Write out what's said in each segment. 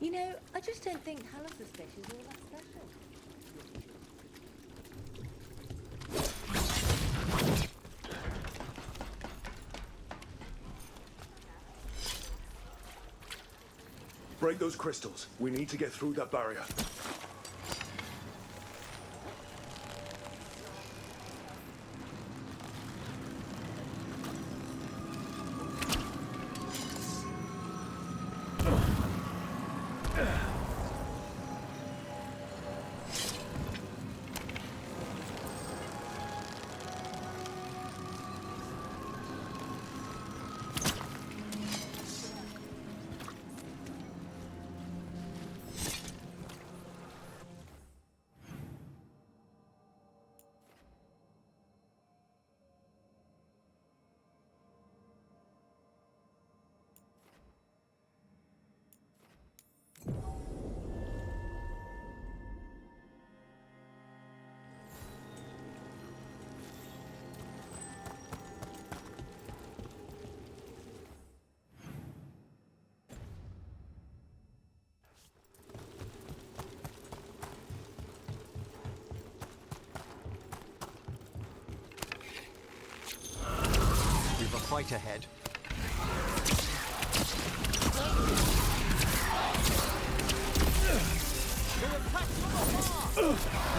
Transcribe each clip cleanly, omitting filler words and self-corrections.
You know, I just don't think Hallister's fish is all that special. Break those crystals. We need to get through that barrier. Fight ahead. They're attacked from afar!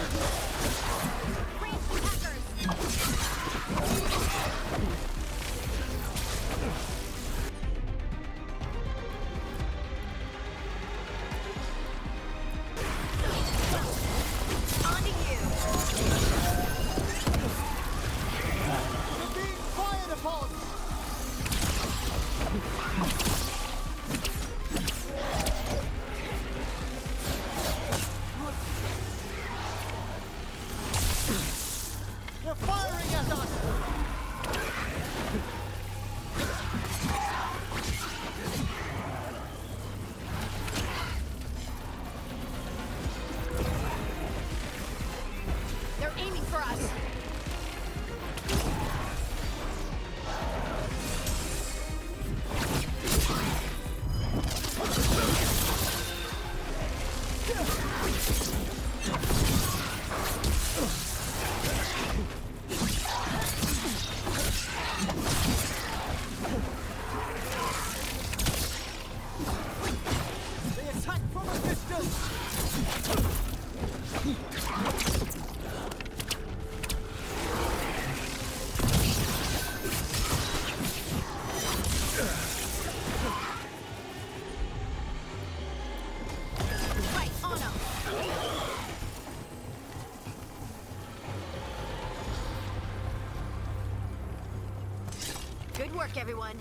Good work, everyone.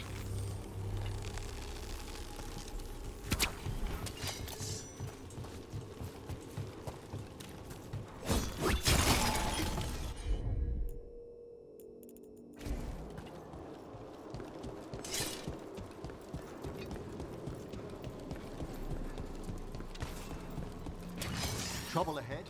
Trouble ahead.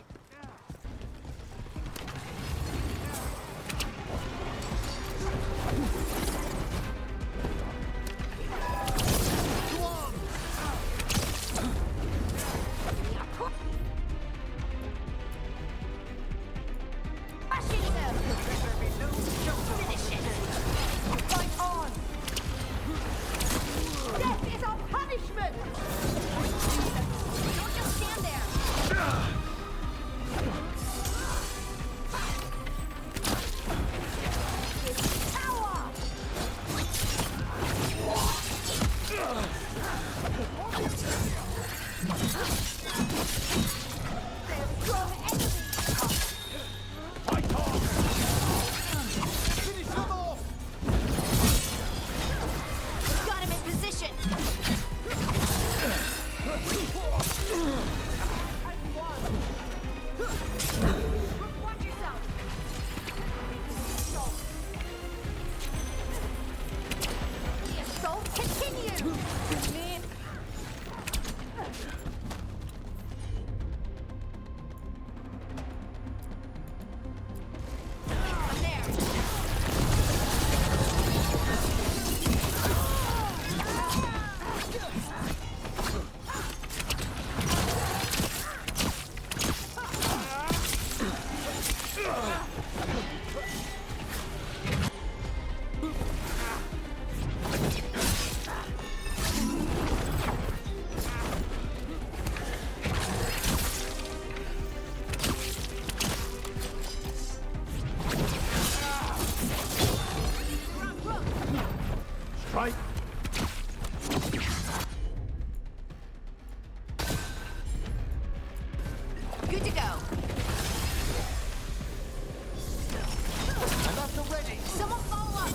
right? Good to go. I'm up to ready. Someone follow up.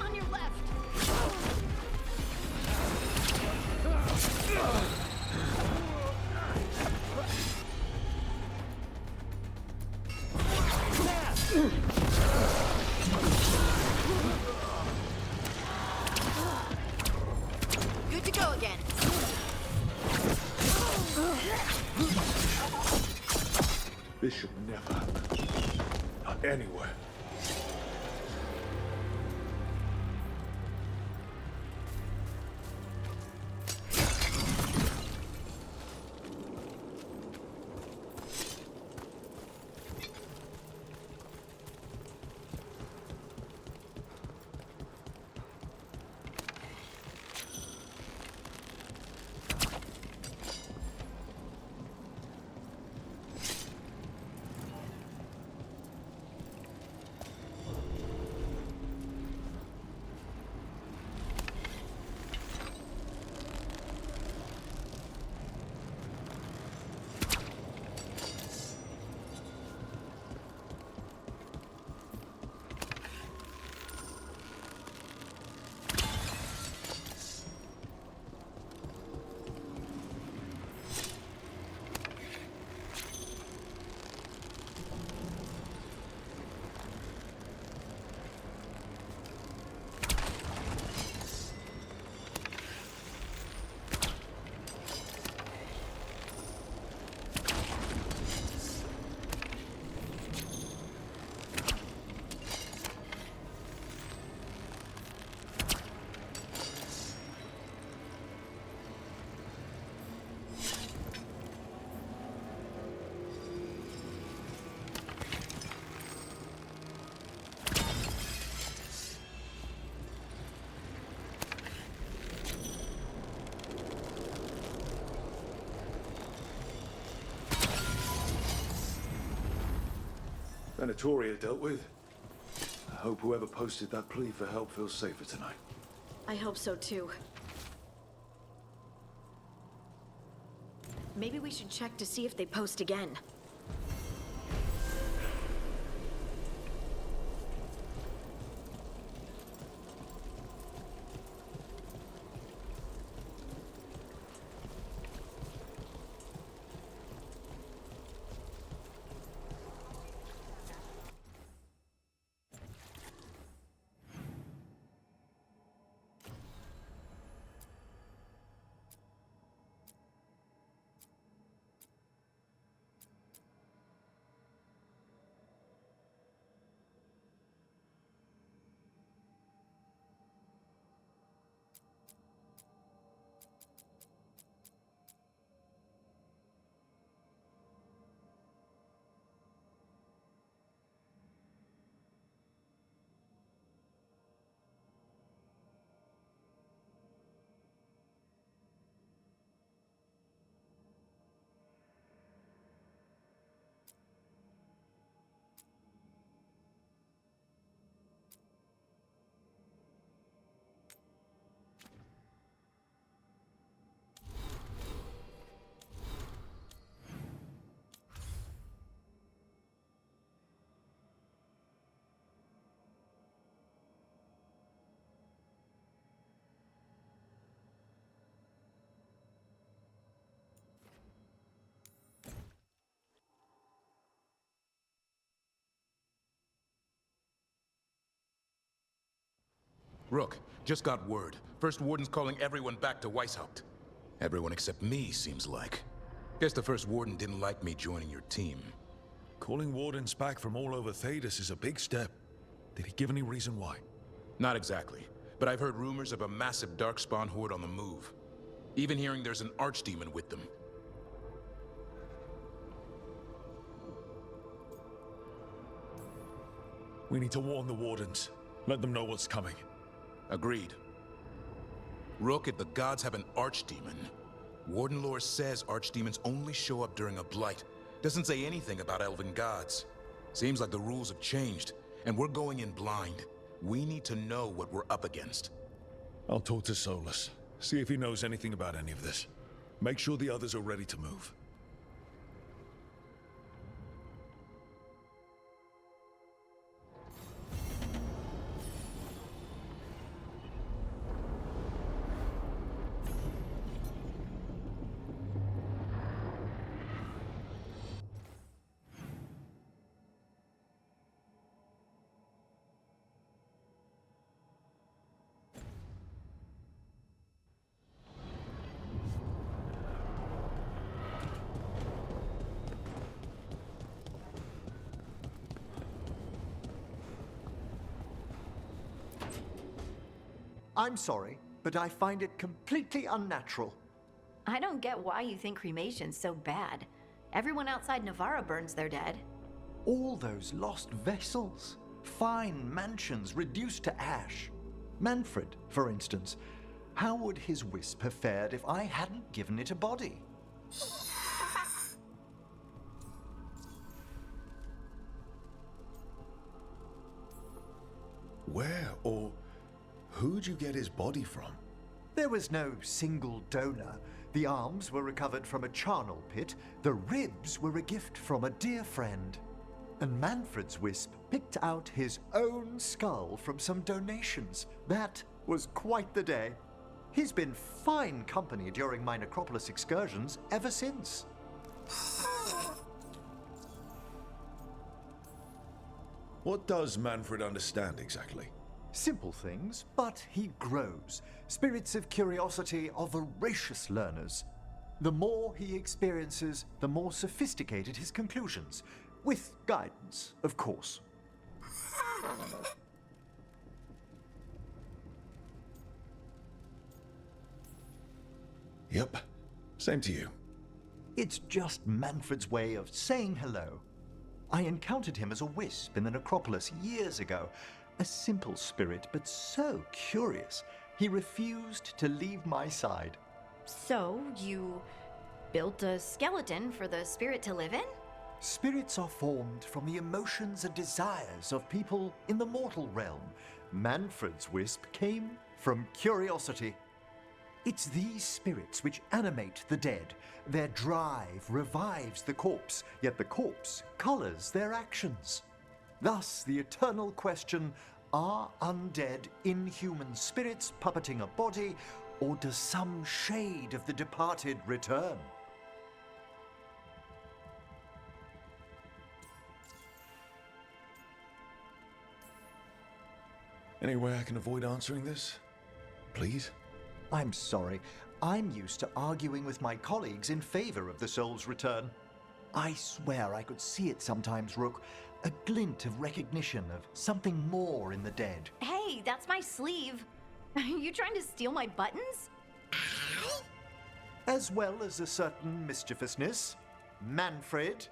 On your left. Good to go again. This should never happen. Not anywhere. Sanatoria dealt with. I hope whoever posted that plea for help feels safer tonight. I hope so too. Maybe we should check to see if they post again. Rook, just got word. First Warden's calling everyone back to Weishaupt. Everyone except me, seems like. Guess the First Warden didn't like me joining your team. Calling Wardens back from all over Thedas is a big step. Did he give any reason why? Not exactly, but I've heard rumors of a massive Darkspawn horde on the move. Even hearing there's an archdemon with them. We need to warn the Wardens. Let them know what's coming. Agreed. Rook, if the gods have an archdemon, Warden lore says archdemons only show up during a blight. Doesn't say anything about elven gods. Seems like the rules have changed, and we're going in blind. We need to know what we're up against. I'll talk to Solus. See if he knows anything about any of this. Make sure the others are ready to move. I'm sorry, but I find it completely unnatural. I don't get why you think cremation's so bad. Everyone outside Navarra burns their dead. All those lost vessels, fine mansions reduced to ash. Manfred, for instance. How would his wisp have fared if I hadn't given it a body? Where or who'd you get his body from? There was no single donor. The arms were recovered from a charnel pit. The ribs were a gift from a dear friend. And Manfred's wisp picked out his own skull from some donations. That was quite the day. He's been fine company during my necropolis excursions ever since. What does Manfred understand exactly? Simple things, but he grows. Spirits of curiosity are voracious learners. The more he experiences, the more sophisticated his conclusions. With guidance, of course. Yep. Same to you. It's just Manfred's way of saying hello. I encountered him as a wisp in the necropolis years ago. A simple spirit, but so curious. He refused to leave my side. So, you built a skeleton for the spirit to live in? Spirits are formed from the emotions and desires of people in the mortal realm. Manfred's wisp came from curiosity. It's these spirits which animate the dead. Their drive revives the corpse, yet the corpse colors their actions. Thus, the eternal question, are undead inhuman spirits puppeting a body, or does some shade of the departed return? Any way I can avoid answering this? Please? I'm sorry. I'm used to arguing with my colleagues in favor of the soul's return. I swear I could see it sometimes, Rook. A glint of recognition of something more in the dead. Hey, that's my sleeve. Are you trying to steal my buttons? As well as a certain mischievousness. Manfred.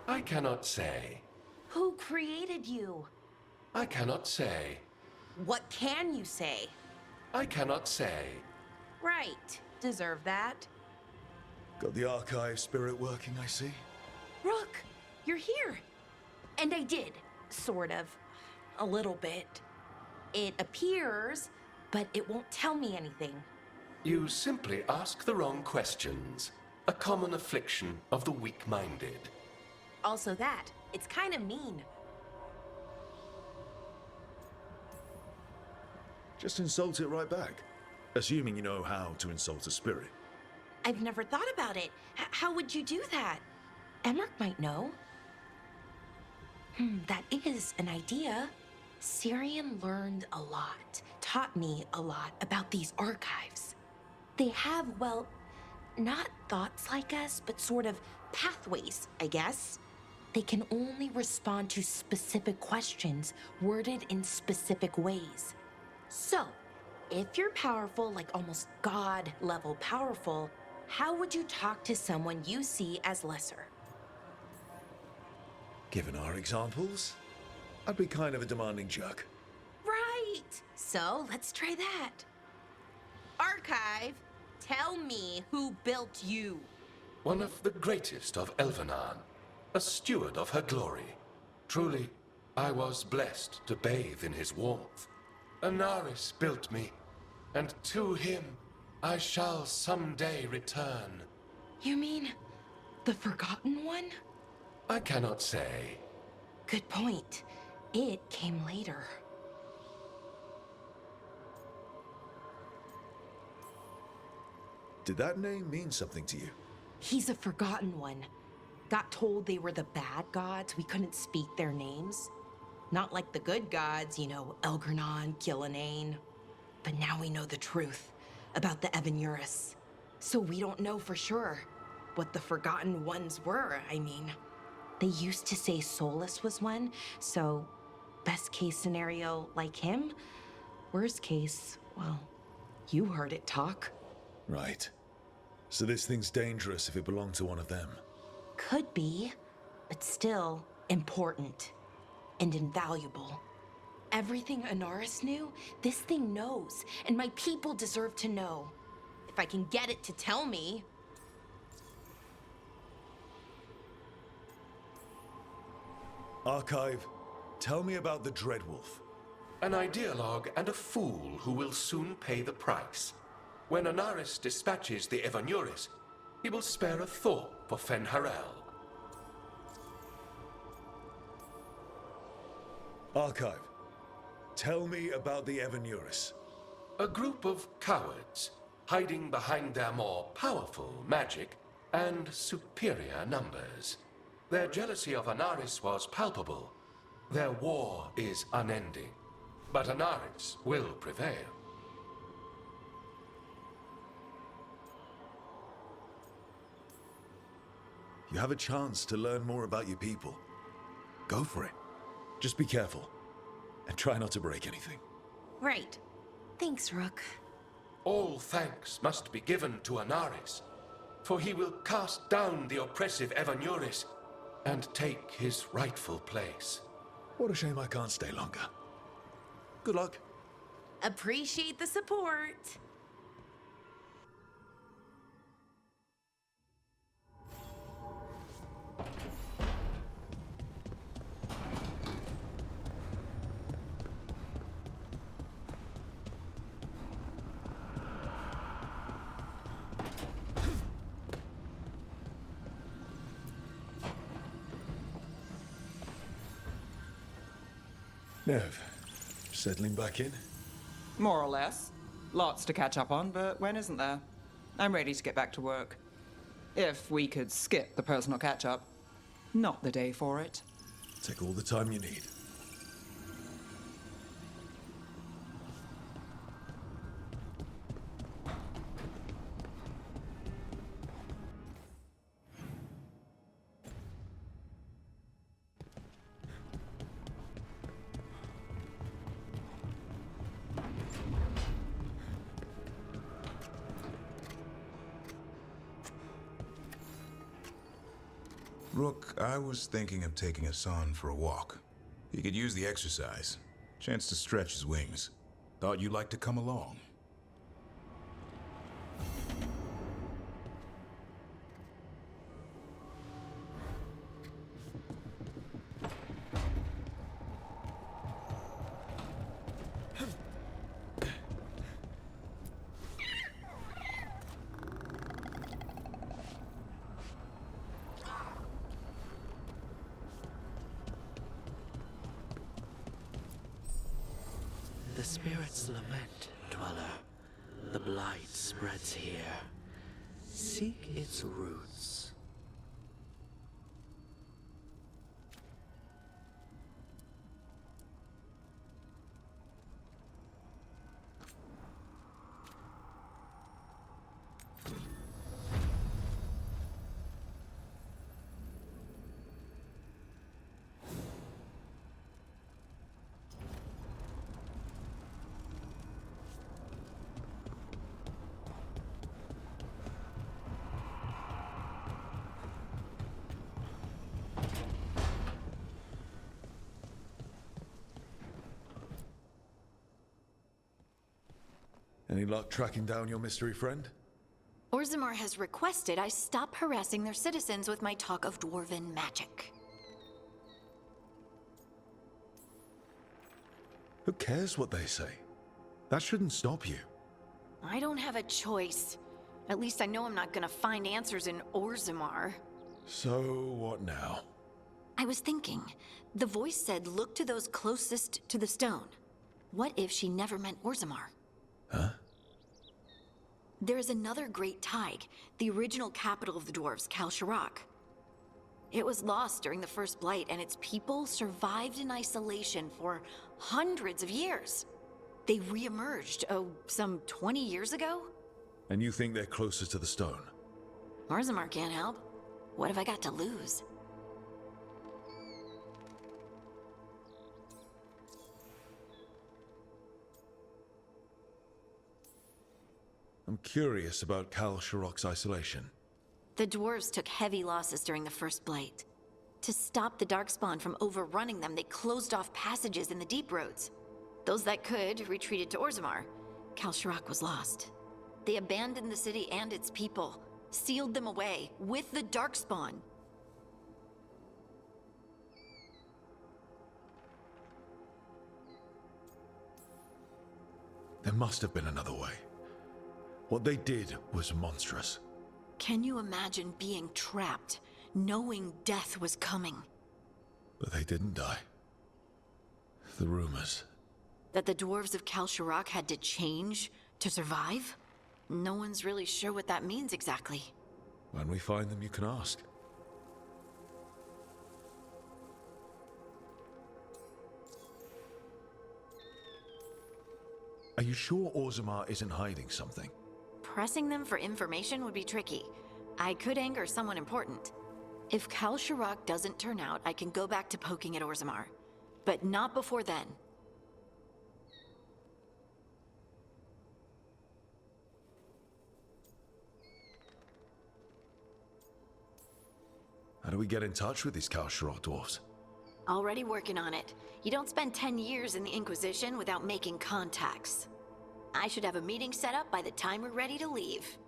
I cannot say. Who created you? I cannot say. What can you say? I cannot say. Right. Deserve that. Got the archive spirit working, I see. Rook, you're here. And I did. Sort of. A little bit. It appears but it won't tell me anything. You simply ask the wrong questions. A common affliction of the weak-minded. Also that, it's kind of mean. Just insult it right back. Assuming you know how to insult a spirit. I've never thought about it. How would you do that? Emmerich might know. That is an idea. Syrian learned a lot, taught me a lot about these archives. They have, well, not thoughts like us, but sort of pathways, I guess. They can only respond to specific questions worded in specific ways. So, if you're powerful, like almost God-level powerful, how would you talk to someone you see as lesser? Given our examples, I'd be kind of a demanding jerk. Right! So, let's try that. Archive, tell me who built you. One of the greatest of Elvenan, a steward of her glory. Truly, I was blessed to bathe in his warmth. Anaris built me, and to him I shall someday return. You mean the Forgotten One? I cannot say. Good point. It came later. Did that name mean something to you? He's a Forgotten One. Got told they were the bad gods, we couldn't speak their names. Not like the good gods, you know, Elgernon, Gillenane. But now we know the truth about the Evanuris. So we don't know for sure what the Forgotten Ones were, I mean. They used to say Solus was one, so best case scenario like him. Worst case, well, you heard it talk. Right. So this thing's dangerous if it belonged to one of them. Could be, but still important and invaluable. Everything Anaris knew, this thing knows, and my people deserve to know. If I can get it to tell me. Archive, tell me about the Dreadwolf. An ideologue and a fool who will soon pay the price. When Anaris dispatches the Evanuris, he will spare a thought for Fen'Harel. Archive, tell me about the Evanuris. A group of cowards, hiding behind their more powerful magic and superior numbers. Their jealousy of Anaris was palpable. Their war is unending. But Anaris will prevail. You have a chance to learn more about your people. Go for it. Just be careful. And try not to break anything. Right. Thanks, Rook. All thanks must be given to Anaris, for he will cast down the oppressive Evanuris and take his rightful place. What a shame I can't stay longer. Good luck. Appreciate the support. Nev, settling back in? More or less. Lots to catch up on, but when isn't there? I'm ready to get back to work. If we could skip the personal catch-up. Not the day for it. Take all the time you need. Rook, I was thinking of taking Hassan for a walk. He could use the exercise. Chance to stretch his wings. Thought you'd like to come along. The spirits lament, dweller. The blight spreads here. Seek its roots. Any luck tracking down your mystery friend? Orzammar has requested I stop harassing their citizens with my talk of dwarven magic. Who cares what they say? That shouldn't stop you. I don't have a choice. At least I know I'm not gonna find answers in Orzammar. So, what now? I was thinking, the voice said look to those closest to the stone. What if she never meant Orzammar? Huh? There is another great Tig, the original capital of the dwarves, Kalsharak. It was lost during the First Blight, and its people survived in isolation for hundreds of years. They re-emerged, some 20 years ago? And you think they're closer to the stone? Orzammar can't help. What have I got to lose? I'm curious about Kal Sharok's isolation. The dwarves took heavy losses during the First Blight. To stop the Darkspawn from overrunning them, they closed off passages in the deep roads. Those that could retreated to Orzammar. Kal Sharok was lost. They abandoned the city and its people, sealed them away with the Darkspawn. There must have been another way. What they did was monstrous. Can you imagine being trapped, knowing death was coming? But they didn't die. The rumors. That the dwarves of Kal Sharok had to change to survive? No one's really sure what that means exactly. When we find them, you can ask. Are you sure Orzammar isn't hiding something? Pressing them for information would be tricky. I could anger someone important. If Kal Sharok doesn't turn out, I can go back to poking at Orzammar. But not before then. How do we get in touch with these Kal Sharok dwarves? Already working on it. You don't spend 10 years in the Inquisition without making contacts. I should have a meeting set up by the time we're ready to leave.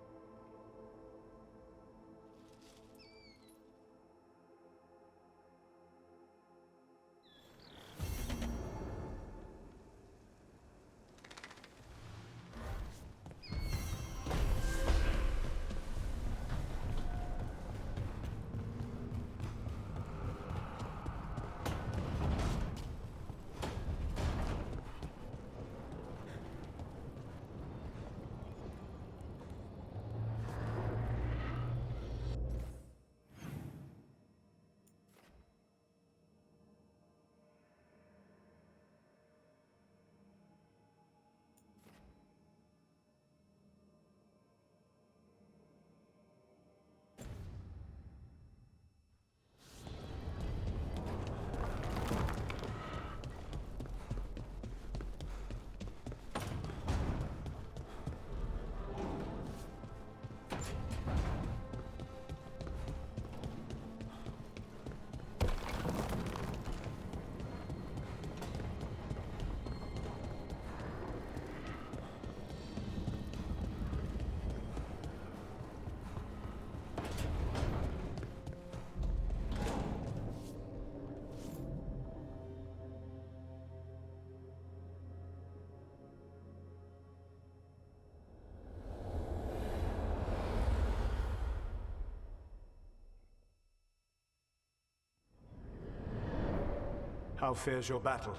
How fares your battle?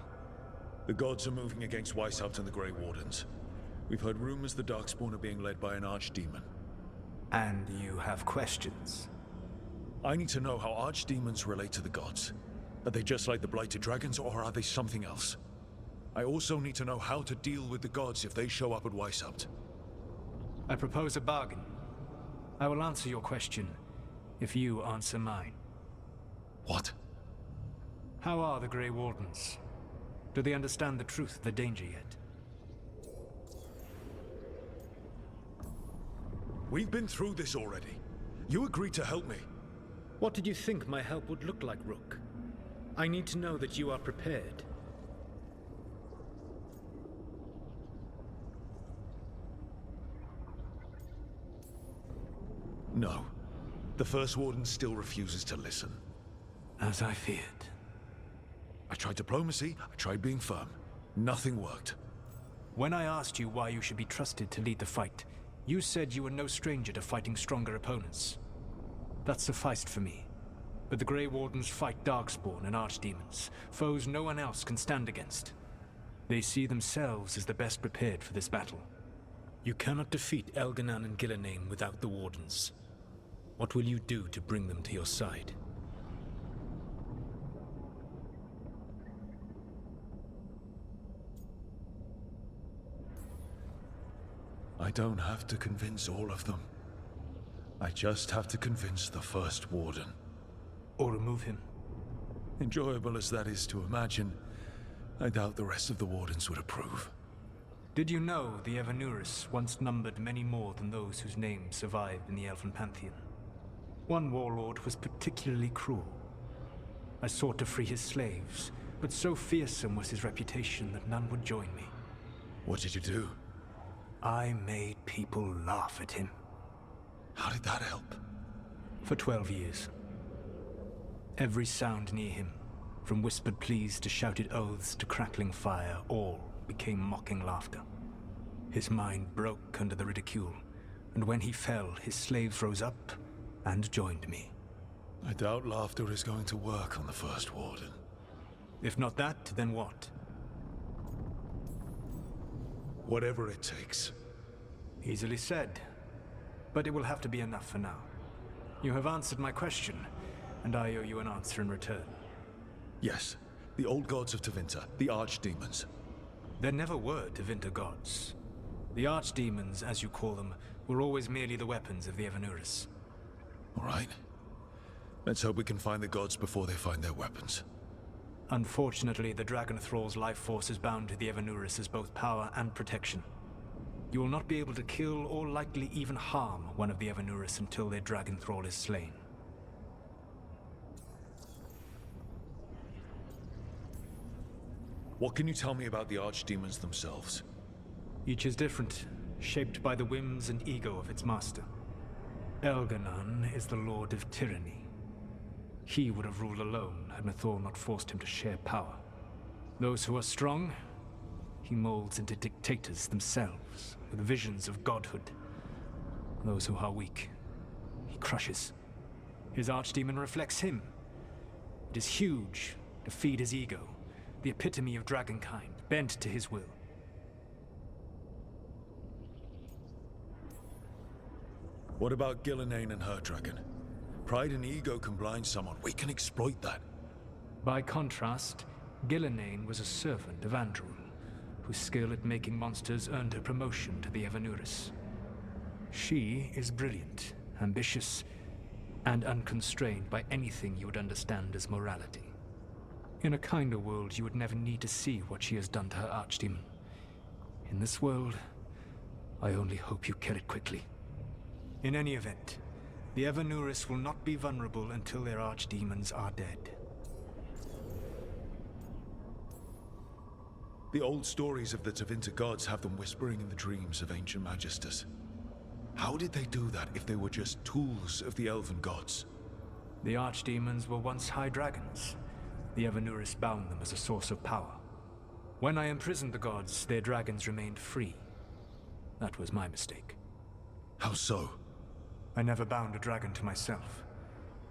The gods are moving against Weishaupt and the Grey Wardens. We've heard rumors the Darkspawn are being led by an archdemon. And you have questions? I need to know how archdemons relate to the gods. Are they just like the Blighted Dragons, or are they something else? I also need to know how to deal with the gods if they show up at Weishaupt. I propose a bargain. I will answer your question if you answer mine. What? How are the Grey Wardens? Do they understand the truth of the danger yet? We've been through this already. You agreed to help me. What did you think my help would look like, Rook? I need to know that you are prepared. No. The First Warden still refuses to listen. As I feared. I tried diplomacy, I tried being firm. Nothing worked. When I asked you why you should be trusted to lead the fight, you said you were no stranger to fighting stronger opponents. That sufficed for me. But the Grey Wardens fight Darkspawn and Archdemons, foes no one else can stand against. They see themselves as the best prepared for this battle. You cannot defeat Elganan and Gillenane without the Wardens. What will you do to bring them to your side? I don't have to convince all of them. I just have to convince the First Warden. Or remove him. Enjoyable as that is to imagine, I doubt the rest of the Wardens would approve. Did you know the Evanurus once numbered many more than those whose names survive in the Elven Pantheon? One warlord was particularly cruel. I sought to free his slaves, but so fearsome was his reputation that none would join me. What did you do? I made people laugh at him. How did that help? For 12 years. Every sound near him, from whispered pleas to shouted oaths to crackling fire, all became mocking laughter. His mind broke under the ridicule, and when he fell, his slaves rose up and joined me. I doubt laughter is going to work on the First Warden. If not that, then what? Whatever it takes. Easily said, but it will have to be enough for now. You have answered my question, and I owe you an answer in return. Yes, the old gods of Tevinter, the archdemons. There never were Tevinter gods. The archdemons, as you call them, were always merely the weapons of the Evanurus. All right. Let's hope we can find the gods before they find their weapons. Unfortunately, the Dragon Thrall's life force is bound to the Evanurus as both power and protection. You will not be able to kill or likely even harm one of the Evanurus until their Dragon Thrall is slain. What can you tell me about the archdemons themselves? Each is different, shaped by the whims and ego of its master. Elganan is the Lord of Tyranny. He would have ruled alone had Mathor not forced him to share power. Those who are strong, he molds into dictators themselves, with visions of godhood. Those who are weak, he crushes. His archdemon reflects him. It is huge to feed his ego, the epitome of dragonkind, bent to his will. What about Gillenane and her dragon? Pride and ego can blind someone. We can exploit that. By contrast, Gillenane was a servant of Andrul, whose skill at making monsters earned her promotion to the Evanurus. She is brilliant, ambitious, and unconstrained by anything you would understand as morality. In a kinder world, you would never need to see what she has done to her archdemon. In this world, I only hope you kill it quickly. In any event, the Evanurus will not be vulnerable until their archdemons are dead. The old stories of the Tevinter gods have them whispering in the dreams of ancient magisters. How did they do that if they were just tools of the elven gods? The archdemons were once high dragons. The Evanurus bound them as a source of power. When I imprisoned the gods, their dragons remained free. That was my mistake. How so? I never bound a dragon to myself,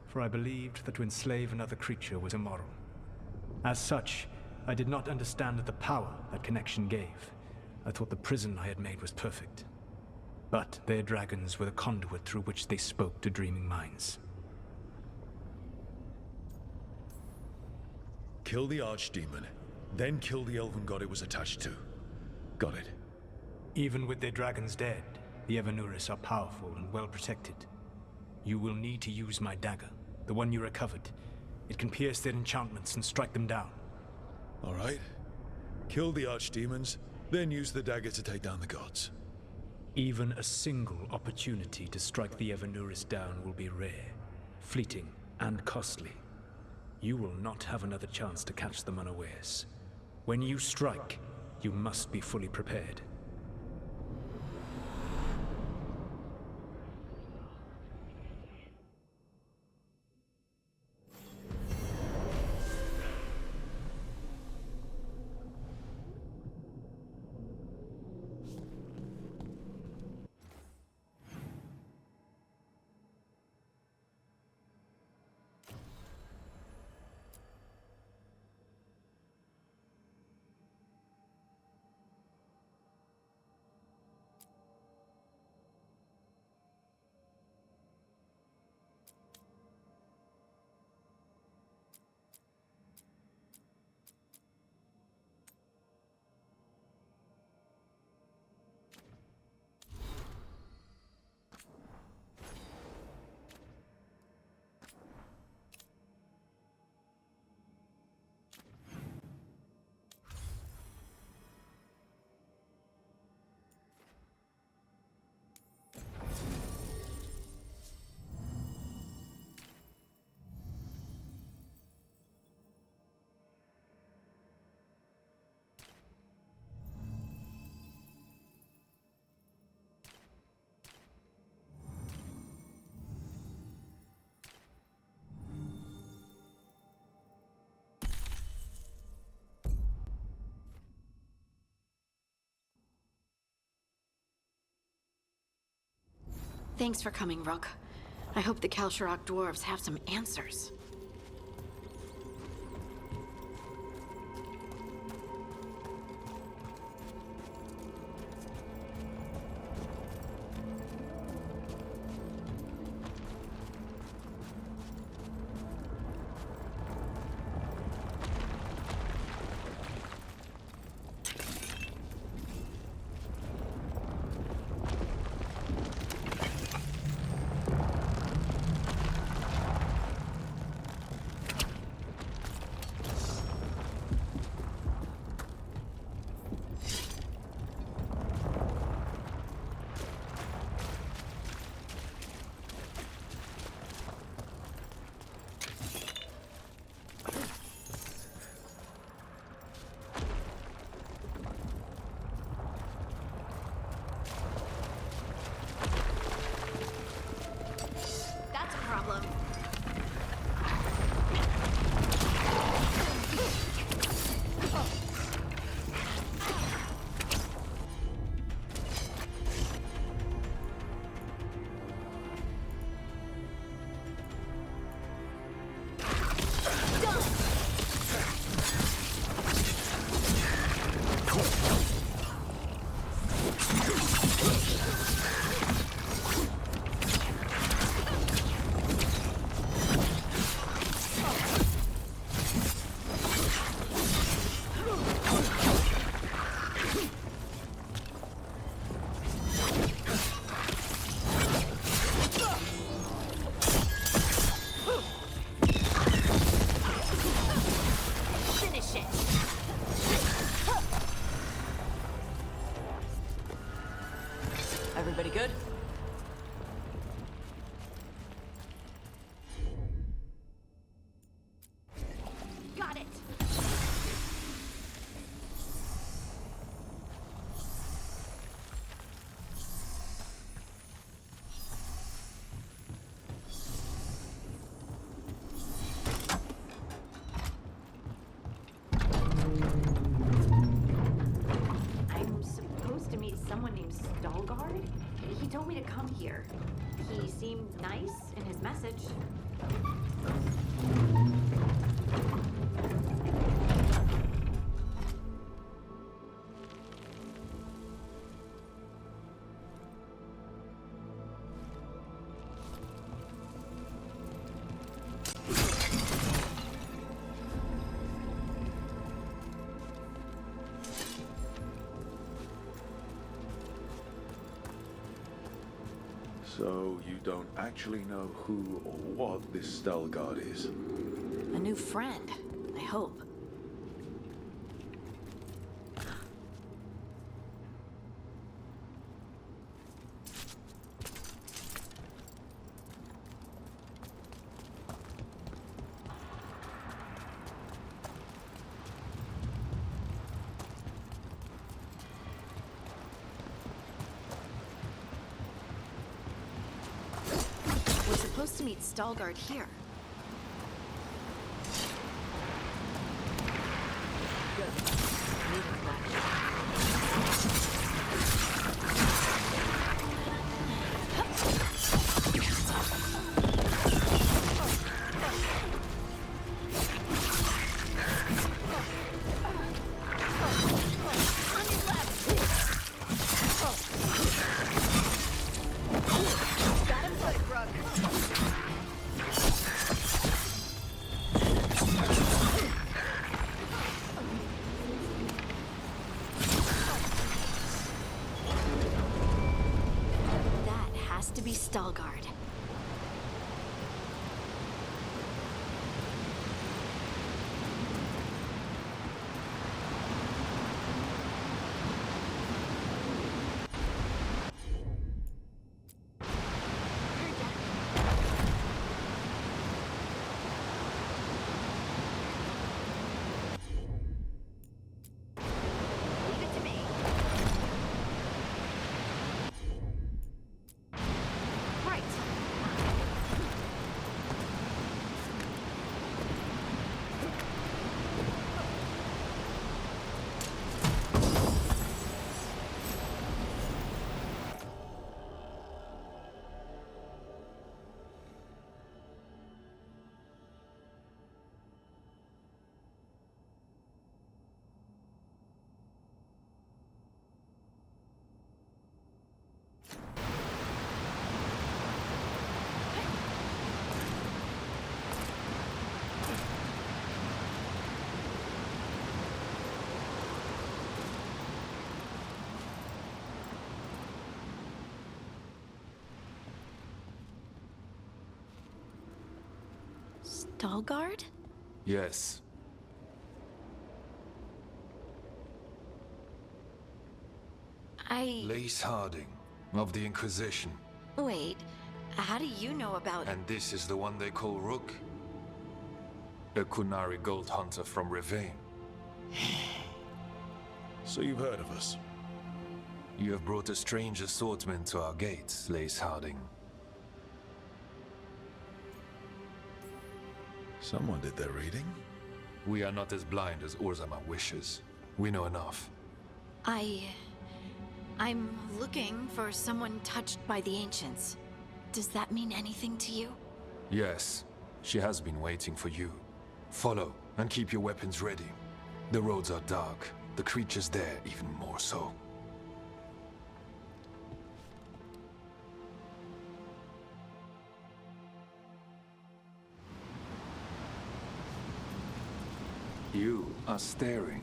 for I believed that to enslave another creature was immoral. As such, I did not understand the power that connection gave. I thought the prison I had made was perfect. But their dragons were the conduit through which they spoke to dreaming minds. Kill the Archdemon, then kill the elven god it was attached to. Got it. Even with their dragons dead, the Evanuris are powerful and well protected. You will need to use my dagger, the one you recovered. It can pierce their enchantments and strike them down. All right. Kill the Archdemons, then use the dagger to take down the gods. Even a single opportunity to strike the Evanuris down will be rare, fleeting, and costly. You will not have another chance to catch them unawares. When you strike, you must be fully prepared. Thanks for coming, Rook. I hope the Kalsharok dwarves have some answers. Everybody good? Got it! I'm supposed to meet someone named Stalgard? He told me to come here. He seemed nice in his message. So you don't actually know who or what this Veilguard is? A new friend, I hope. We're supposed to meet Veilguard here. To be Veilguard. Veilguard? Yes. Lace Harding, of the Inquisition. Wait, how do you know about... And this is the one they call Rook? A Kunari gold hunter from Rivain. So you've heard of us? You have brought a strange assortment to our gates, Lace Harding. Someone did their reading. We are not as blind as Orzammar wishes. We know enough. I'm looking for someone touched by the Ancients. Does that mean anything to you? Yes. She has been waiting for you. Follow, and keep your weapons ready. The roads are dark. The creatures there even more so. You are staring.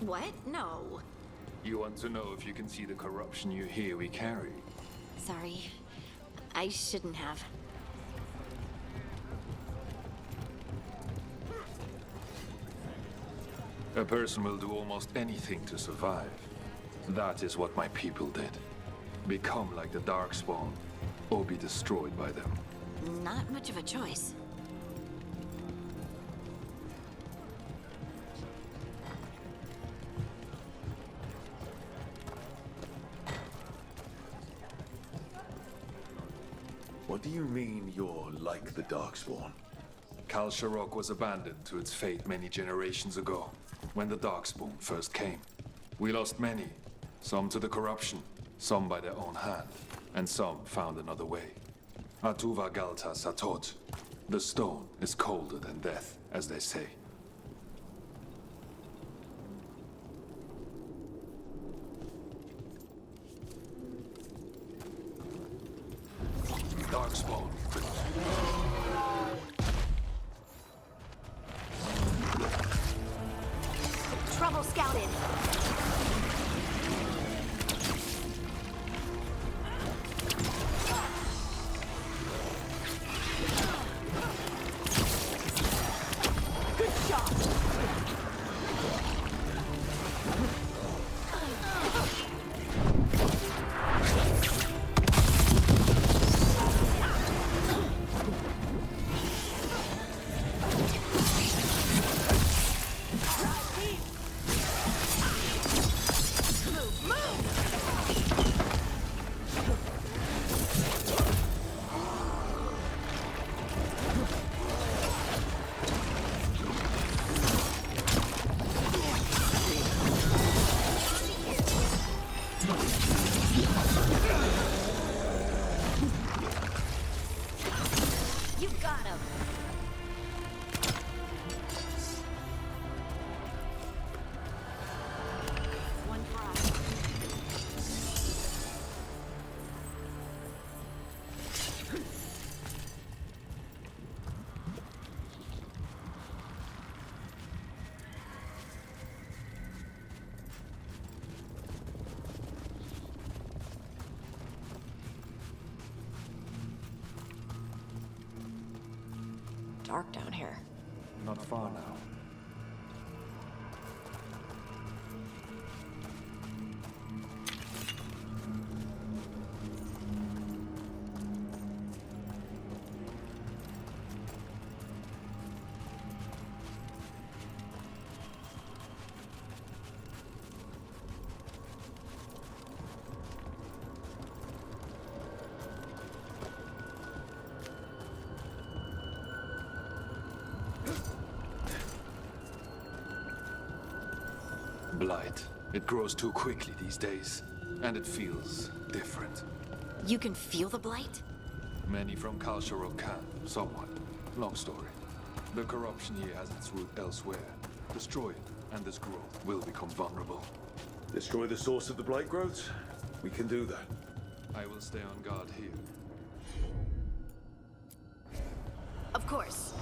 What? No. You want to know if you can see the corruption you hear we carry? Sorry. I shouldn't have. A person will do almost anything to survive. That is what my people did. Become like the Darkspawn, or be destroyed by them. Not much of a choice. What do you mean you're like the Darkspawn? Kal Sharok was abandoned to its fate many generations ago, when the Darkspawn first came. We lost many, some to the corruption, some by their own hand, and some found another way. Atuva Galta Satot. The stone is colder than death, as they say. Darkspawn. Trouble scouted. One for us. Dark down here. Not far now. Blight. It grows too quickly these days, and it feels different. You can feel the blight? Many from Kalsharok can, somewhat. Long story. The corruption here has its root elsewhere. Destroy it, and this growth will become vulnerable. Destroy the source of the blight growths? We can do that. I will stay on guard here. Of course.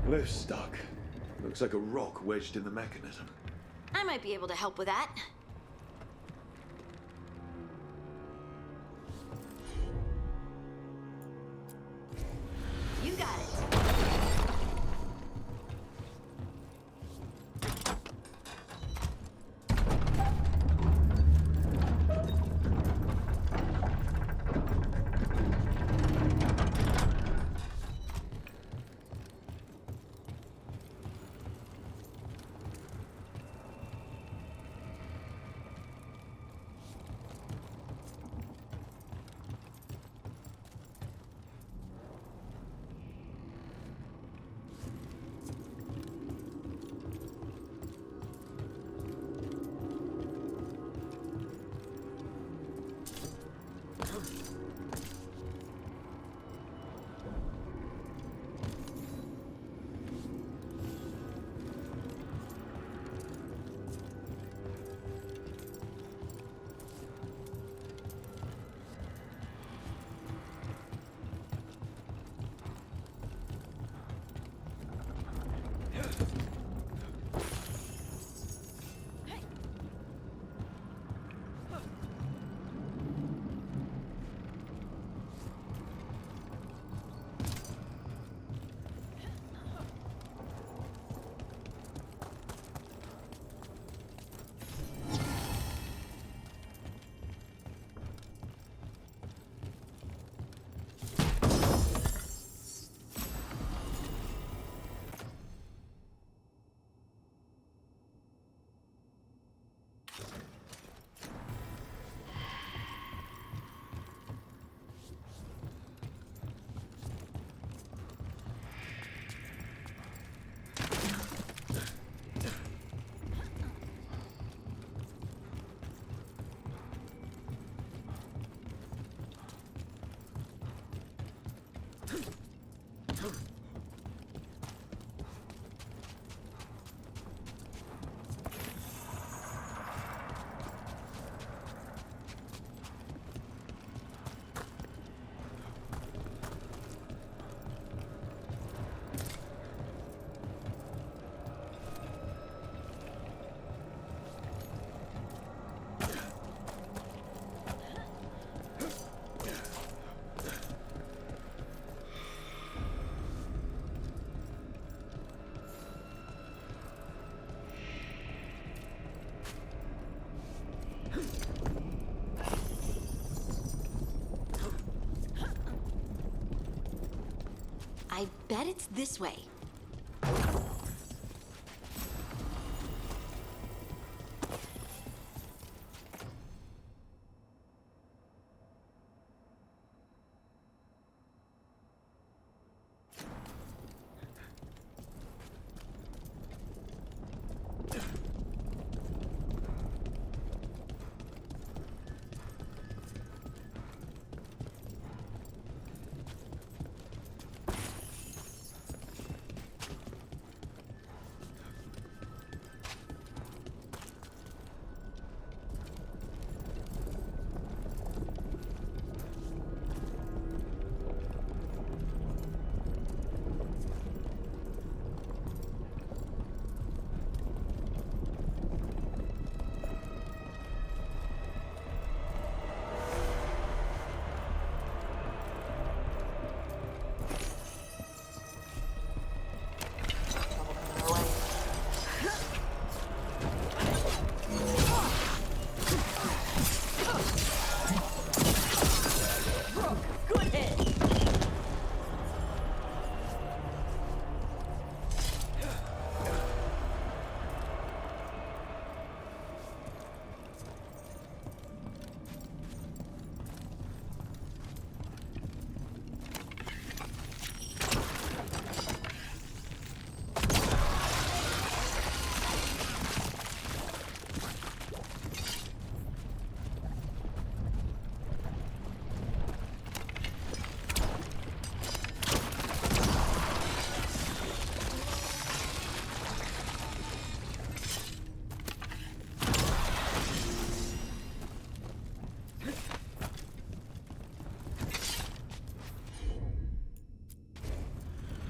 Lift's stuck. Looks like a rock wedged in the mechanism. I might be able to help with that. You got it. bet it's this way.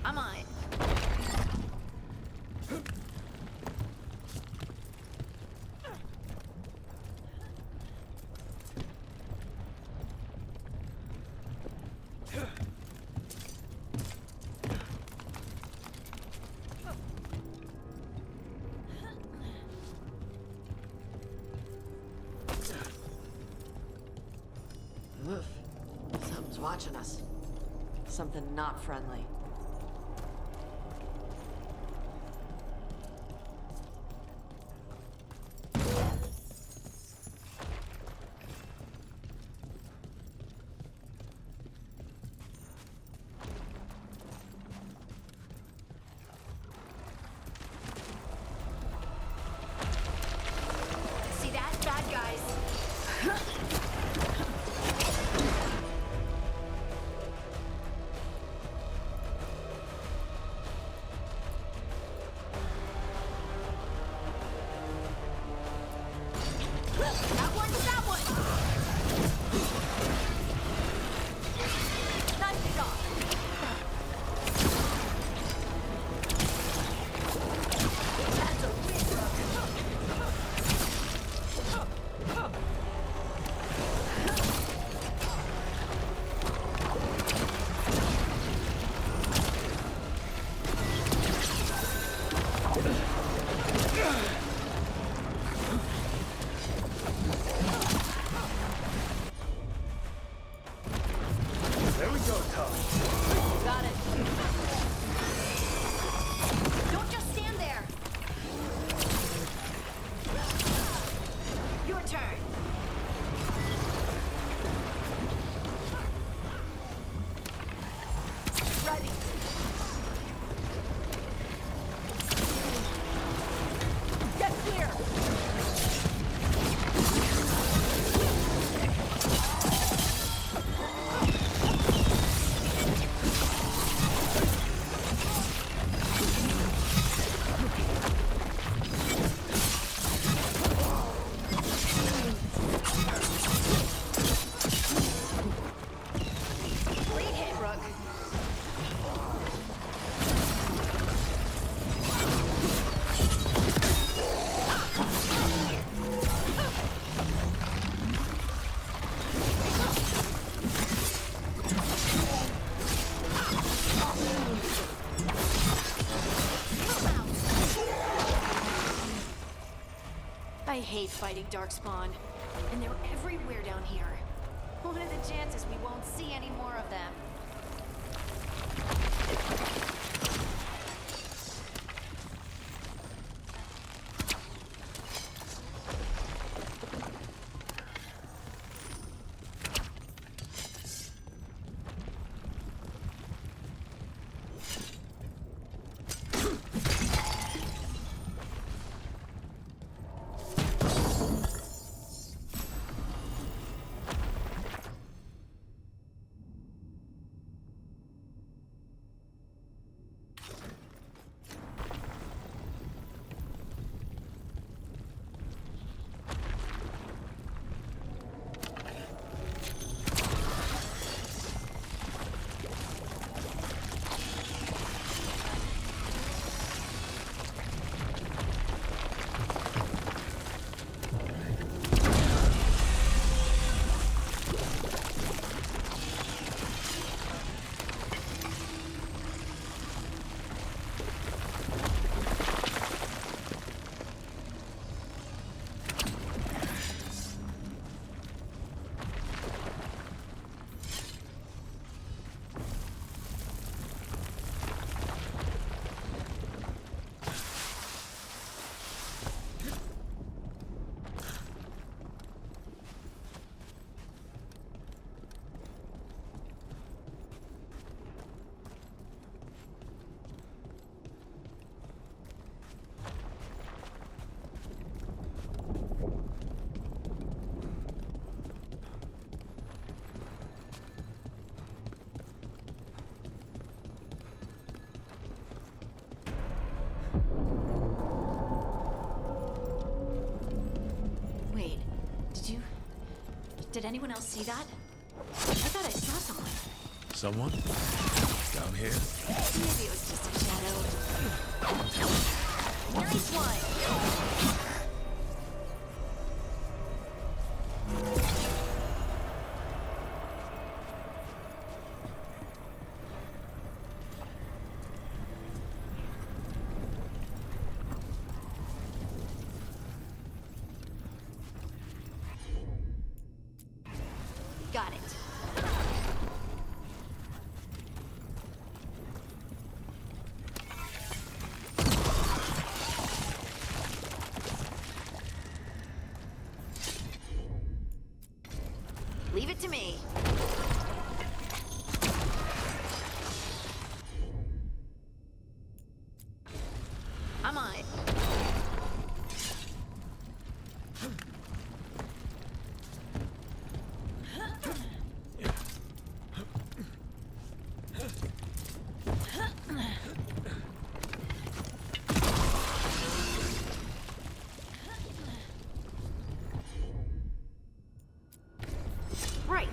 I'm on it. Oof. Something's watching us. Something not friendly. See that? Bad guys. That one, that one! Knocked it off. That's a There we go, Tom. Got it. Don't just stand there. Your turn. Ready. Get clear. Great hit, Rook. I hate fighting Darkspawn, and they're everywhere down here. What are the chances we won't see any more of them? Did anyone else see that? I thought I saw someone. Someone? Down here? Maybe it was just a shadow. Nice one! Got it. Leave it to me. I'm on it. Right.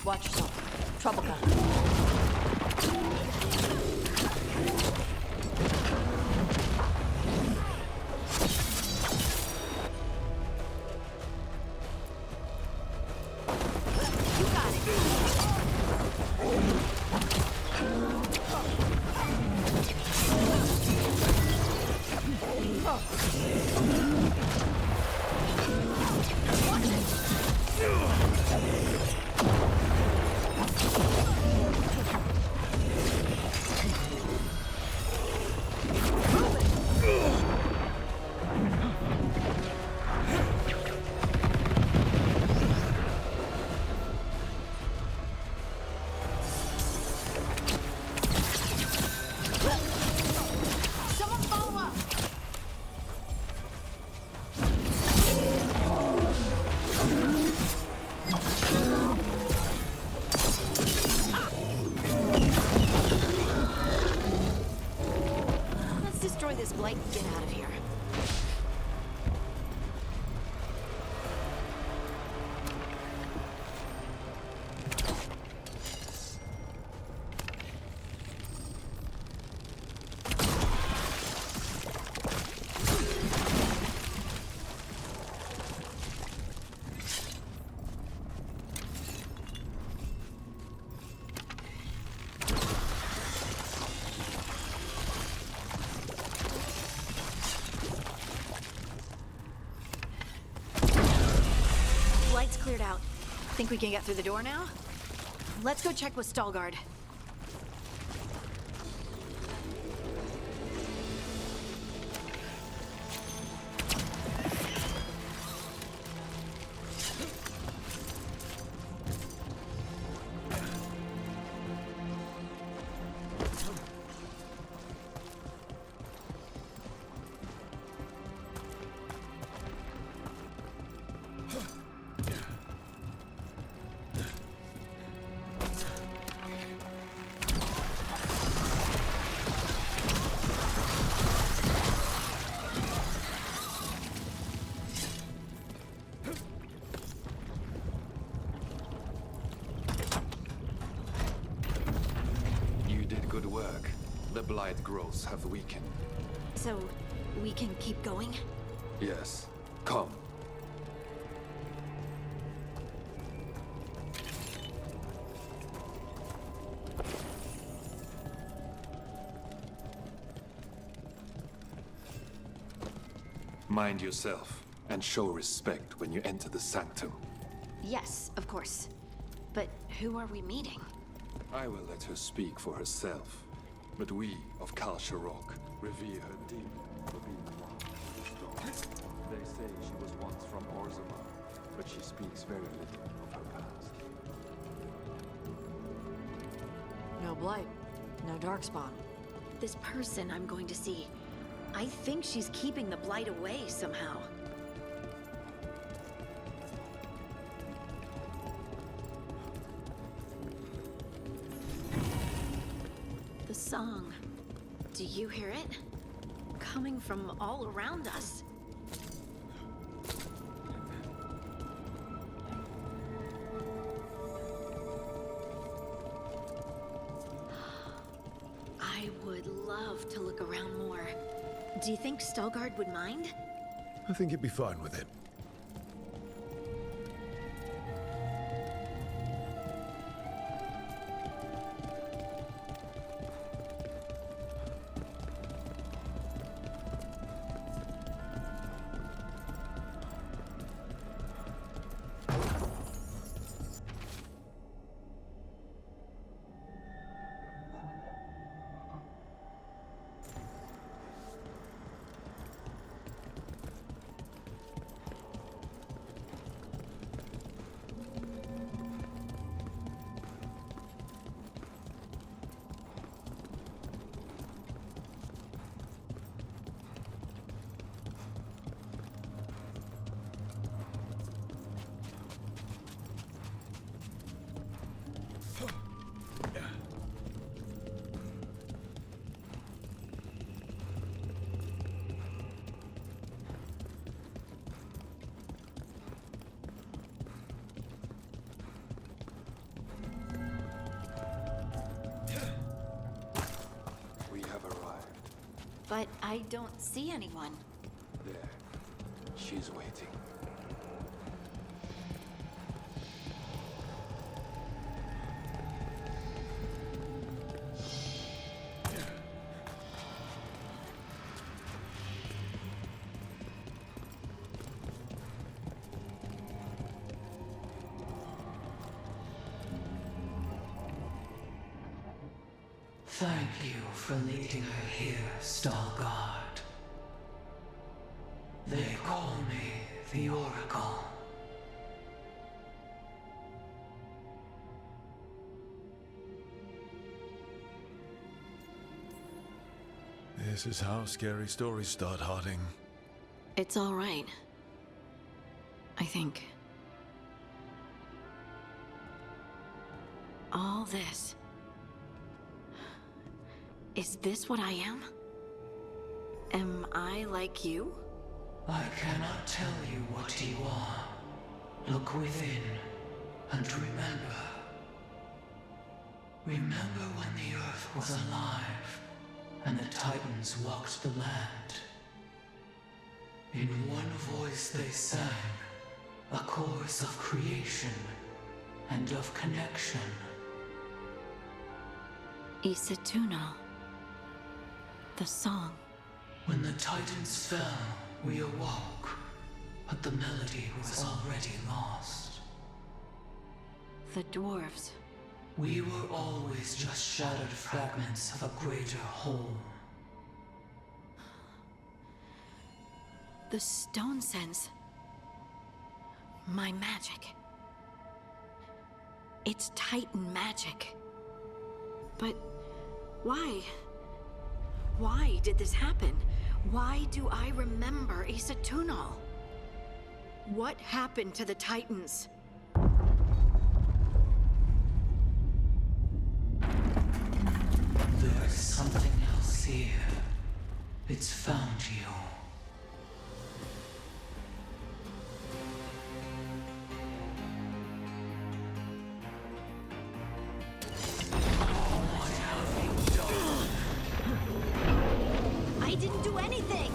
Watch yourself. Trouble coming. Blight's cleared out. Think we can get through the door now? Let's go check with Stalgard. Good work. The blight growths have weakened. So, we can keep going? Yes. Come. Mind yourself, and show respect when you enter the sanctum. Yes, of course. But who are we meeting? I will let her speak for herself. But we of Kal Sharok revere her deeply for being one strong. They say she was once from Orzammar, but she speaks very little of her past. No blight. No darkspawn. This person I'm going to see. I think she's keeping the blight away somehow. The song. Do you hear it? Coming from all around us. I would love to look around more. Do you think Stalgard would mind? I think he'd be fine with it. But I don't see anyone. There. She's waiting. Thank you for leading her here, Stalgard. They call me the Oracle. This is how scary stories start, Harding. It's all right. I think. All this. Is this what I am? Am I like you? I cannot tell you what you are. Look within and remember. Remember when the Earth was alive and the Titans walked the land. In one voice they sang, a chorus of creation and of connection. Isatuno. The song. When the Titans fell, we awoke, but the melody was already lost. the dwarves. We were always just shattered fragments of a greater whole. The stone sense my magic. It's Titan magic. But why? Why did this happen? Why do I remember Asa Tunal? What happened to the Titans? There is something else here. It's found you. I didn't do anything!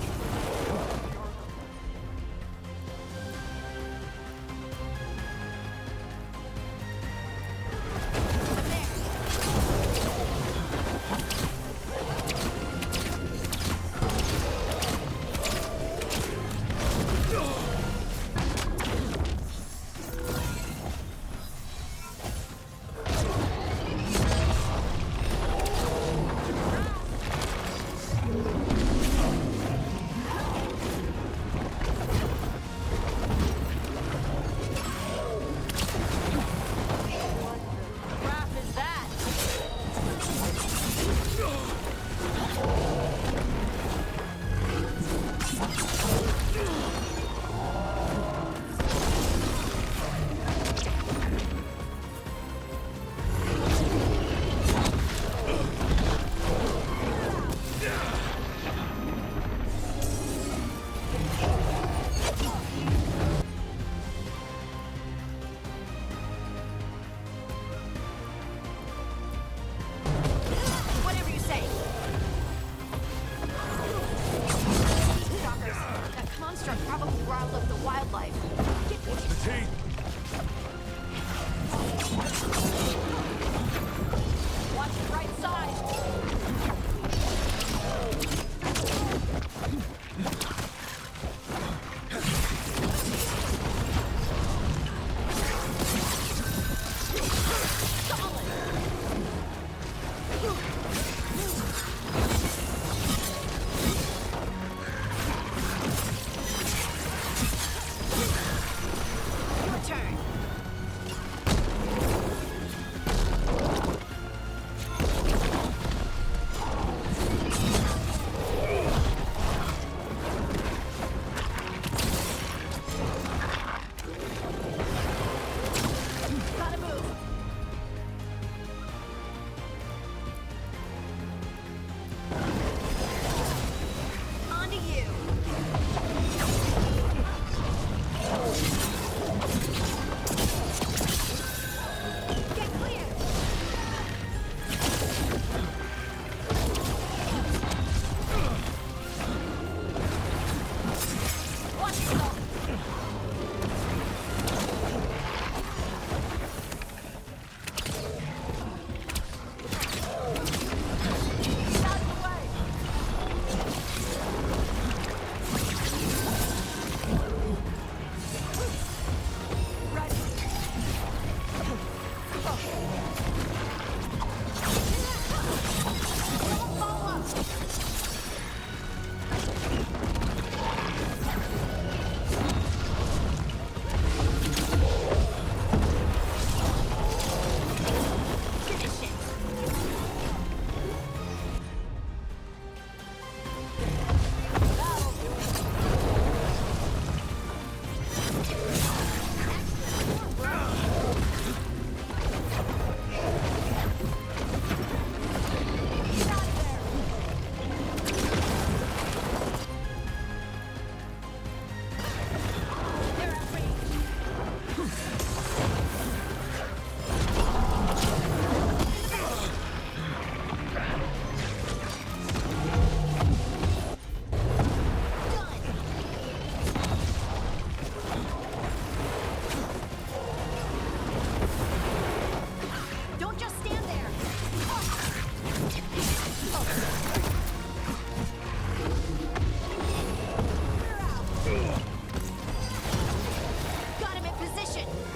Got him in position!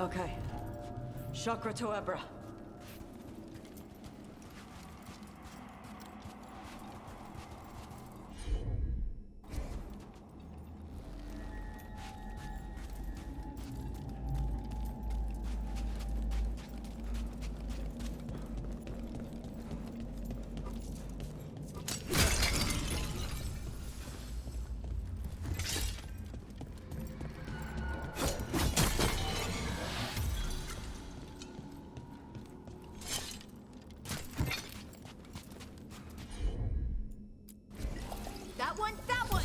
Okay. Chakra to Ebra. That one, that one!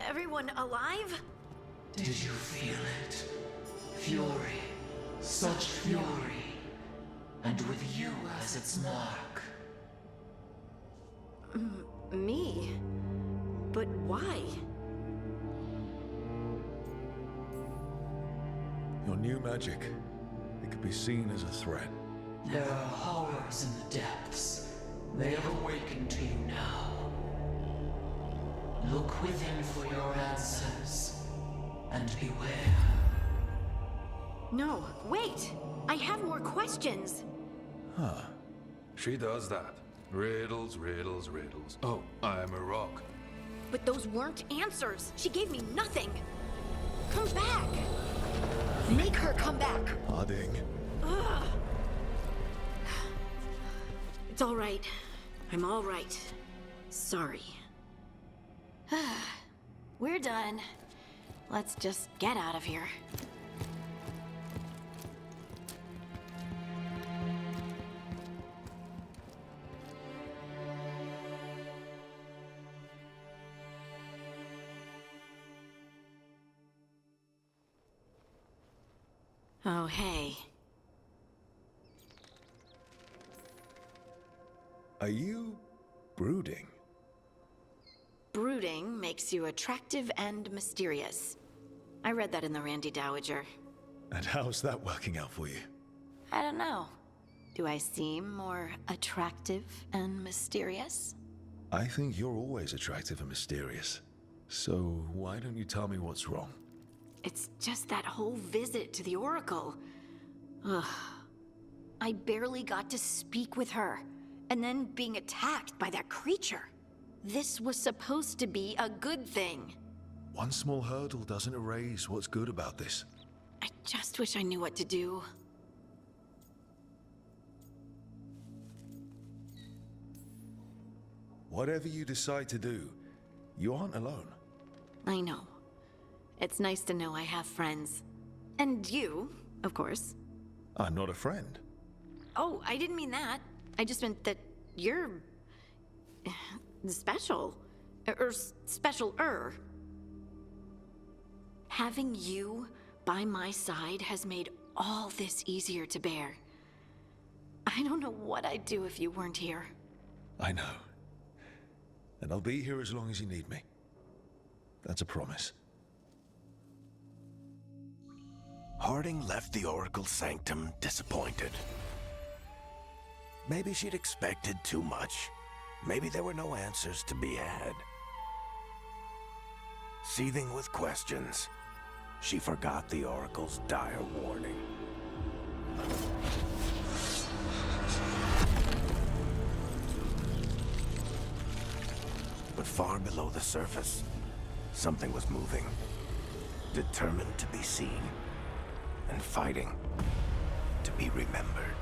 Everyone alive? Did you feel it? Fury. Such fury. And with you as its mark. Me? But why? Your new magic. It could be seen as a threat. There are horrors in the depths. They have awakened to you now. Look within for your answers. And beware. No, wait! I have more questions! Huh. She does that. Riddles, riddles, riddles. Oh, I'm a rock. But those weren't answers! She gave me nothing! Come back! Make her come back! Harding. Ugh. It's all right. I'm all right. Sorry. We're done. Let's just get out of here. Oh, hey. Are you brooding? Brooding makes you attractive and mysterious. I read that in the Randy Dowager. And how's that working out for you? I don't know. Do I seem more attractive and mysterious? I think you're always attractive and mysterious. So why don't you tell me what's wrong? It's just that whole visit to the Oracle. Ugh. I barely got to speak with her, and then being attacked by that creature. This was supposed to be a good thing. One small hurdle doesn't erase what's good about this. I just wish I knew what to do. Whatever you decide to do, you aren't alone. I know. It's nice to know I have friends. And you, of course. I'm not a friend. Oh, I didn't mean that. I just meant that you're... special. Or special-er. Having you by my side has made all this easier to bear. I don't know what I'd do if you weren't here. I know. And I'll be here as long as you need me. That's a promise. Harding left the Oracle's sanctum disappointed. Maybe she'd expected too much. Maybe there were no answers to be had. Seething with questions, she forgot the Oracle's dire warning. But far below the surface, something was moving. Determined to be seen. And fighting to be remembered.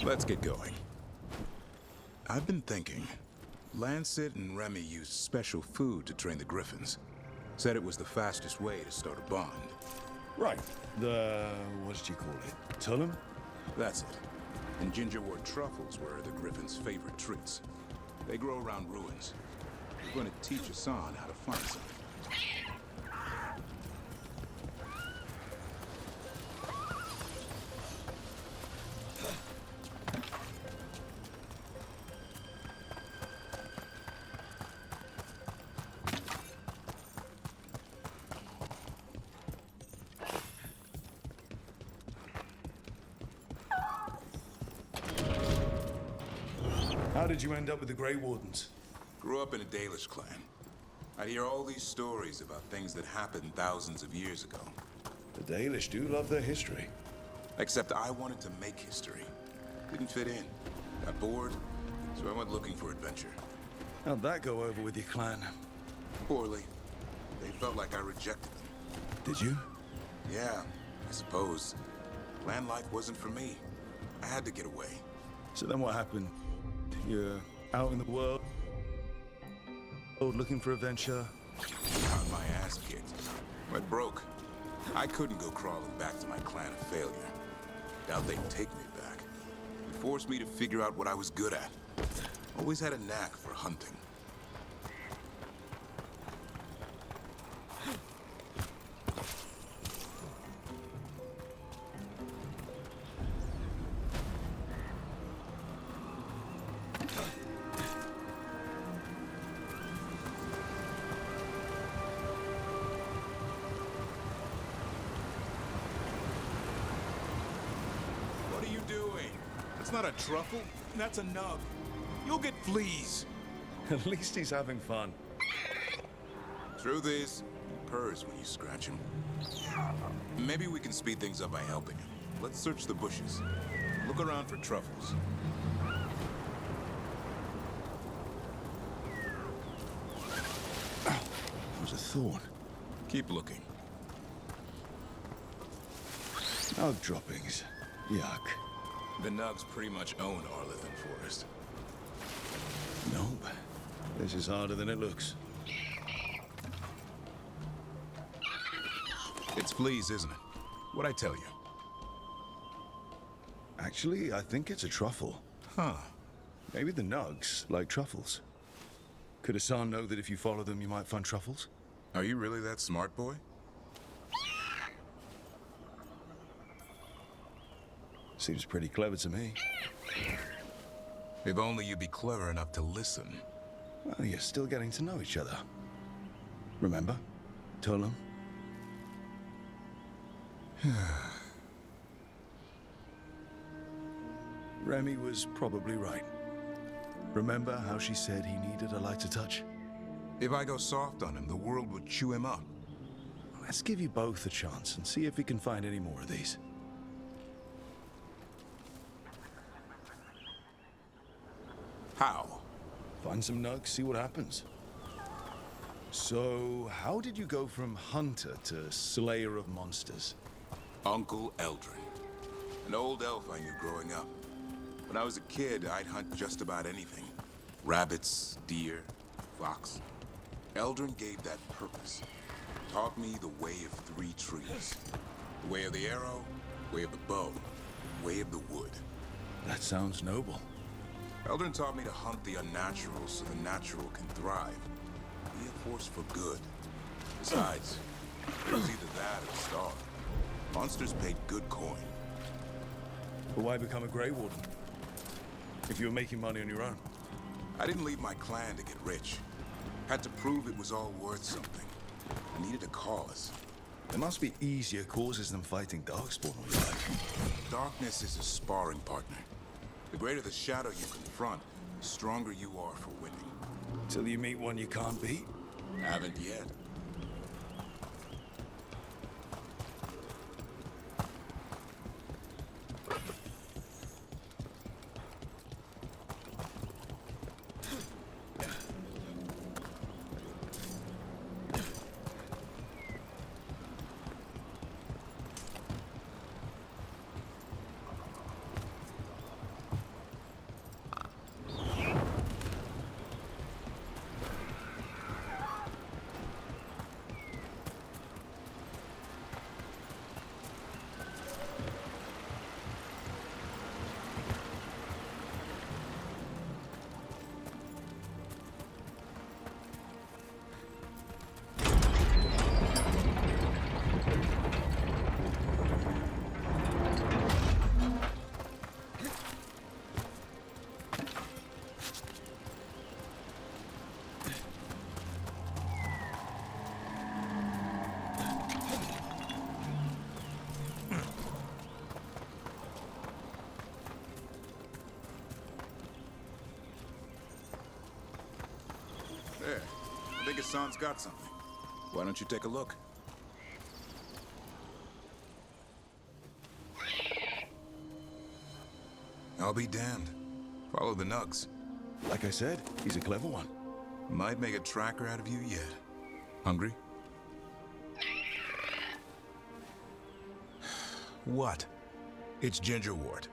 Let's get going. I've been thinking. Lancet and Remy used special food to train the Griffins. Said it was the fastest way to start a bond. Right. What did you call it? Tullum? That's it. And gingerwort truffles were the Griffins' favorite treats. They grow around ruins. We're going to teach Hassan how to find some. How did you end up with the Grey Wardens? Grew up in a Dalish clan. I'd hear all these stories about things that happened thousands of years ago. The Dalish do love their history. Except I wanted to make history. Didn't fit in. Got bored, so I went looking for adventure. How'd that go over with your clan? Poorly. They felt like I rejected them. Did you? Yeah, I suppose. Clan life wasn't for me. I had to get away. So then what happened? You're out in the world, looking for adventure? Got my ass kicked. Went broke. I couldn't go crawling back to my clan of failure. Doubt they'd take me back. It forced me to figure out what I was good at. Always had a knack for hunting. That's not a truffle. That's a nub. You'll get fleas. At least he's having fun. Truth is, he purrs when you scratch him. Maybe we can speed things up by helping him. Let's search the bushes. Look around for truffles. It was a thorn. Keep looking. Nug droppings. Yuck. The Nugs pretty much own Arlithan Forest. Nope. This is harder than it looks. It's fleas, isn't it? What'd I tell you? Actually, I think it's a truffle. Huh. Maybe the Nugs like truffles. Could Hassan know that if you follow them, you might find truffles? Are you really that smart, boy? Seems pretty clever to me. If only you'd be clever enough to listen. Well, you're still getting to know each other. Remember? Tullum? Remy was probably right. Remember how she said he needed a lighter touch? If I go soft on him, the world would chew him up. Let's give you both a chance and see if we can find any more of these. How? Find some nugs, see what happens. So, how did you go from hunter to slayer of monsters? Uncle Eldrin. An old elf I knew growing up. When I was a kid, I'd hunt just about anything. Rabbits, deer, fox. Eldrin gave that purpose. Taught me the way of three trees. The way of the arrow, way of the bow, way of the wood. That sounds noble. Eldrin taught me to hunt the unnatural so the natural can thrive. Be a force for good. Besides, it was either that or starve. Monsters paid good coin. But why become a Grey Warden? If you were making money on your own? I didn't leave my clan to get rich. Had to prove it was all worth something. I needed a cause. There must be easier causes than fighting Darkspawn all your life. Darkness is a sparring partner. The greater the shadow you confront, the stronger you are for winning. Till you meet one you can't beat? Haven't yet. think Hassan's got something. Why don't you take a look? I'll be damned. Follow the nugs. Like I said, he's a clever one. Might make a tracker out of you yet. Hungry? What? It's gingerwort.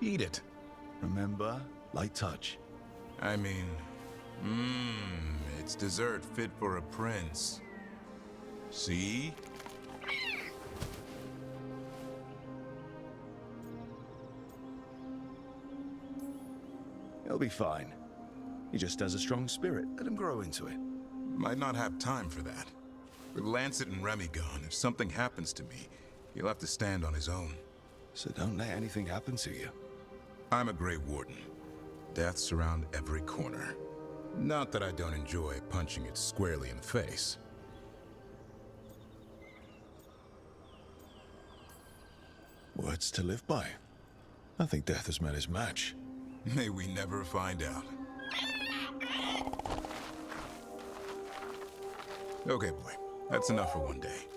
Eat it. Remember, light touch. I mean, it's dessert fit for a prince. See? He'll be fine. He just has a strong spirit. Let him grow into it. Might not have time for that. With Lancet and Remy gone, if something happens to me, he'll have to stand on his own. So don't let anything happen to you. I'm a Grey Warden. Death's around every corner. Not that I don't enjoy punching it squarely in the face. Words to live by. I think death has met his match. May we never find out. Okay, boy. That's enough for one day.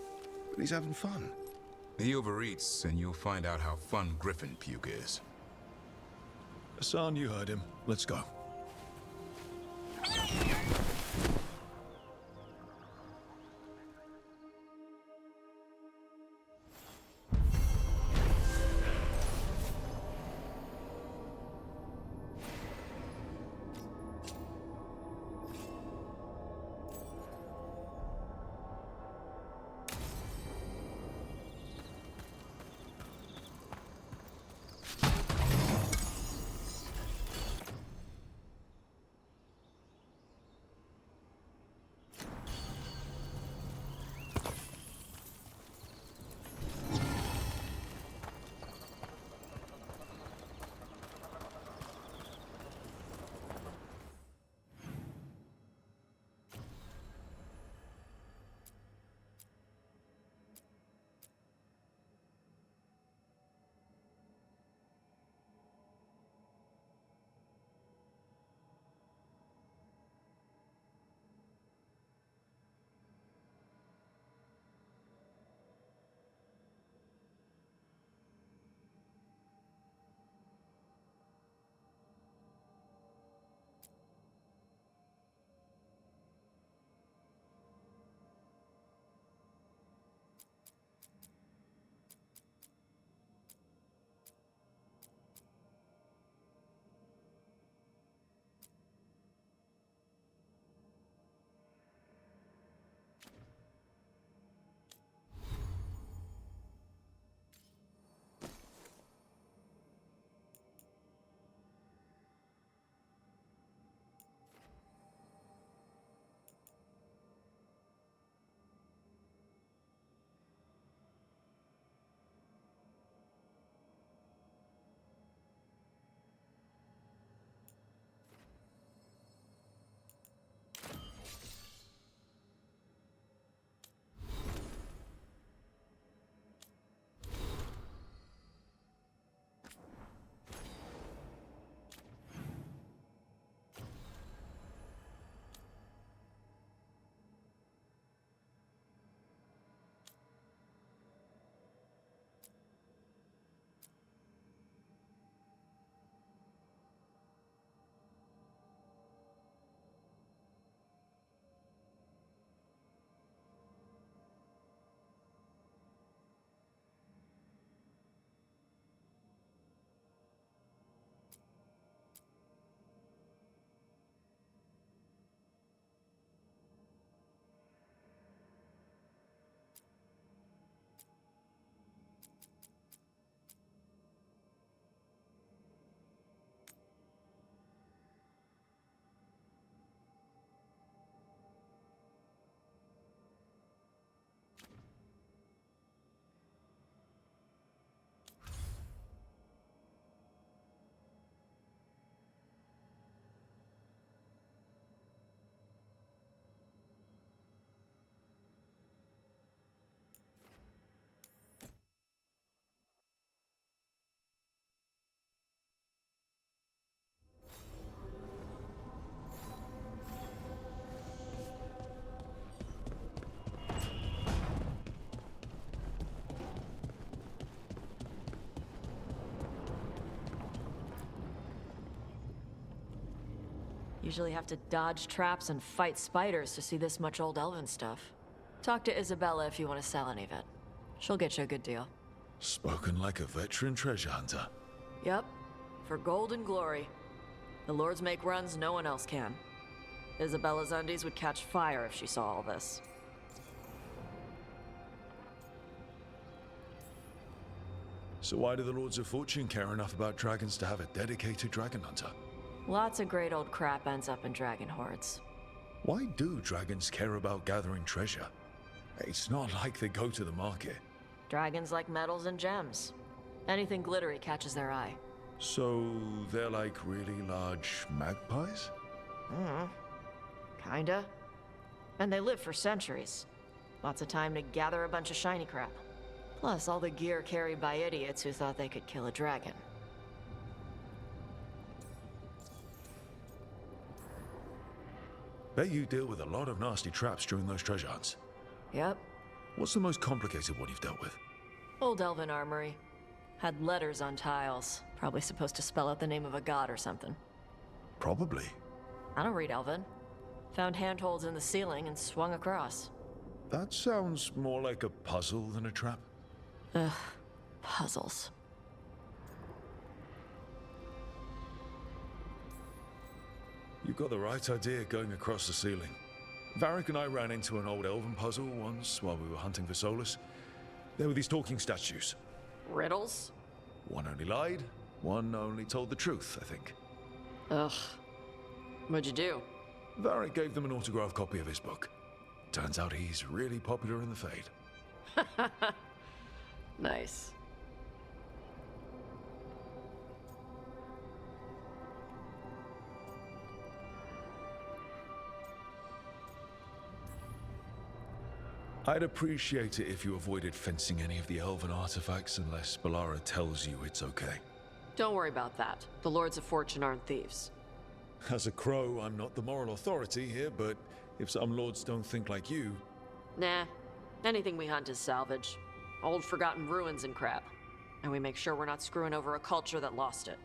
But he's having fun. He overeats, and you'll find out how fun Griffin puke is. Hassan, you heard him. Let's go. Usually have to dodge traps and fight spiders to see this much old elven stuff. Talk to Isabella if you want to sell any of it. She'll get you a good deal. Spoken like a veteran treasure hunter. Yep. For gold and glory. The lords make runs no one else can. Isabella's undies would catch fire if she saw all this. So why do the Lords of Fortune care enough about dragons to have a dedicated dragon hunter? Lots of great old crap ends up in dragon hordes. Why do dragons care about gathering treasure? It's not like they go to the market. Dragons like metals and gems. Anything glittery catches their eye. So they're like really large magpies? Kinda. And they live for centuries. Lots of time to gather a bunch of shiny crap. Plus all the gear carried by idiots who thought they could kill a dragon. Bet you deal with a lot of nasty traps during those treasure hunts. Yep. What's the most complicated one you've dealt with? Old elven armory. Had letters on tiles. Probably supposed to spell out the name of a god or something. Probably. I don't read elven. Found handholds in the ceiling and swung across. That sounds more like a puzzle than a trap. Ugh. Puzzles. You've got the right idea going across the ceiling. Varric and I ran into an old elven puzzle once while we were hunting for Solus. There were these talking statues. Riddles? One only lied, one only told the truth, I think. Ugh. What'd you do? Varric gave them an autographed copy of his book. Turns out he's really popular in the Fade. Nice. I'd appreciate it if you avoided fencing any of the elven artifacts unless Balara tells you it's okay. Don't worry about that. The Lords of Fortune aren't thieves. As a crow, I'm not the moral authority here, but if some lords don't think like you... Nah. Anything we hunt is salvage. Old forgotten ruins and crap. And we make sure we're not screwing over a culture that lost it.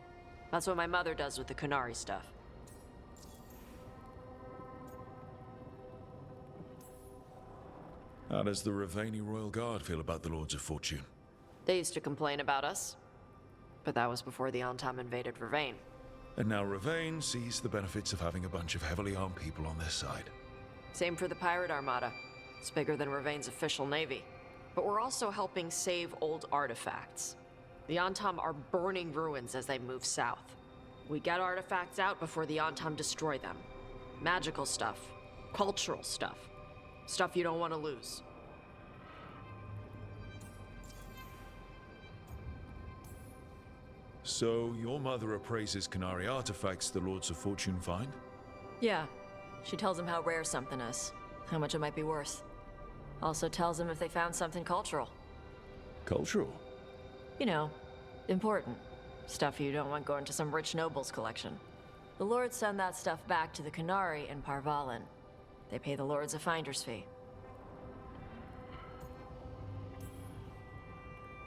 That's what my mother does with the Kunari stuff. How does the Ravani Royal Guard feel about the Lords of Fortune? They used to complain about us. But that was before the Antam invaded Vervain. And now Ravane sees the benefits of having a bunch of heavily armed people on their side. Same for the Pirate Armada. It's bigger than Ravain's official navy. But we're also helping save old artifacts. The Antam are burning ruins as they move south. We get artifacts out before the Antam destroy them. Magical stuff. Cultural stuff. Stuff you don't want to lose. So, your mother appraises Kunari artifacts the Lords of Fortune find? Yeah. She tells them how rare something is. How much it might be worth. Also tells them if they found something cultural. Cultural? You know, important. Stuff you don't want going to some rich noble's collection. The Lords send that stuff back to the Kunari in Parvalin. They pay the Lords a finder's fee.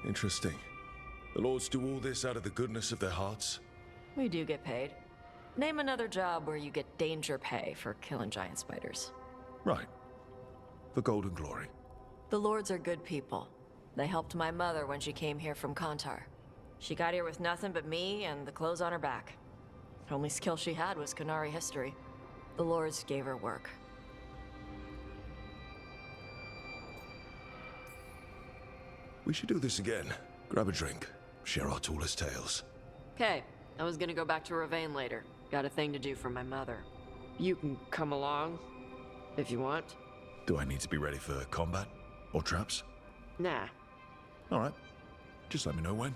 Interesting. The Lords do all this out of the goodness of their hearts? We do get paid. Name another job where you get danger pay for killing giant spiders. Right. For golden glory. The Lords are good people. They helped my mother when she came here from Kantar. She got here with nothing but me and the clothes on her back. Only skill she had was Kunari history. The Lords gave her work. We should do this again. Grab a drink. Share our tallest tales. Okay, I was gonna go back to Ravane later. Got a thing to do for my mother. You can come along, if you want. Do I need to be ready for combat? Or traps? Nah. Alright. Just let me know when.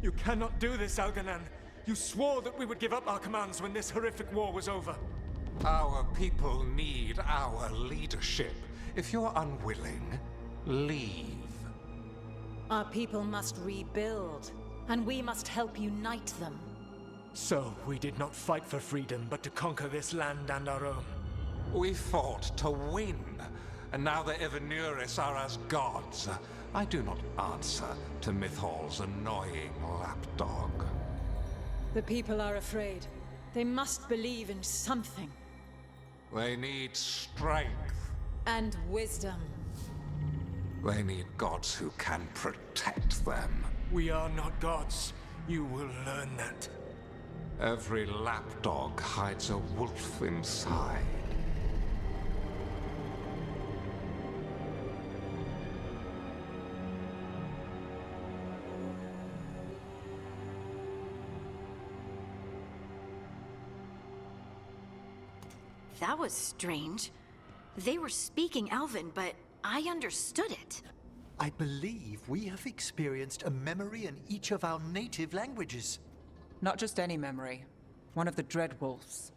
You cannot do this, Alganan. You swore that we would give up our commands when this horrific war was over. Our people need our leadership. If you're unwilling, leave. Our people must rebuild, and we must help unite them. So, we did not fight for freedom, but to conquer this land and our own. We fought to win, and now the Evanuris are as gods. I do not answer to Mythal's annoying lapdog. The people are afraid. They must believe in something. They need strength. And wisdom. They need gods who can protect them. We are not gods. You will learn that. Every lapdog hides a wolf inside. That was strange. They were speaking Elven, but I understood it. I believe we have experienced a memory in each of our native languages. Not just any memory. One of the Dread Wolves.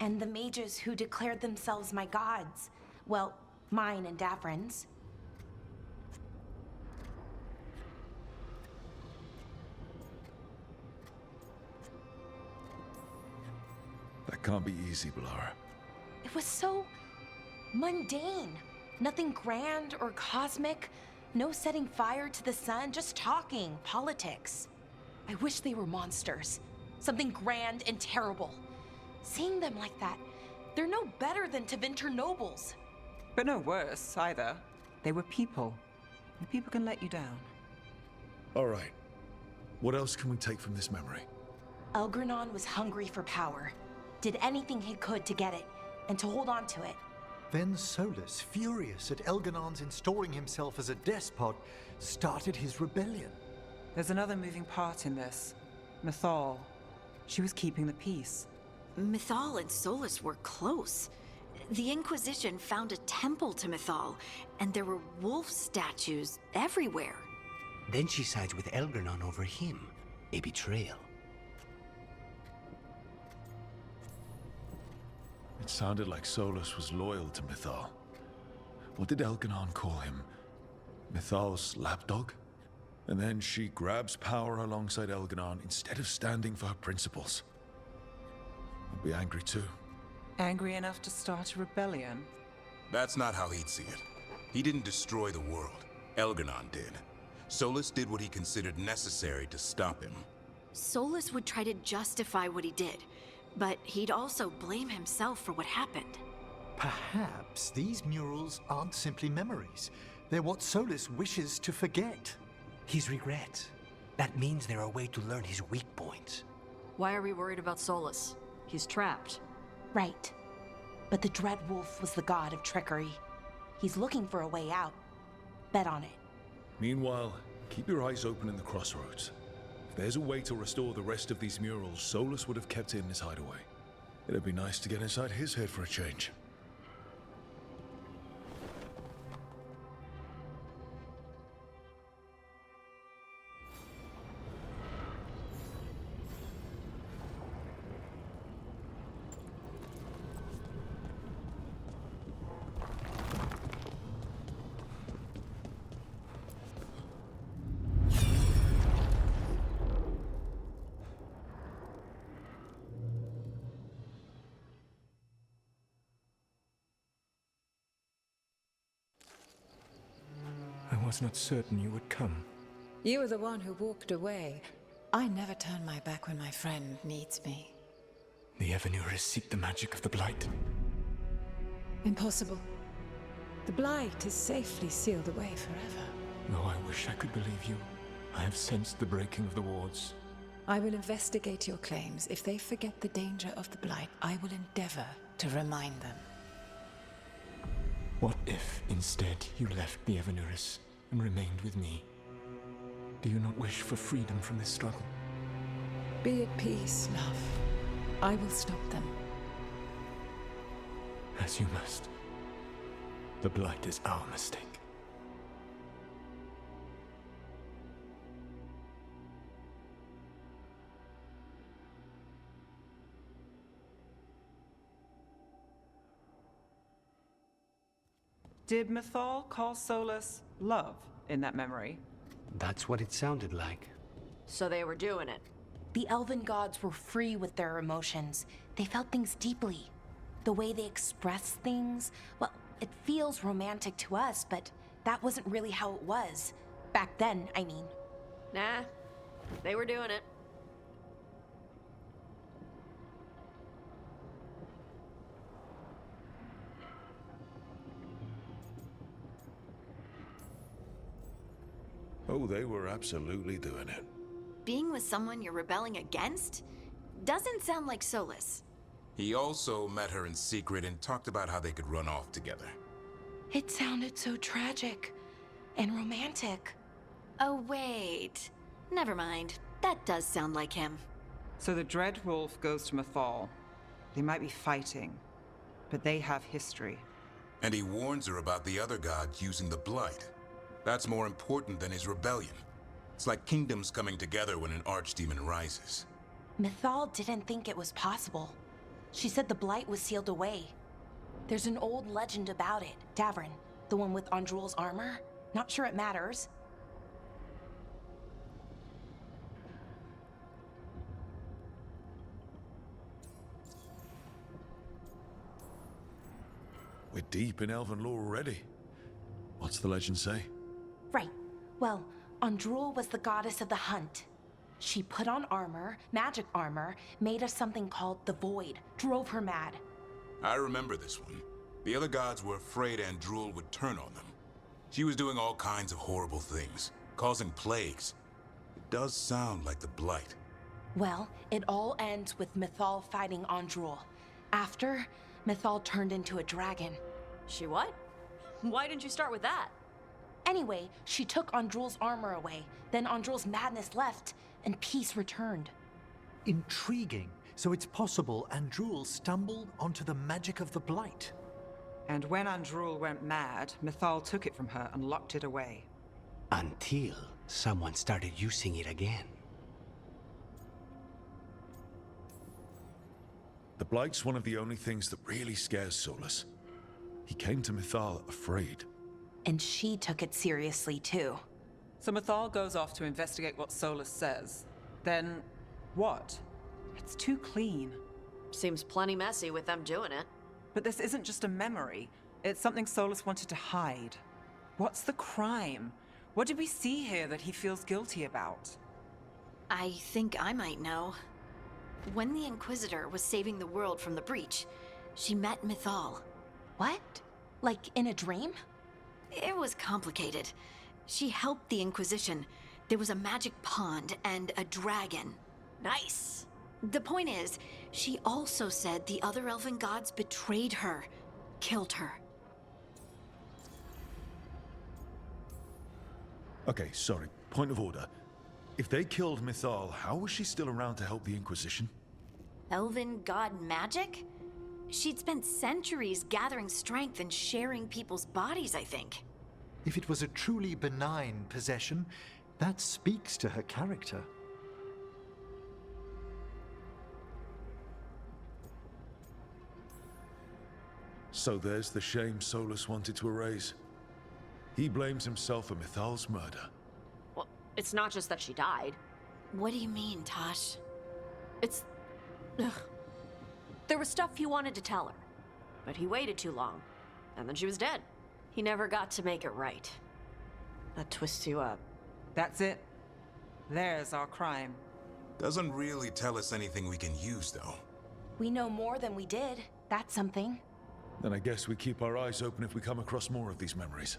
And the mages who declared themselves my gods. Well, mine and Davrin's. That can't be easy, Balara. It was so mundane. Nothing grand or cosmic. No setting fire to the sun, just talking, politics. I wish they were monsters. Something grand and terrible. Seeing them like that, they're no better than Tevinter nobles. But no worse, either. They were people. And people can let you down. All right. What else can we take from this memory? Elgranon was hungry for power. Did anything he could to get it, and to hold on to it. Then Solus, furious at Elganon's installing himself as a despot, started his rebellion. There's another moving part in this. Mythal. She was keeping the peace. Mythal and Solus were close. The Inquisition found a temple to Mythal, and there were wolf statues everywhere. Then she sides with Elgranon over him. A betrayal. It sounded like Solus was loyal to Mythal. What did Elganon call him? Mythal's lapdog? And then she grabs power alongside Elganon instead of standing for her principles. I'd be angry too. Angry enough to start a rebellion? That's not how he'd see it. He didn't destroy the world. Elganon did. Solus did what he considered necessary to stop him. Solus would try to justify what he did, but he'd also blame himself for what happened. Perhaps these murals aren't simply memories. They're what Solus wishes to forget. His regret. That means they're a way to learn his weak points. Why are we worried about Solus? He's trapped. Right. But the Dread Wolf was the god of trickery. He's looking for a way out. Bet on it. Meanwhile, keep your eyes open in the crossroads. If there's a way to restore the rest of these murals, Solus would have kept it in his hideaway. It'd be nice to get inside his head for a change. I was not certain you would come. You were the one who walked away. I never turn my back when my friend needs me. The Evanuris seek the magic of the Blight. Impossible. The Blight is safely sealed away forever. Though I wish I could believe you. I have sensed the breaking of the wards. I will investigate your claims. If they forget the danger of the Blight, I will endeavor to remind them. What if, instead, you left the Evanuris and remained with me? Do you not wish for freedom from this struggle? Be at peace, love. I will stop them. As you must. The Blight is our mistake. Did Mythal call Solus love in that memory? That's what it sounded like. So they were doing it. The elven gods were free with their emotions. They felt things deeply. The way they expressed things, well, it feels romantic to us, but that wasn't really how it was. Back then, I mean. Nah, they were doing it. Oh, they were absolutely doing it. Being with someone you're rebelling against doesn't sound like Solus. He also met her in secret and talked about how they could run off together. It sounded so tragic and romantic. Oh, wait. Never mind. That does sound like him. So the Dread Wolf goes to Mythal. They might be fighting, but they have history. And he warns her about the other gods using the Blight. That's more important than his rebellion. It's like kingdoms coming together when an archdemon rises. Mythal didn't think it was possible. She said the Blight was sealed away. There's an old legend about it. Davrin, the one with Andrul's armor. Not sure it matters. We're deep in elven lore already. What's the legend say? Right. Well, Andrul was the goddess of the hunt. She put on armor, magic armor, made of something called the Void, drove her mad. I remember this one. The other gods were afraid Andrul would turn on them. She was doing all kinds of horrible things, causing plagues. It does sound like the Blight. Well, it all ends with Mythal fighting Andrul. After, Mythal turned into a dragon. She what? Why didn't you start with that? Anyway, she took Andrul's armor away. Then Andrul's madness left, and peace returned. Intriguing. So it's possible Andrul stumbled onto the magic of the Blight. And when Andrul went mad, Mythal took it from her and locked it away. Until someone started using it again. The Blight's one of the only things that really scares Solus. He came to Mythal afraid. And she took it seriously, too. So Mythal goes off to investigate what Solus says. Then, what? It's too clean. Seems plenty messy with them doing it. But this isn't just a memory. It's something Solus wanted to hide. What's the crime? What did we see here that he feels guilty about? I think I might know. When the Inquisitor was saving the world from the breach, she met Mythal. What? Like in a dream? It was complicated. She helped the Inquisition. There was a magic pond and a dragon. Nice! The point is, she also said the other elven gods betrayed her, killed her. Okay, sorry. Point of order. If they killed Mythal, how was she still around to help the Inquisition? Elven god magic? She'd spent centuries gathering strength and sharing people's bodies, I think. If it was a truly benign possession, that speaks to her character. So there's the shame Solus wanted to erase. He blames himself for Mythal's murder. Well, it's not just that she died. What do you mean, Tosh? It's... Ugh. There was stuff he wanted to tell her, but he waited too long, and then she was dead. He never got to make it right. That twists you up. That's it. There's our crime. Doesn't really tell us anything we can use, though. We know more than we did. That's something. Then I guess we keep our eyes open if we come across more of these memories.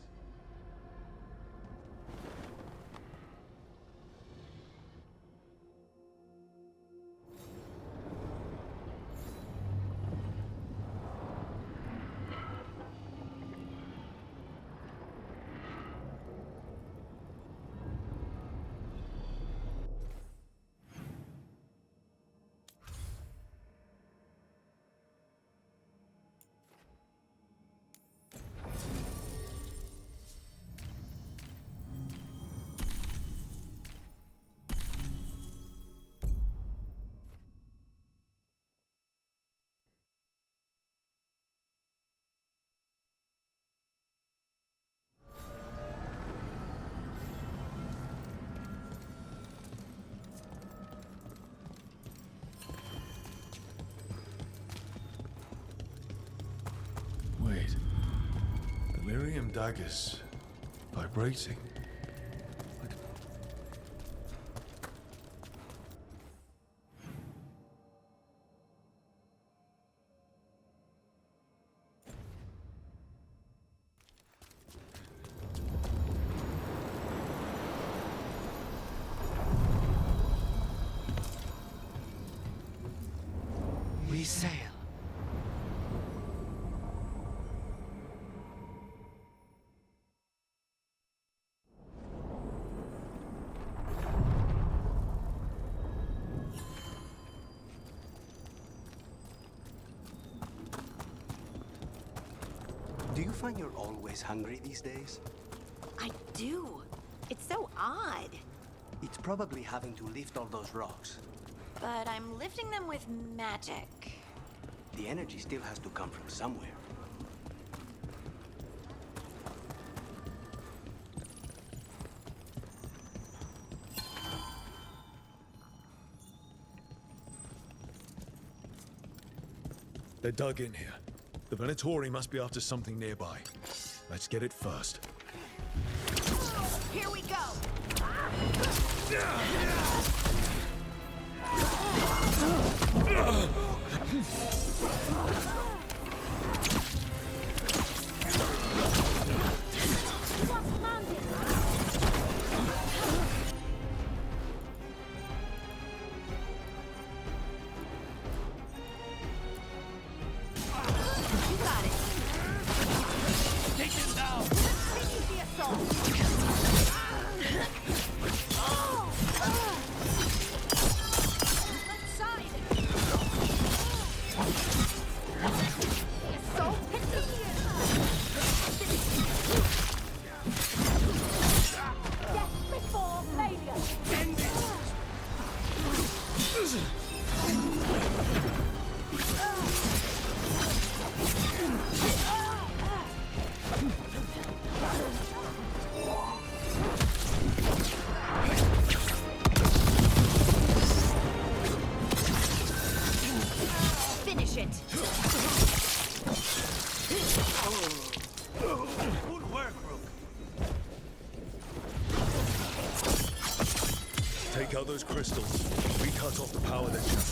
them daggers vibrating. We sail. Do you find you're always hungry these days? I do. It's so odd. It's probably having to lift all those rocks. But I'm lifting them with magic. The energy still has to come from somewhere. They're dug in here. The Venatori must be after something nearby. Let's get it first. Here we go! You got it. Take him down. Finish the assault. Left side. Assault continues. Death before failure. End it. Finish it. Good work, Rook. Take out those crystals. We cut off the power that channel.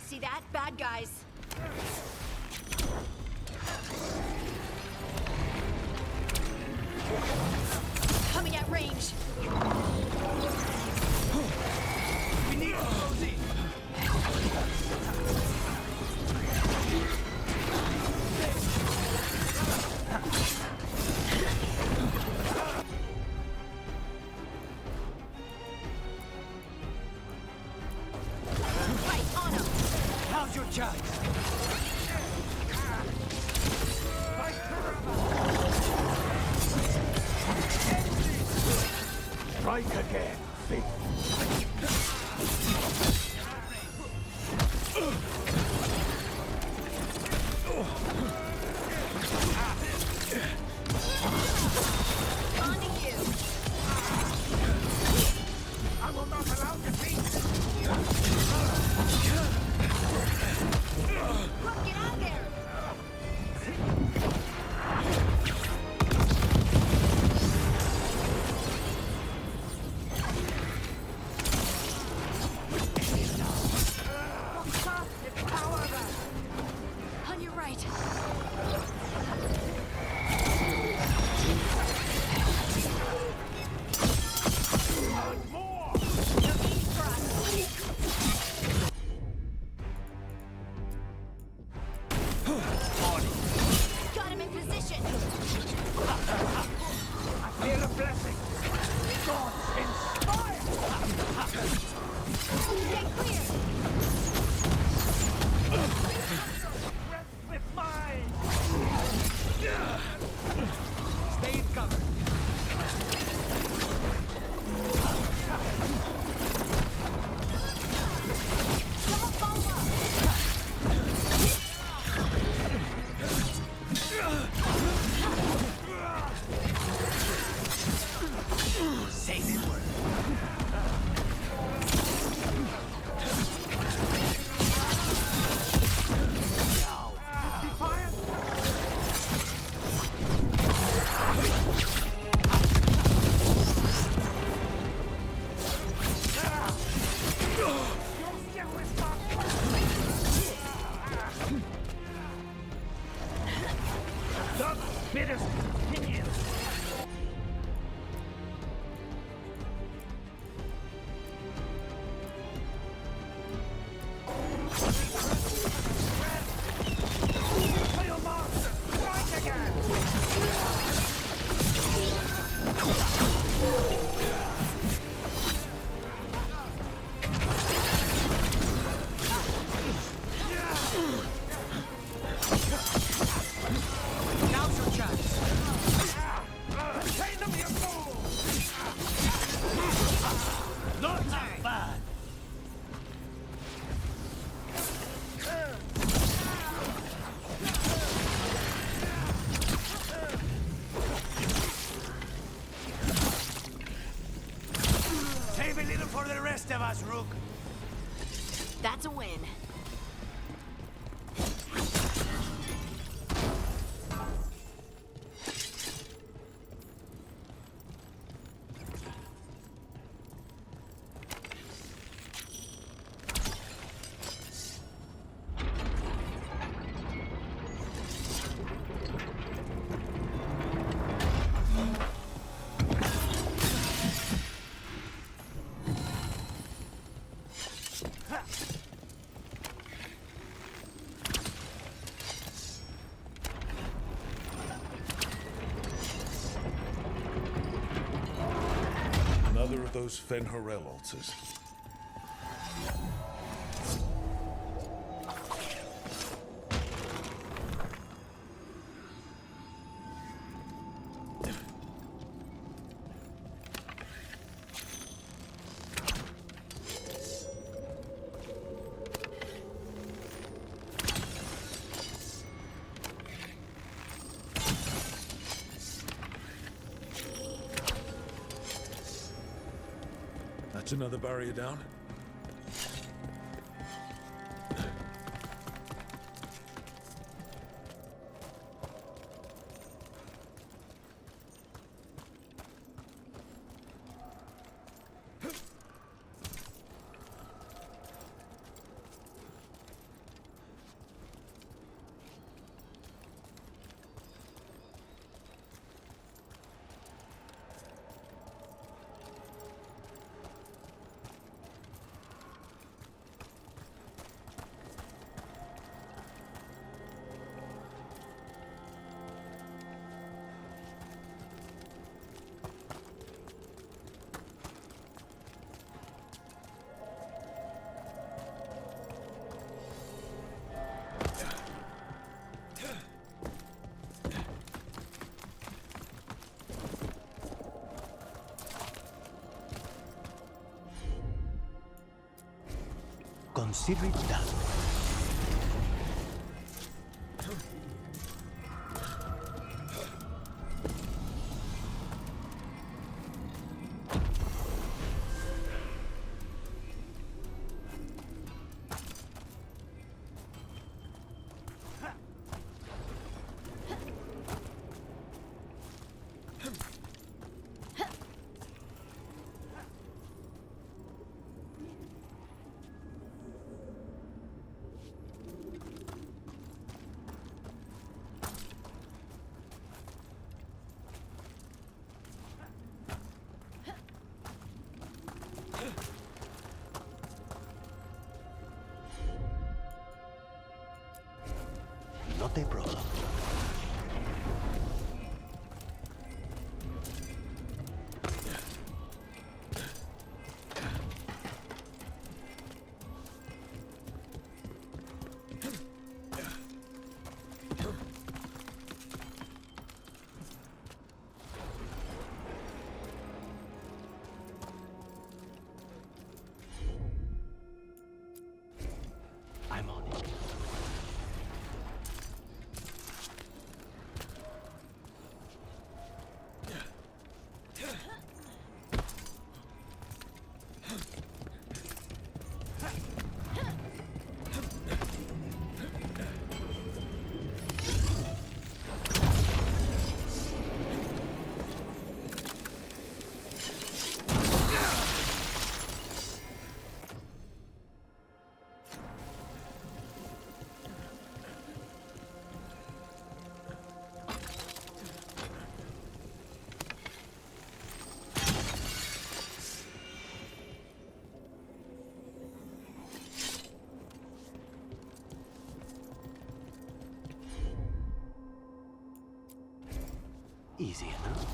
See that? Bad guys. Coming at range. We need to close in. Right on him. How's your chance? Strike again, Fate. On to you. I will not allow defeat. Look, get out there. best of us, Rook. That's a win. Another of those Fen'Harel altars. That's another barrier down. Consider it done. Not a problem. I'm on it. Easy enough.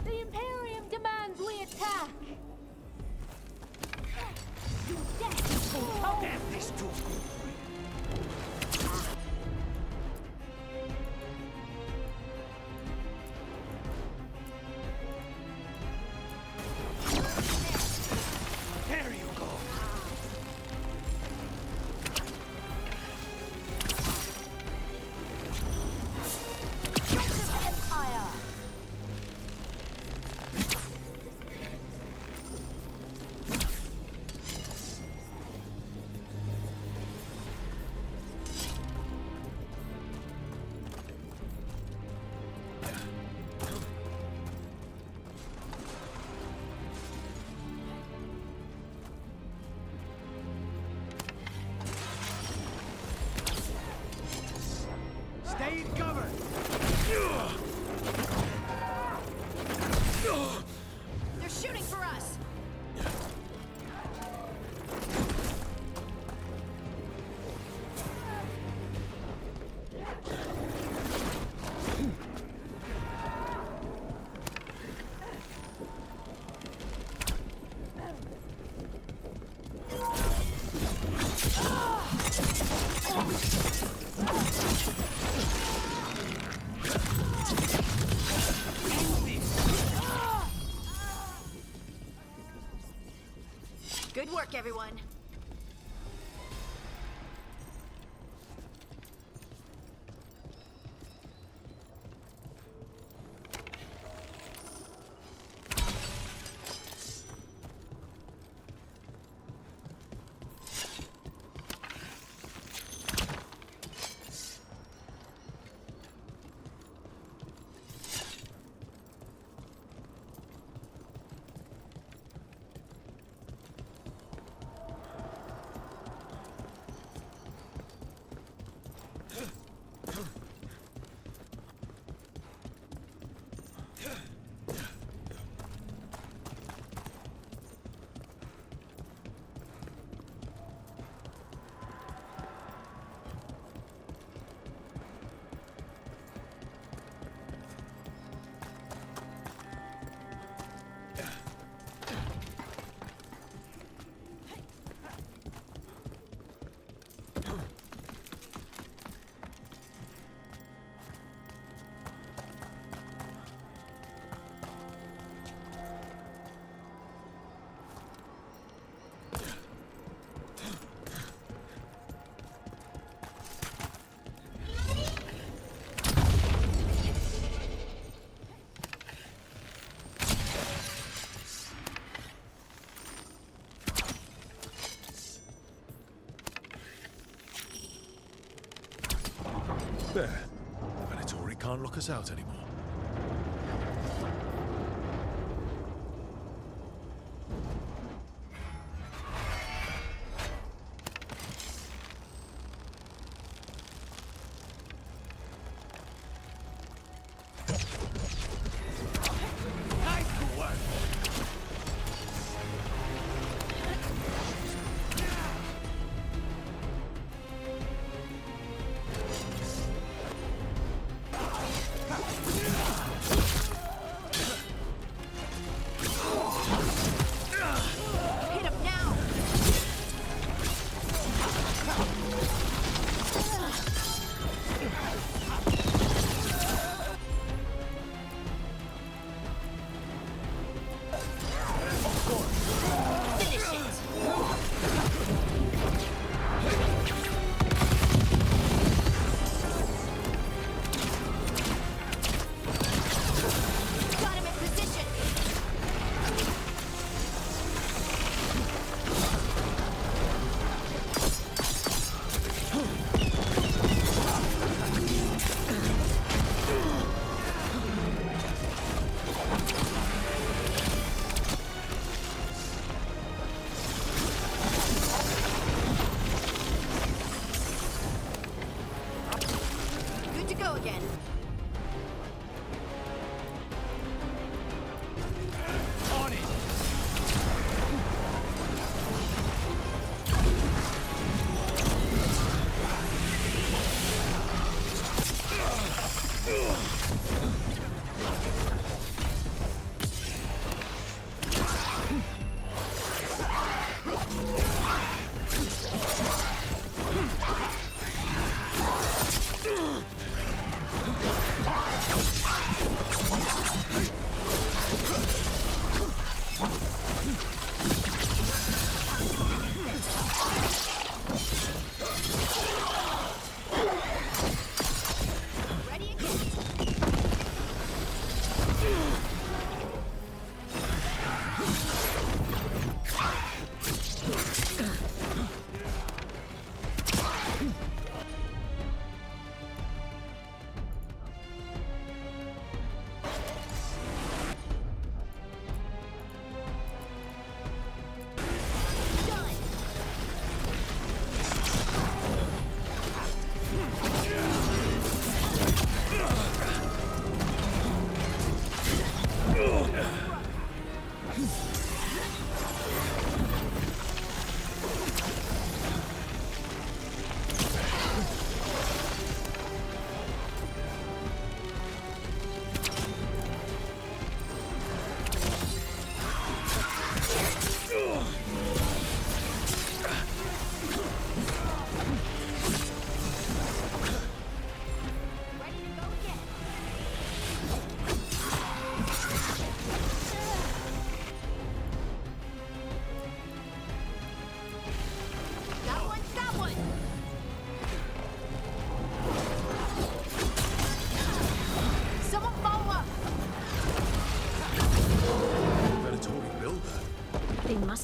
The Imperium demands we attack! To death! Damn this too. Good work, everyone. There. Venatori can't lock us out anymore.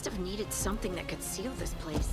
must have needed something that could seal this place.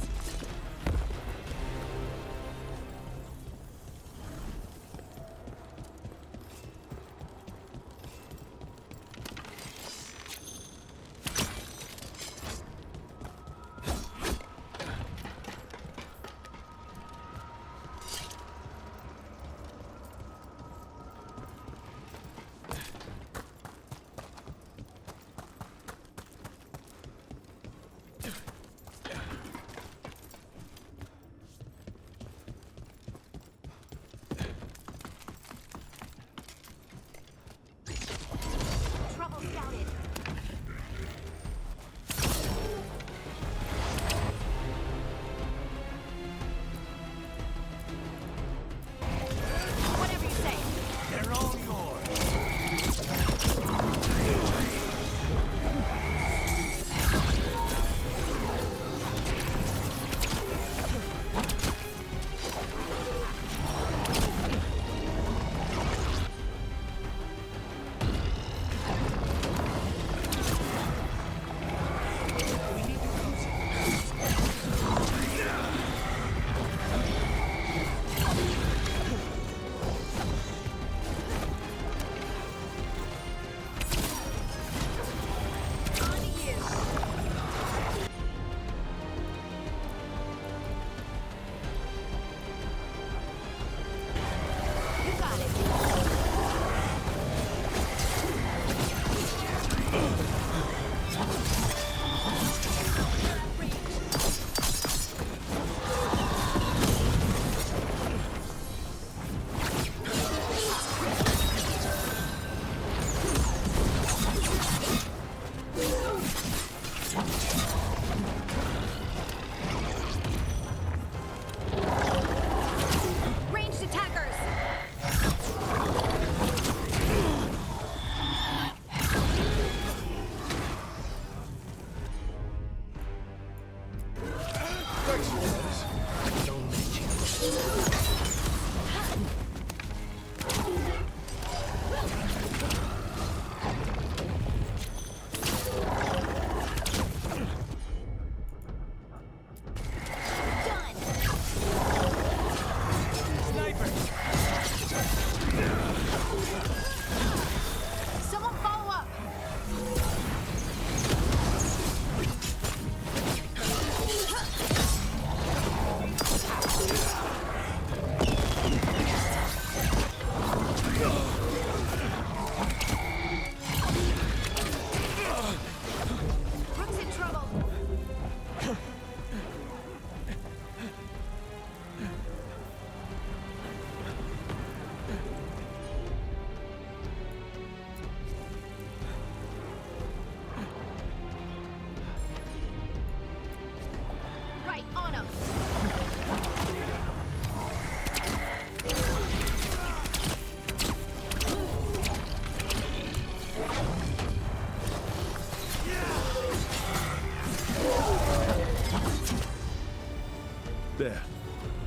There.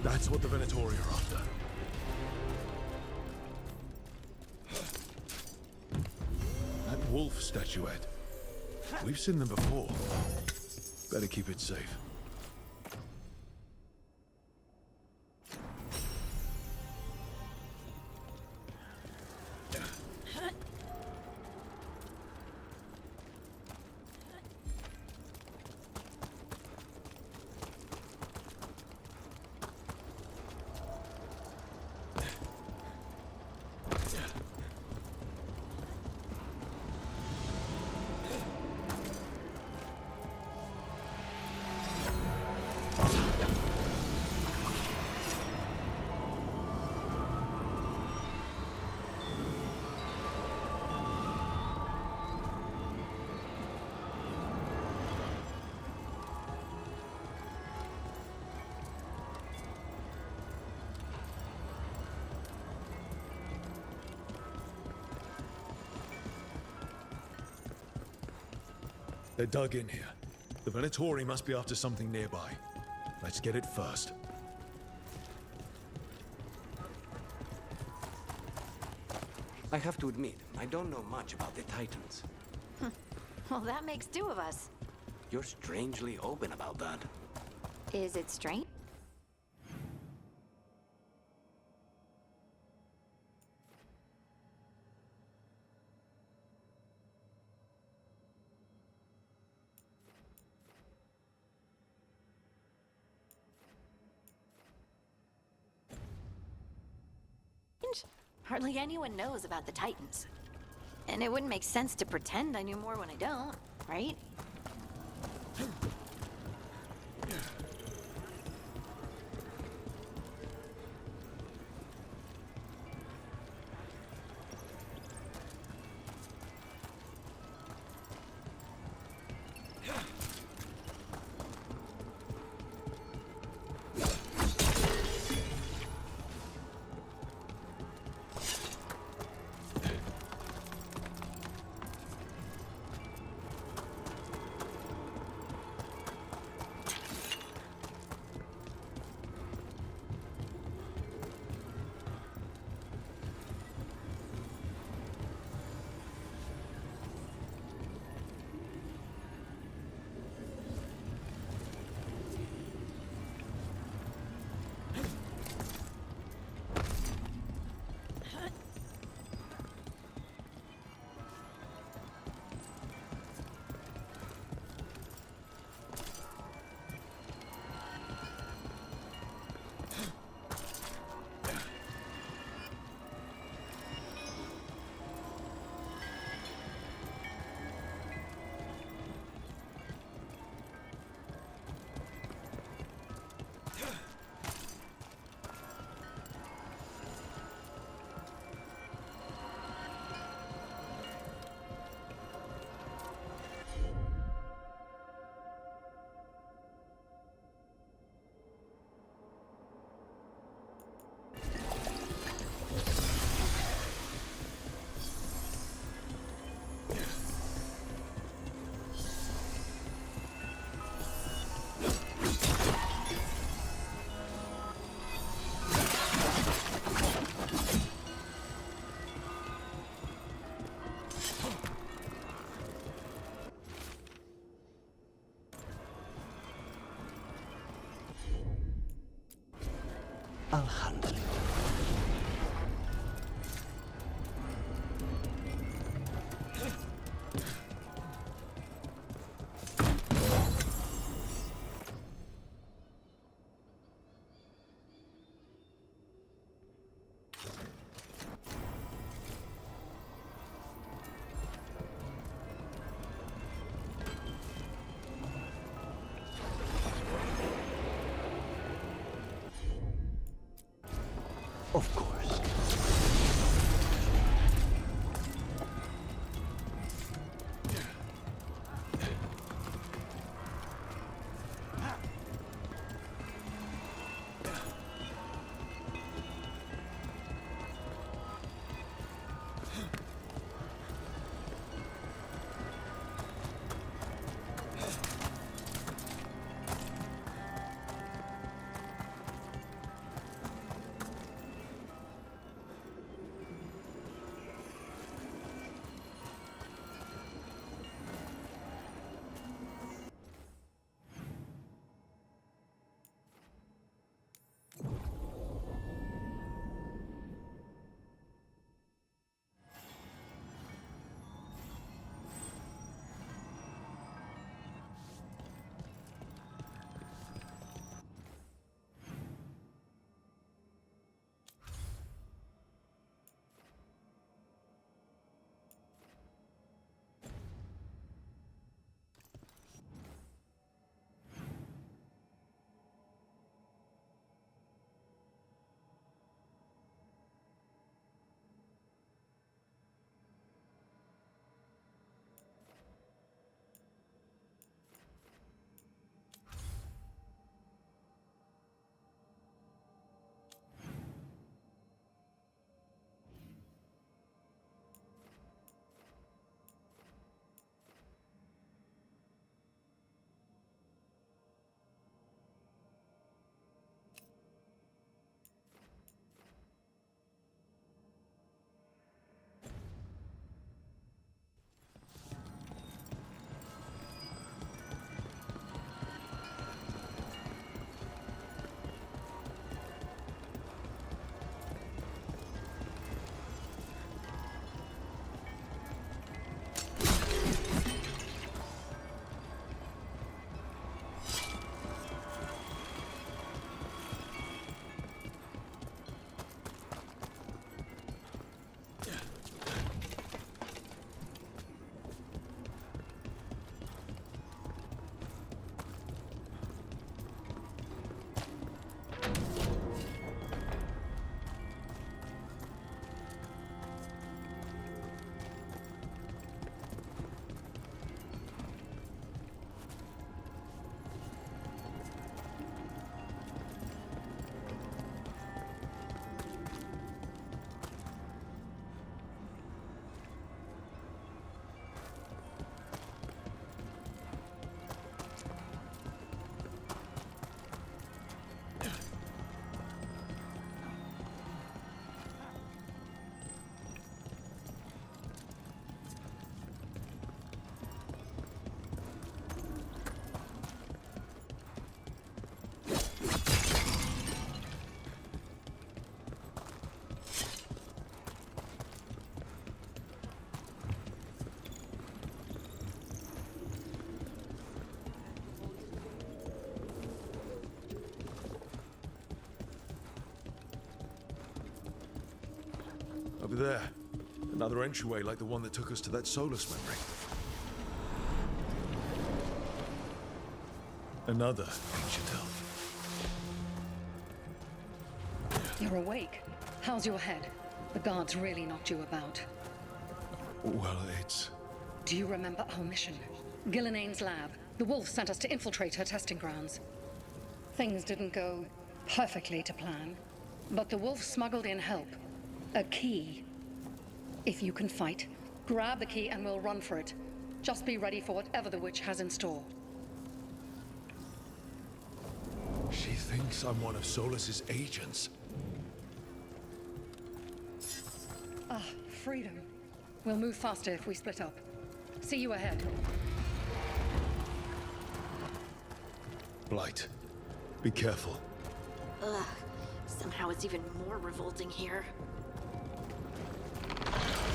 That's what the Venatori are after. That wolf statuette. We've seen them before. Better keep it safe. They're dug in here. The Venatori must be after something nearby. Let's get it first. I have to admit, I don't know much about the Titans. Well, that makes two of us. You're strangely open about that. Is it strange? Hardly anyone knows about the Titans. And it wouldn't make sense to pretend I knew more when I don't, right? I'll handle it. Of course. Another entryway like the one that took us to that Solus memory. Another ancient elf. You're awake. How's your head? The guards really knocked you about. Well, it's... Do you remember our mission? Gillenane's lab. The wolf sent us to infiltrate her testing grounds. Things didn't go perfectly to plan, but the wolf smuggled in help. A key. If you can fight, grab the key and we'll run for it. Just be ready for whatever the witch has in store. She thinks I'm one of Solus's agents. Ah, freedom. We'll move faster if we split up. See you ahead. Blight, be careful. Ugh. Somehow it's even more revolting here.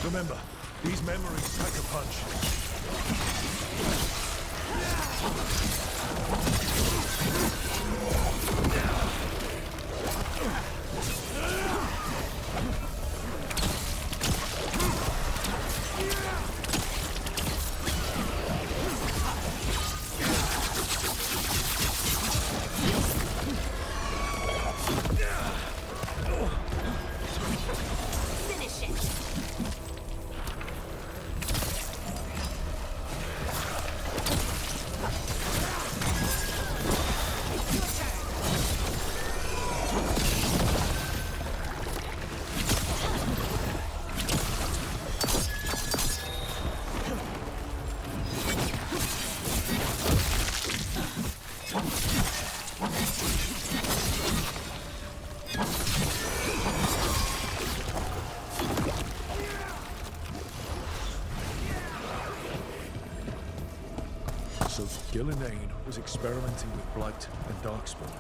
Remember, these memories pack a punch. Finish it! So Gillenane was experimenting with Blight and Darkspawn.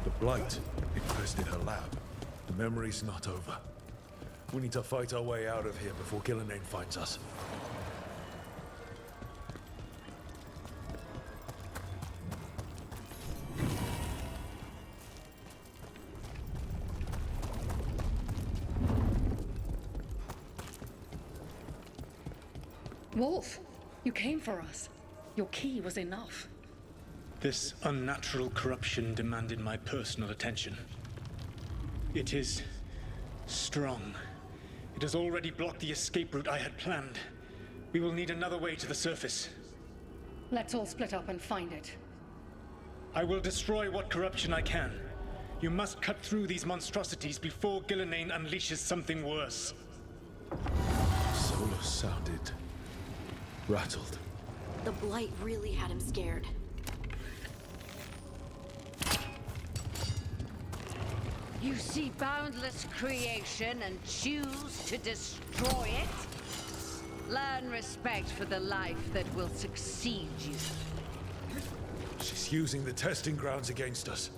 The Blight infested her lab. The memory's not over. We need to fight our way out of here before Gillenane finds us. Wolf, you came for us. Your key was enough. This unnatural corruption demanded my personal attention. It is strong. It has already blocked the escape route I had planned. We will need another way to the surface. Let's all split up and find it. I will destroy what corruption I can. You must cut through these monstrosities before Gillenane unleashes something worse. Solus sounded rattled. The Blight really had him scared. You see boundless creation and choose to destroy it? Learn respect for the life that will succeed you. She's using the testing grounds against us.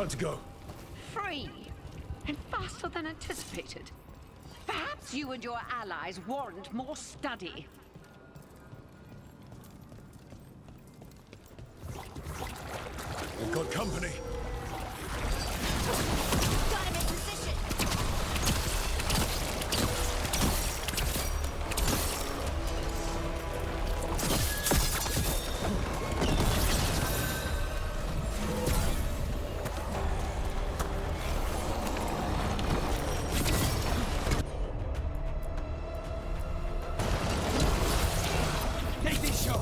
Time to go. Free! And faster than anticipated. Perhaps you and your allies warrant more study. We've got company. Got him in position. Take this shot!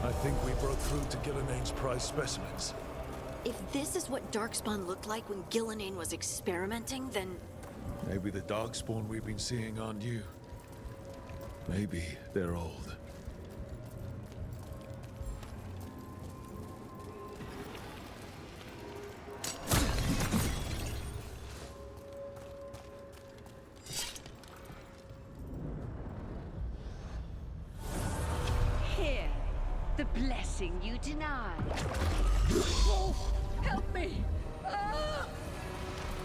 I think we broke through to Gillinane's prize specimens. If this is what Darkspawn looked like when Gillinane was experimenting, then Maybe the darkspawn we've been seeing aren't you. Maybe they're old. Here, the blessing you denied. Wolf, help me! Ah!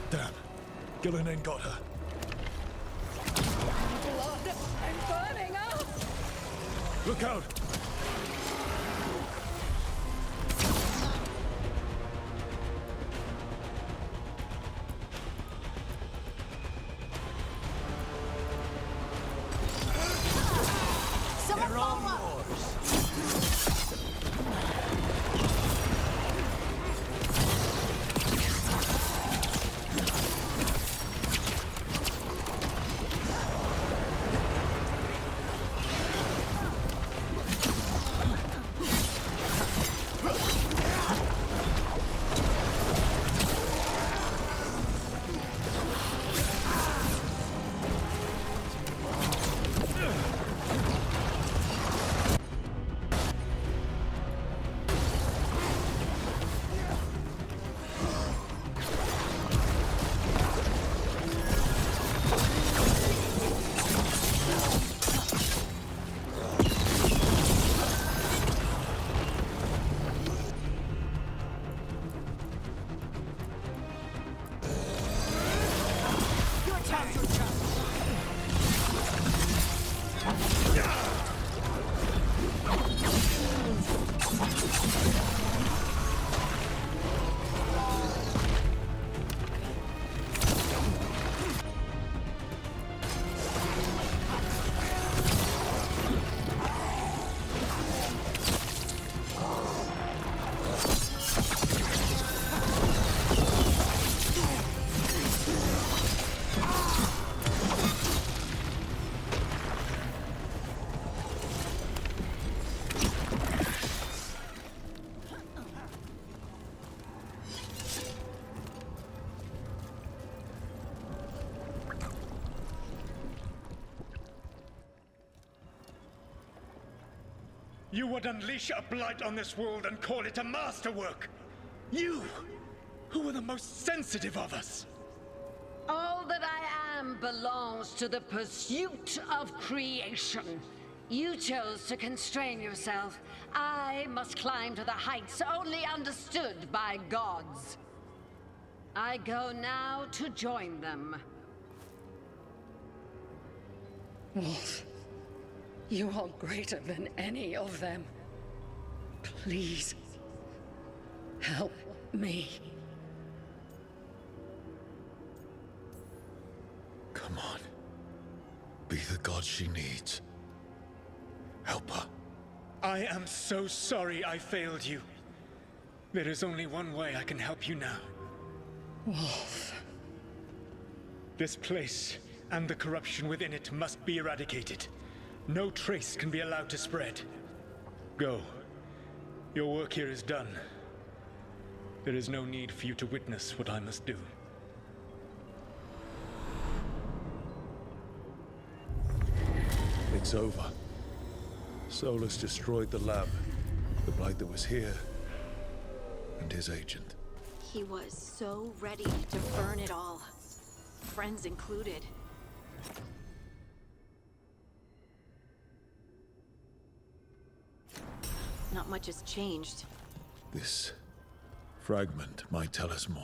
Damn. Gillinane got her. Blood! I'm burning up! Look out! someone follow up. You would unleash a blight on this world and call it a masterwork! You, who were the most sensitive of us! All that I am belongs to the pursuit of creation. You chose to constrain yourself. I must climb to the heights only understood by gods. I go now to join them. Wolf, you are greater than any of them. Please, help me. Come on. Be the god she needs. Help her. I am so sorry I failed you. There is only one way I can help you now. Wolf. This place and the corruption within it must be eradicated. No trace can be allowed to spread. Go. Your work here is done. There is no need for you to witness what I must do. It's over. Solus destroyed the lab. The Blight that was here, and his agent. He was so ready to burn it all. Friends included. Not much has changed. This fragment might tell us more.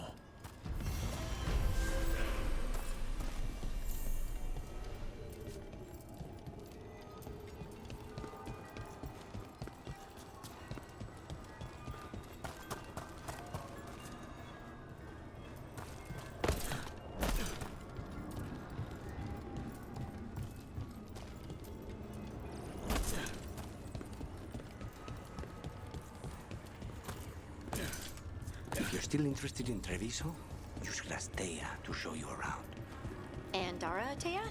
If you're still interested in Treviso, you should ask Thea to show you around. And Dara, Thea?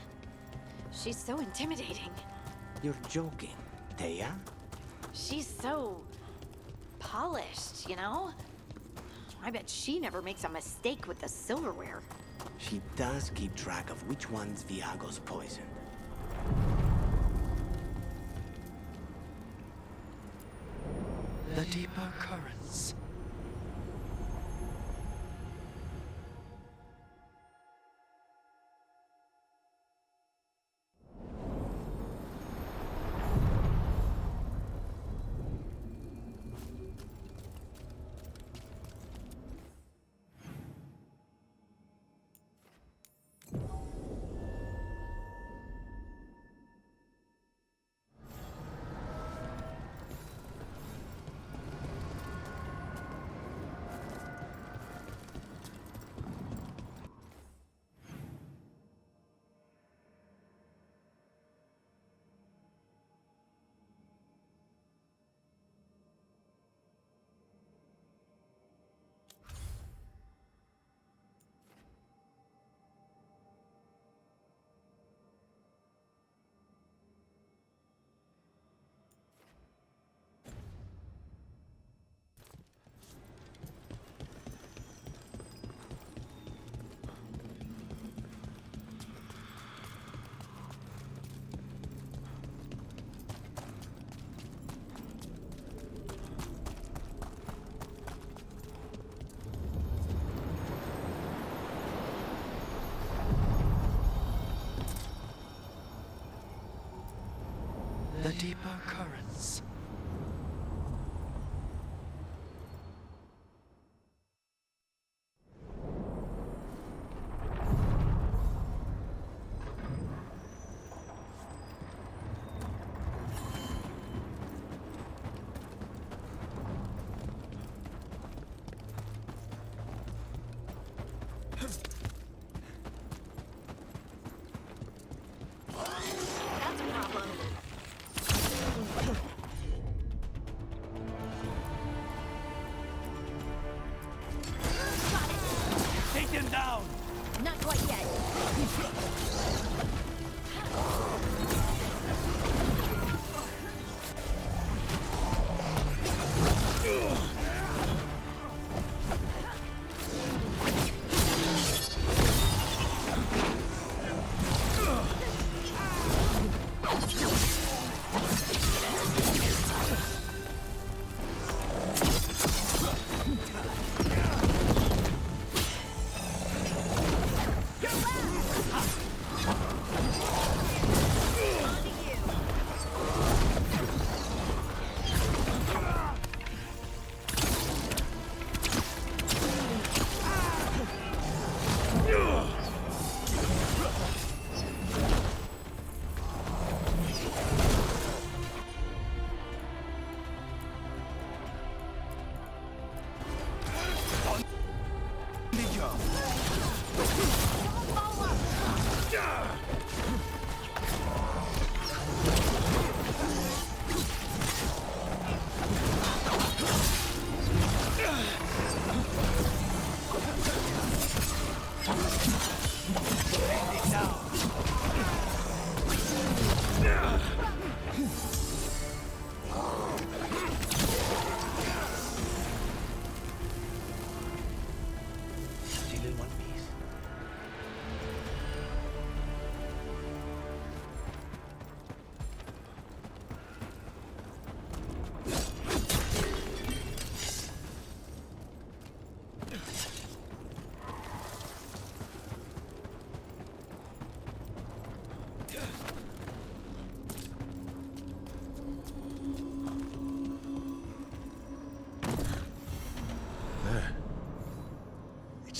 She's so intimidating. You're joking, Thea? She's so polished, you know? I bet she never makes a mistake with the silverware. She does keep track of which one's Viago's poison. The deeper currents. The deeper currents. That's a problem.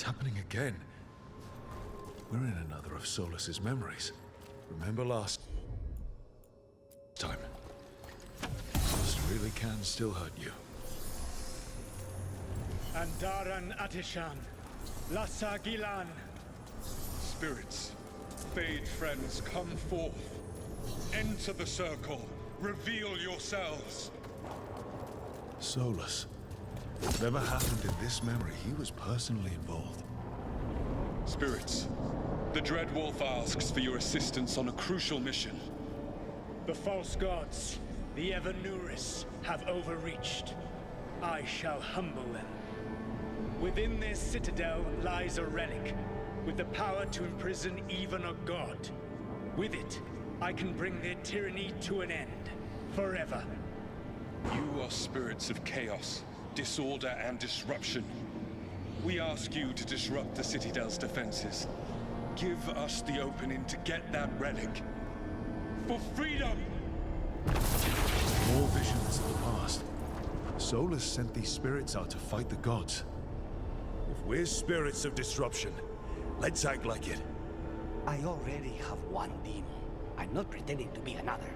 happening again. We're in another of Solus's memories. Remember last time? This really can still hurt you. Andaran Atishan, Lassa Gilan. Spirits, Fade friends, come forth. Enter the circle. Reveal yourselves. Solus. Whatever happened in this memory, he was personally involved. Spirits, the Dread Wolf asks for your assistance on a crucial mission. The false gods, the Evanuris, have overreached. I shall humble them. Within their citadel lies a relic, with the power to imprison even a god. With it, I can bring their tyranny to an end, forever. You are spirits of chaos, disorder, and disruption. We ask you to disrupt the Citadel's defenses. Give us the opening to get that relic. For freedom! More visions of the past. Solus sent these spirits out to fight the gods. If we're spirits of disruption, let's act like it. I already have one demon. I'm not pretending to be another.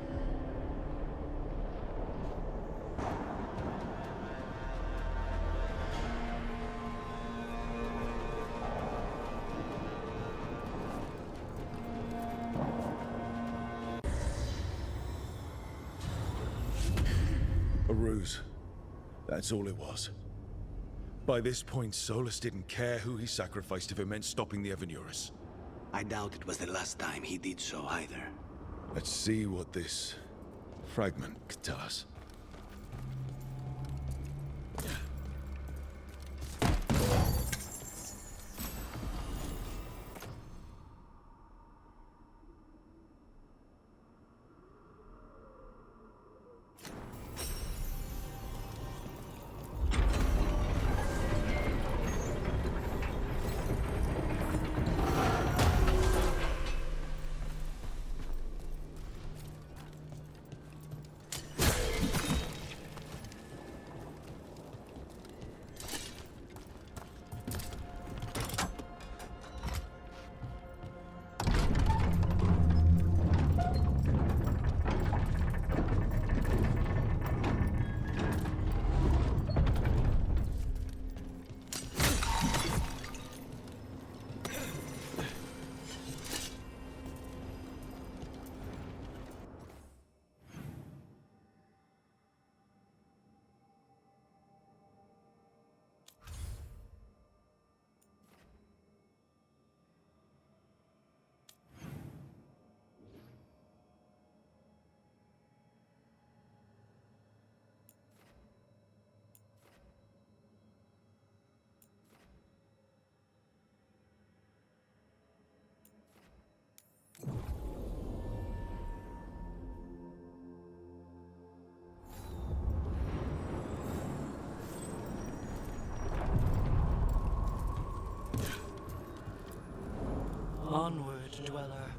A ruse. That's all it was. By this point, Solus didn't care who he sacrificed if it meant stopping the Evanuris. I doubt it was the last time he did so either. Let's see what this fragment could tell us. Onward, dweller.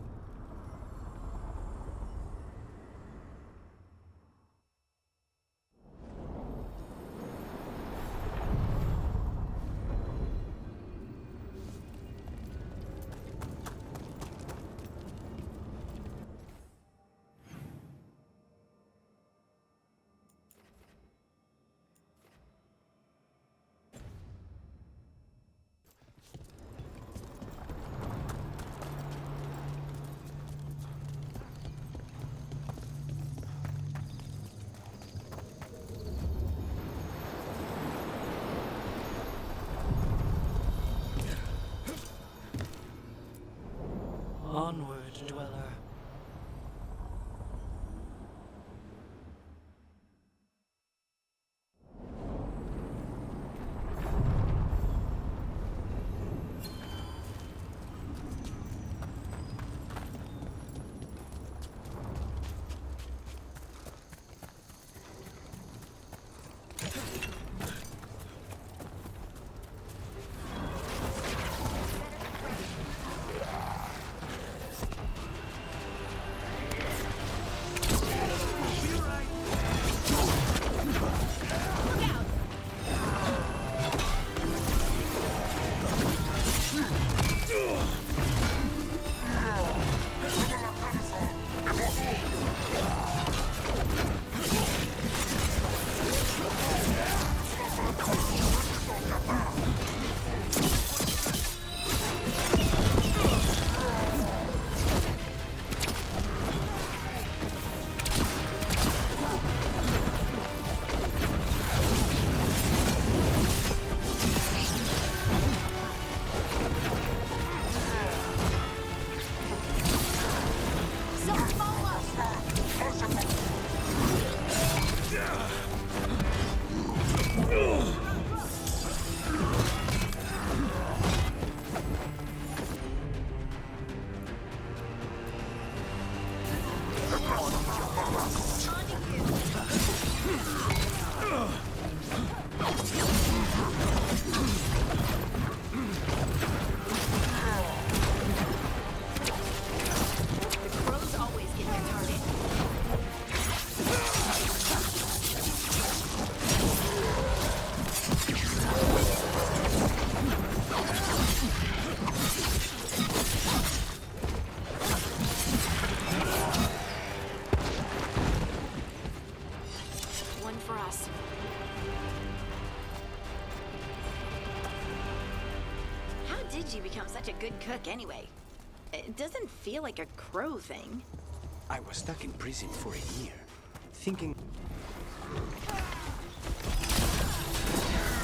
Onward, dweller. such a good cook anyway? It doesn't feel like a crow thing. I was stuck in prison for a year, thinking...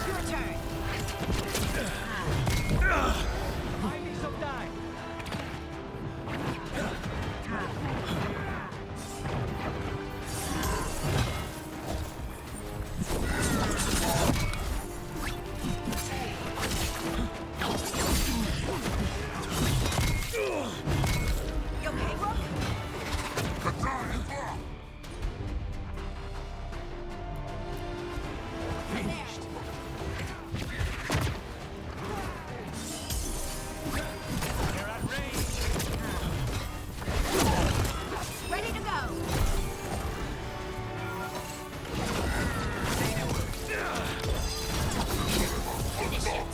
Your turn. Find me some time. You okay, Rook? Finished. You're at range. Ready to go. Finish it.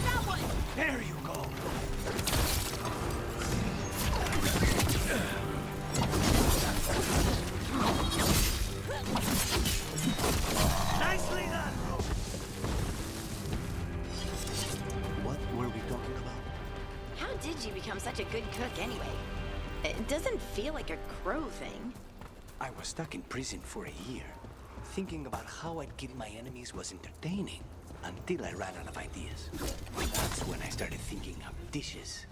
That one. There you go. Nicely done. What were we talking about? How did you become such a good cook anyway? It doesn't feel like a crow thing. I was stuck in prison for a year. Thinking about how I'd kill my enemies was entertaining, until I ran out of ideas. That's when I started thinking of dishes.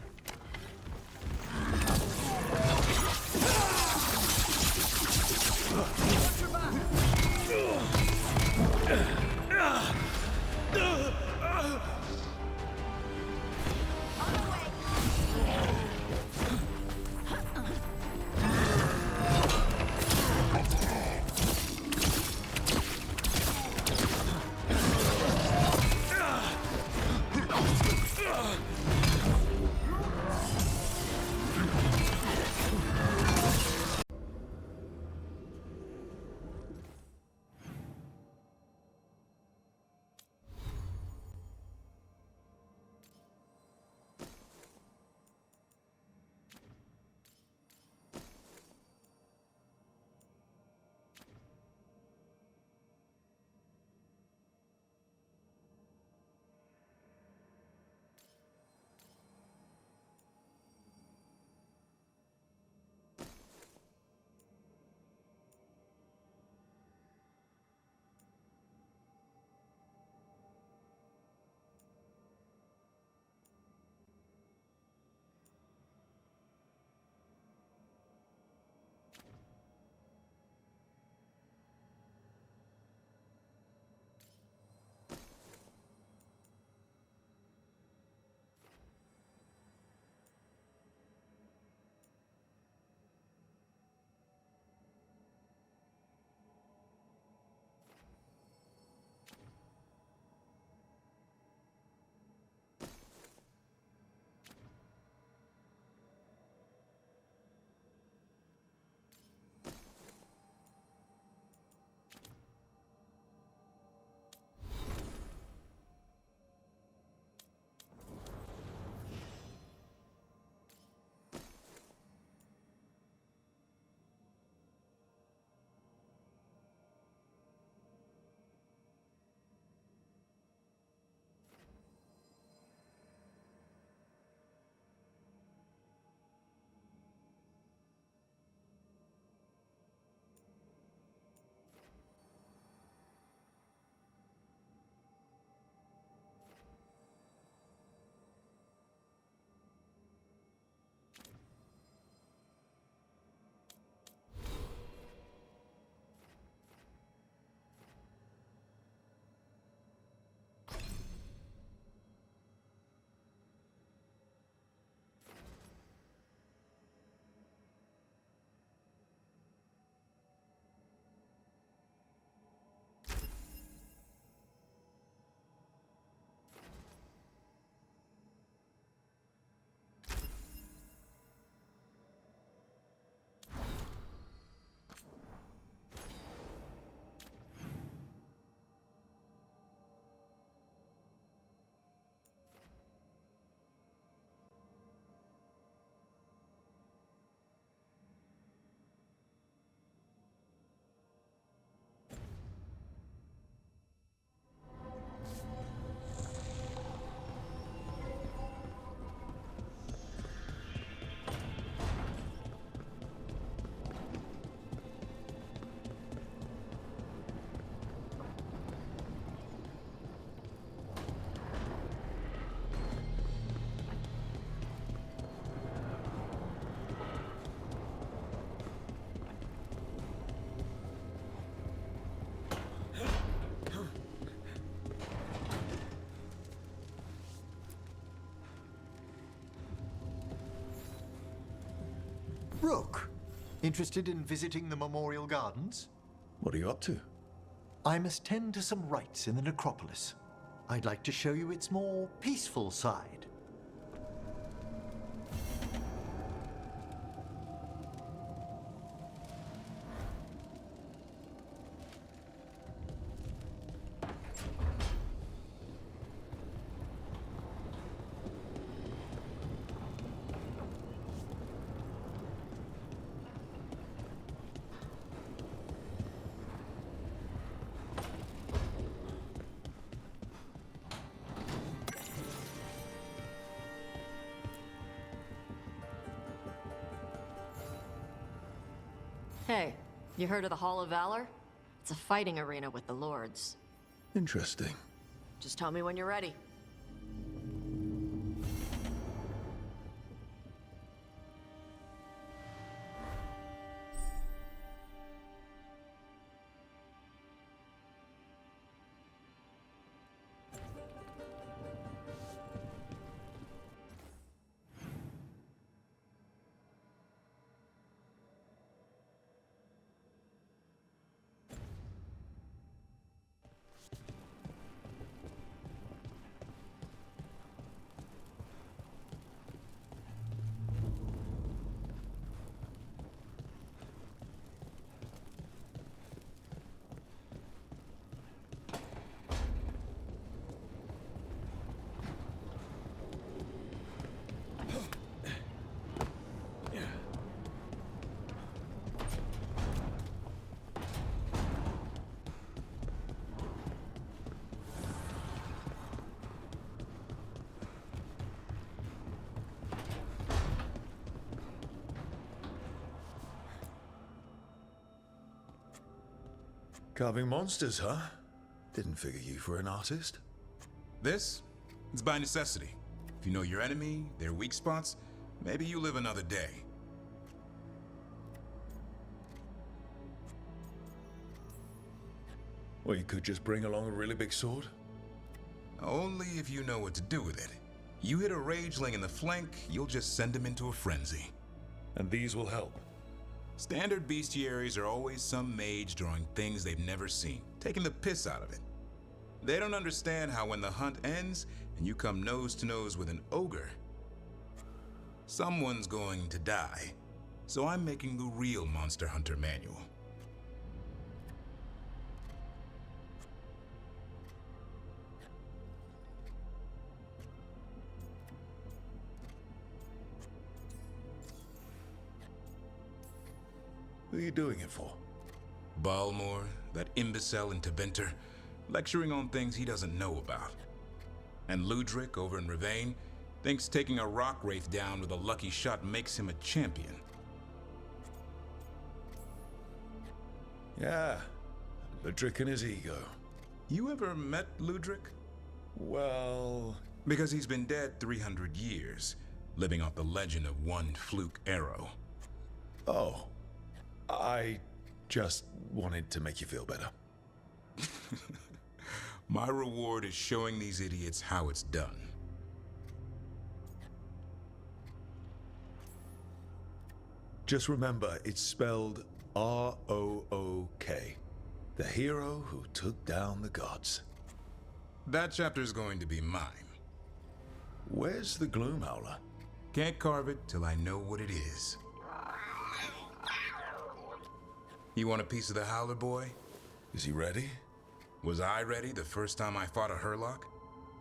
Rook, interested in visiting the Memorial Gardens? What are you up to? I must tend to some rites in the necropolis. I'd like to show you its more peaceful side. Hey, you heard of the Hall of Valor? It's a fighting arena with the lords. Interesting. Just tell me when you're ready. Carving monsters, huh? Didn't figure you for an artist. This? It's by necessity. If you know your enemy, their weak spots, maybe you live another day. Or you could just bring along a really big sword. Only if you know what to do with it. You hit a rageling in the flank, you'll just send him into a frenzy. And these will help. Standard bestiaries are always some mage drawing things they've never seen, taking the piss out of it. They don't understand how when the hunt ends and you come nose to nose with an ogre, someone's going to die. So I'm making the real Monster Hunter manual. Who are you doing it for? Balmor, that imbecile in Teventer, lecturing on things he doesn't know about. And Ludric over in Ravane thinks taking a rock wraith down with a lucky shot makes him a champion. Yeah, Ludric and his ego. You ever met Ludric? Well... Because he's been dead 300 years, living off the legend of one fluke arrow. Oh. I just wanted to make you feel better. My reward is showing these idiots how it's done. Just remember, it's spelled R-O-O-K. The hero who took down the gods. That chapter's going to be mine. Where's the Gloomhowler? Can't carve it till I know what it is. You want a piece of the Howler boy? Is he ready? Was I ready the first time I fought a Hurlock?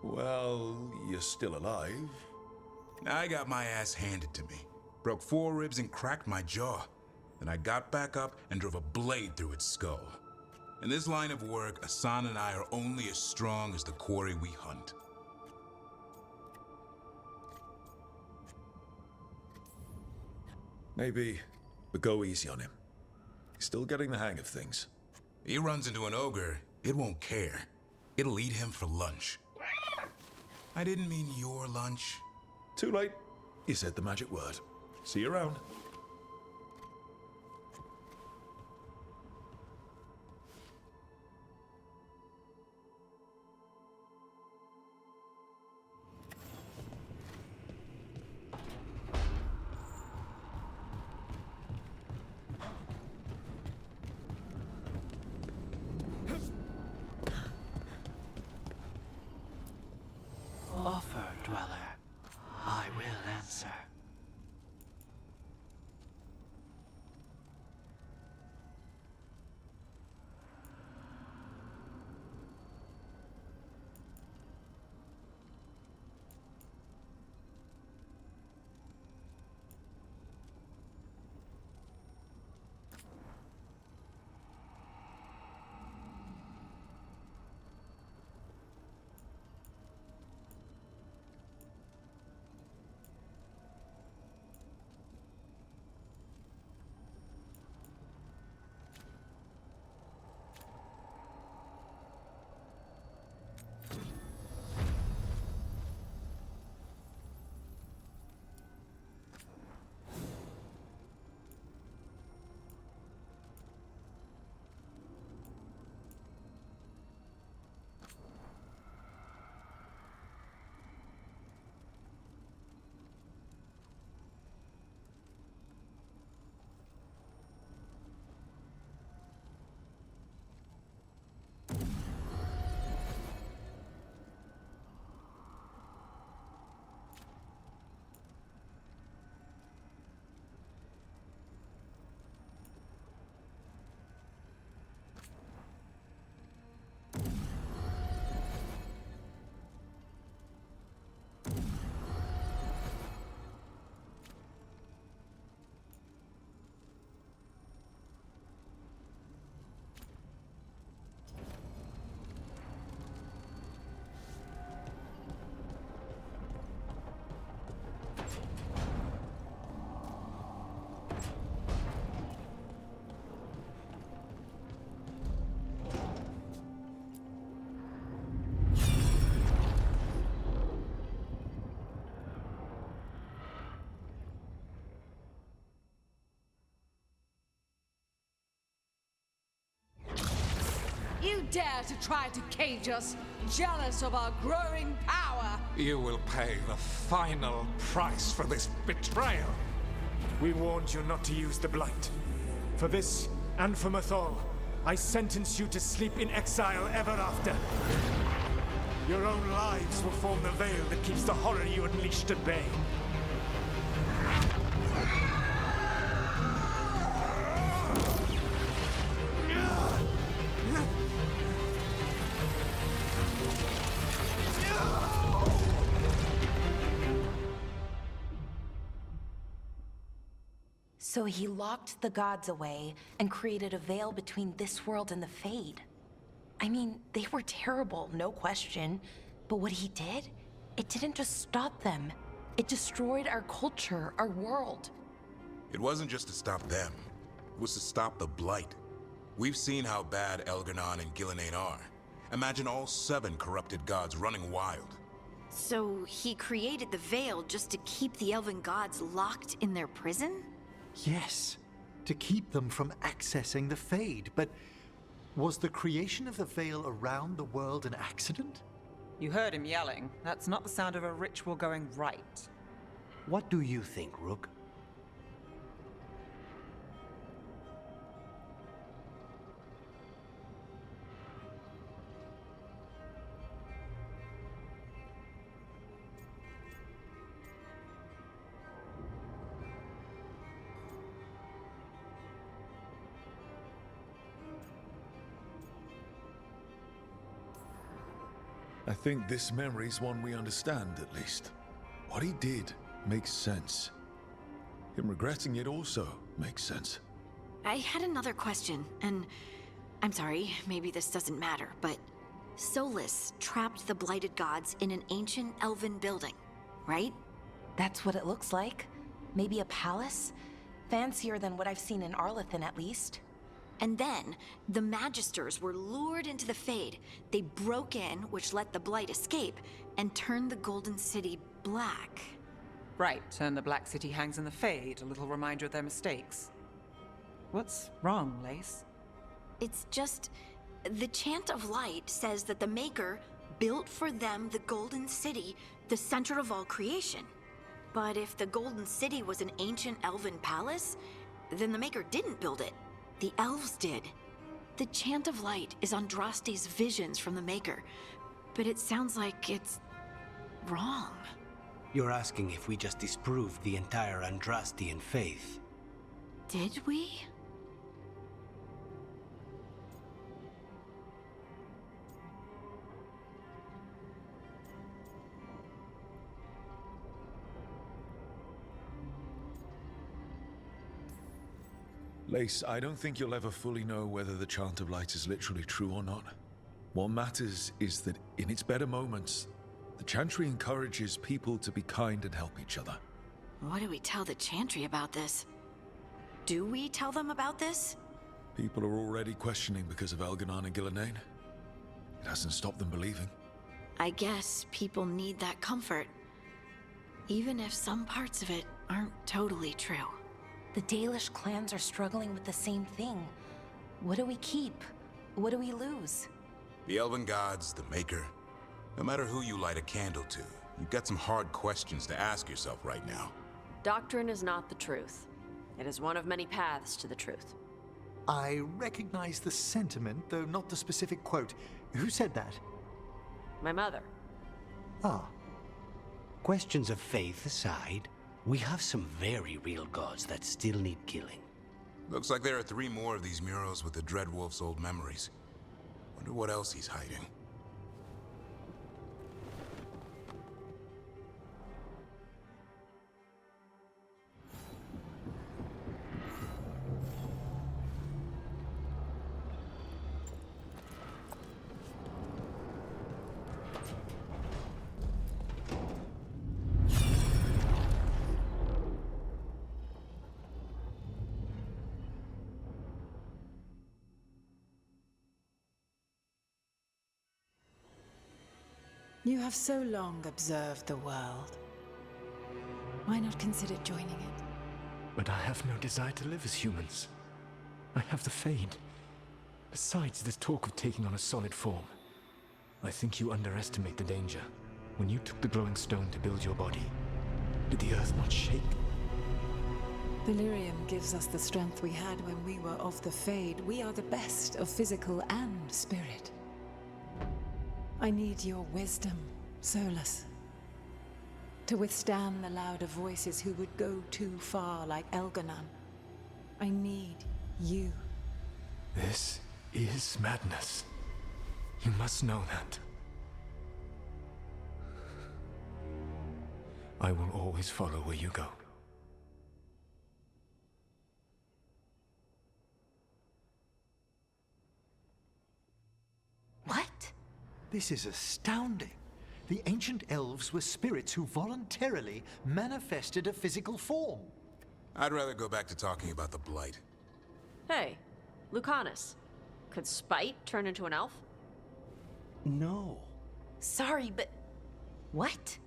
Well, you're still alive. I got my ass handed to me. Broke 4 ribs and cracked my jaw. Then I got back up and drove a blade through its skull. In this line of work, Asan and I are only as strong as the quarry we hunt. Maybe, but go easy on him. He's still getting the hang of things. He runs into an ogre, it won't care. It'll eat him for lunch. I didn't mean your lunch. Too late. You said the magic word. See you around. You dare to try to cage us, jealous of our growing power! You will pay the final price for this betrayal. We warned you not to use the Blight. For this, and for Mythal, I sentence you to sleep in exile ever after. Your own lives will form the veil that keeps the horror you unleashed at bay. So he locked the gods away and created a veil between this world and the Fade. I mean, they were terrible, no question. But what he did, it didn't just stop them. It destroyed our culture, our world. It wasn't just to stop them. It was to stop the Blight. We've seen how bad Elgar'nan and Gillenane are. Imagine all 7 corrupted gods running wild. So he created the Veil just to keep the elven gods locked in their prison? Yes, to keep them from accessing the Fade. But was the creation of the Veil around the world an accident? You heard him yelling. That's not the sound of a ritual going right. What do you think, Rook? I think this memory's one we understand, at least. What he did makes sense. Him regretting it also makes sense. I had another question, and I'm sorry, maybe this doesn't matter, but Solus trapped the blighted gods in an ancient elven building, right? That's what it looks like. Maybe a palace? Fancier than what I've seen in Arlethan, at least. And then, the Magisters were lured into the Fade. They broke in, which let the Blight escape, and turned the Golden City black. Right, and the Black City hangs in the Fade, a little reminder of their mistakes. What's wrong, Lace? It's just... the Chant of Light says that the Maker built for them the Golden City, the center of all creation. But if the Golden City was an ancient elven palace, then the Maker didn't build it. The elves did. The Chant of Light is Andraste's visions from the Maker, but it sounds like it's wrong. You're asking if we just disproved the entire Andrastian faith. Did we? Lace, I don't think you'll ever fully know whether the Chant of Light is literally true or not. What matters is that in its better moments, the Chantry encourages people to be kind and help each other. What do we tell the Chantry about this? Do we tell them about this? People are already questioning because of Elgar'nan and Gillenane. It hasn't stopped them believing. I guess people need that comfort, even if some parts of it aren't totally true. The Dalish clans are struggling with the same thing. What do we keep? What do we lose? The Elven Gods, the Maker. No matter who you light a candle to, you've got some hard questions to ask yourself right now. Doctrine is not the truth. It is one of many paths to the truth. I recognize the sentiment, though not the specific quote. Who said that? My mother. Ah. Questions of faith aside, we have some very real gods that still need killing. Looks like there are 3 more of these murals with the Dreadwolf's old memories. Wonder what else he's hiding. You have so long observed the world. Why not consider joining it? But I have no desire to live as humans. I have the Fade. Besides, there's talk of taking on a solid form. I think you underestimate the danger. When you took the glowing stone to build your body, did the earth not shake? The lyrium gives us the strength we had when we were of the Fade. We are the best of physical and spirit. I need your wisdom, Solus. To withstand the louder voices who would go too far like Elganon. I need you. This is madness. You must know that. I will always follow where you go. What? This is astounding. The ancient elves were spirits who voluntarily manifested a physical form. I'd rather go back to talking about the Blight. Hey, Lucanus. Could Spite turn into an elf? No. Sorry, but... what?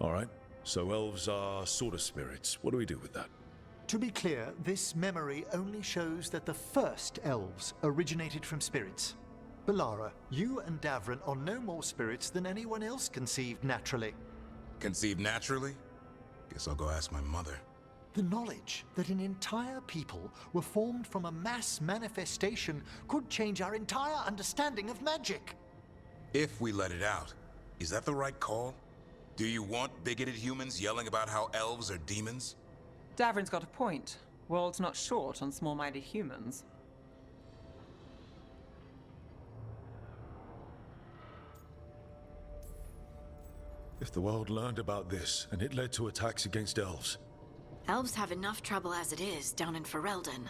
All right, so elves are sort of spirits. What do we do with that? To be clear, this memory only shows that the first elves originated from spirits. Balara, you and Davrin are no more spirits than anyone else conceived naturally. Conceived naturally? Guess I'll go ask my mother. The knowledge that an entire people were formed from a mass manifestation could change our entire understanding of magic. If we let it out, is that the right call? Do you want bigoted humans yelling about how elves are demons? Davrin's got a point. World's not short on small-minded humans. If the world learned about this, and it led to attacks against elves. Elves have enough trouble as it is down in Ferelden.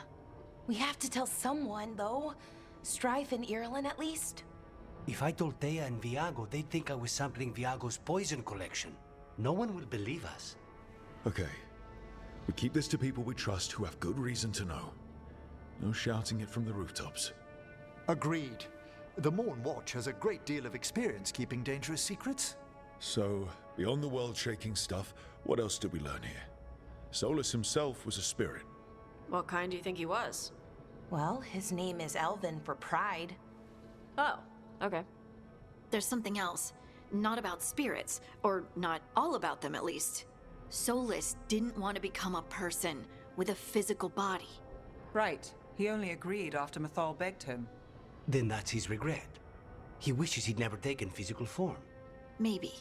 We have to tell someone, though. Strife and Irulan, at least. If I told Thea and Viago, they'd think I was sampling Viago's poison collection. No one will believe us. Okay. We keep this to people we trust who have good reason to know. No shouting it from the rooftops. Agreed. The Morn Watch has a great deal of experience keeping dangerous secrets. So, beyond the world-shaking stuff, what else did we learn here? Solus himself was a spirit. What kind do you think he was? Well, his name is Elven for pride. Oh, okay. There's something else. Not about spirits, or not all about them at least. Solus didn't want to become a person with a physical body. Right. He only agreed after Mythal begged him. Then that's his regret. He wishes he'd never taken physical form. Maybe,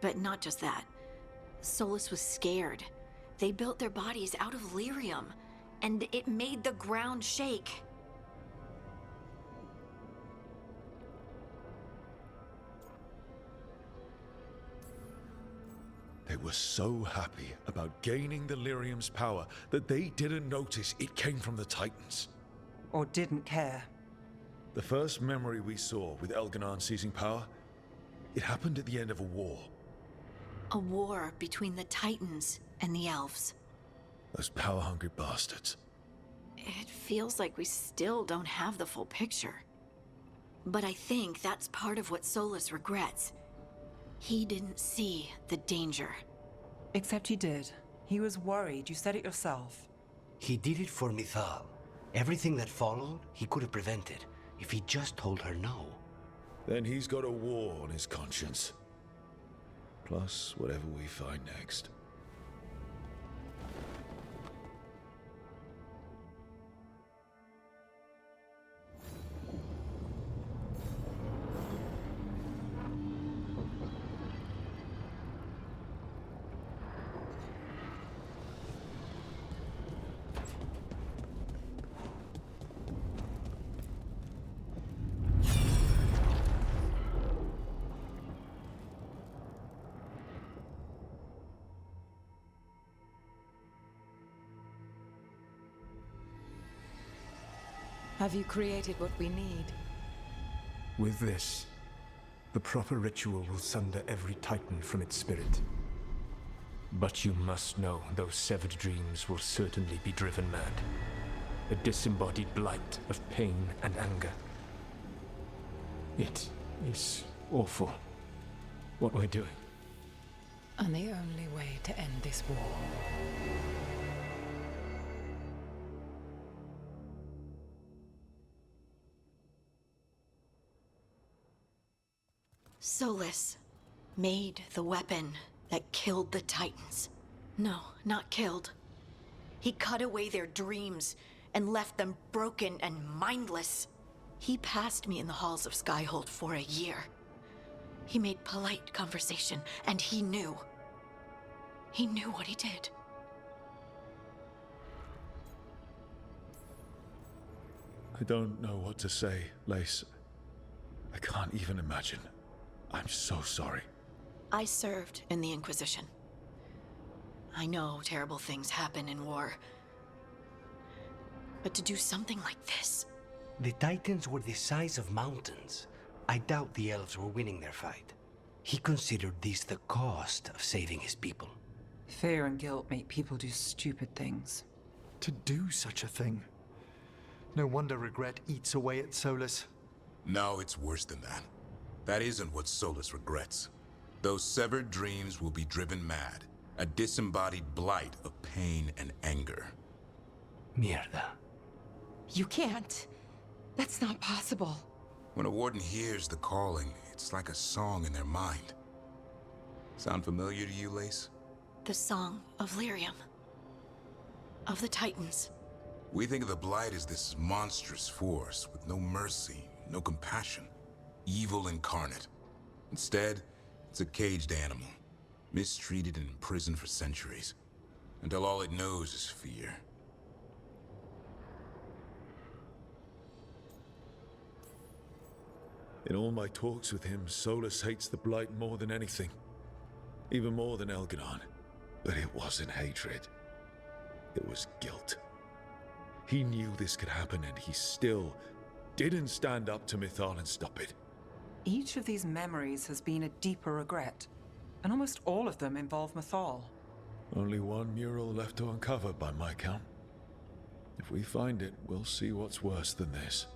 but not just that. Solus was scared. They built their bodies out of lyrium, and it made the ground shake. They were so happy about gaining the lyrium's power that they didn't notice it came from the Titans. Or didn't care. The first memory we saw with Elganon seizing power, it happened at the end of a war. A war between the Titans and the elves. Those power-hungry bastards. It feels like we still don't have the full picture. But I think that's part of what Solus regrets. He didn't see the danger. Except he did. He was worried. You said it yourself. He did it for Mythal. Everything that followed, he could have prevented, if he just told her no. Then he's got a war on his conscience. Plus, whatever we find next. Have you created what we need? With this, the proper ritual will sunder every Titan from its spirit. But you must know those severed dreams will certainly be driven mad. A disembodied blight of pain and anger. It is awful what we're doing. And the only way to end this war. Solus made the weapon that killed the Titans. No, not killed. He cut away their dreams and left them broken and mindless. He passed me in the halls of Skyhold for a year. He made polite conversation, and he knew. He knew what he did. I don't know what to say, Lace. I can't even imagine. I'm so sorry. I served in the Inquisition. I know terrible things happen in war. But to do something like this... The Titans were the size of mountains. I doubt the elves were winning their fight. He considered this the cost of saving his people. Fear and guilt make people do stupid things. To do such a thing. No wonder regret eats away at Solus. No, it's worse than that. That isn't what Solus regrets. Those severed dreams will be driven mad. A disembodied blight of pain and anger. Mierda. You can't. That's not possible. When a warden hears the calling, it's like a song in their mind. Sound familiar to you, Lace? The song of Lyrium. Of the Titans. We think of the Blight as this monstrous force with no mercy, no compassion. Evil incarnate. Instead, it's a caged animal. Mistreated and imprisoned for centuries. Until all it knows is fear. In all my talks with him, Solus hates the Blight more than anything. Even more than Elganon. But it wasn't hatred. It was guilt. He knew this could happen and he still didn't stand up to Mythal and stop it. Each of these memories has been a deeper regret, and almost all of them involve Mythal. Only one mural left to uncover by my count. If we find it, we'll see what's worse than this.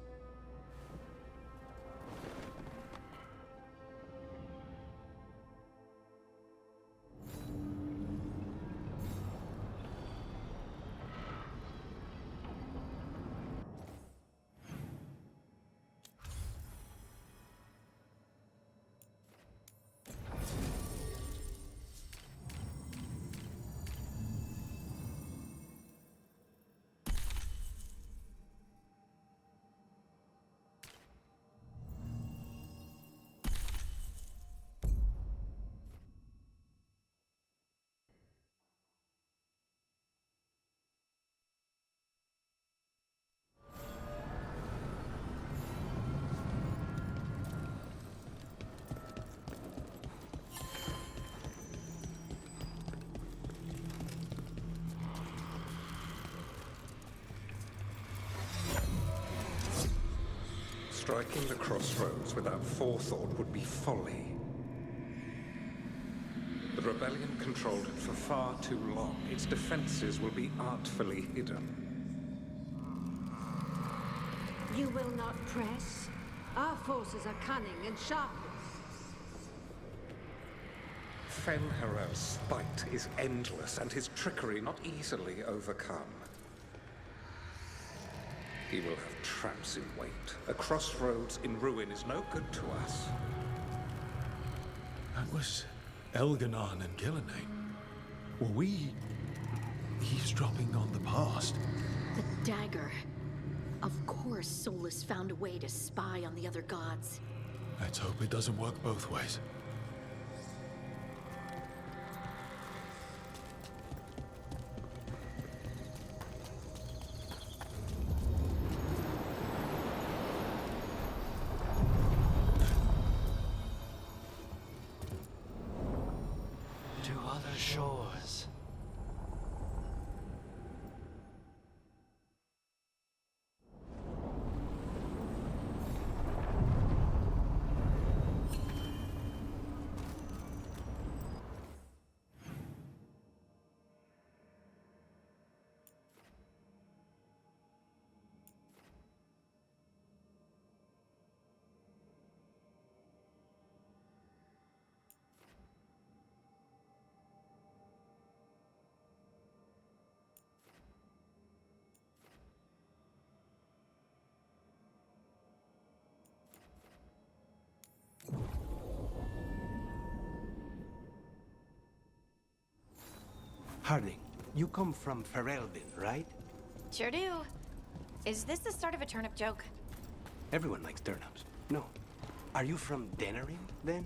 Striking the crossroads without forethought would be folly. The rebellion controlled it for far too long. Its defenses will be artfully hidden. You will not press? Our forces are cunning and sharp. Fen'Harel's spite is endless, and his trickery not easily overcome. He will have traps in wait. A crossroads in ruin is no good to us. That was Elganon and Gillenane. Were we eavesdropping on the past? The dagger. Of course Solus found a way to spy on the other gods. Let's hope it doesn't work both ways. To other shores. Harding, you come from Ferelden, right? Sure do. Is this the start of a turnip joke? Everyone likes turnips. No. Are you from Denerim, then?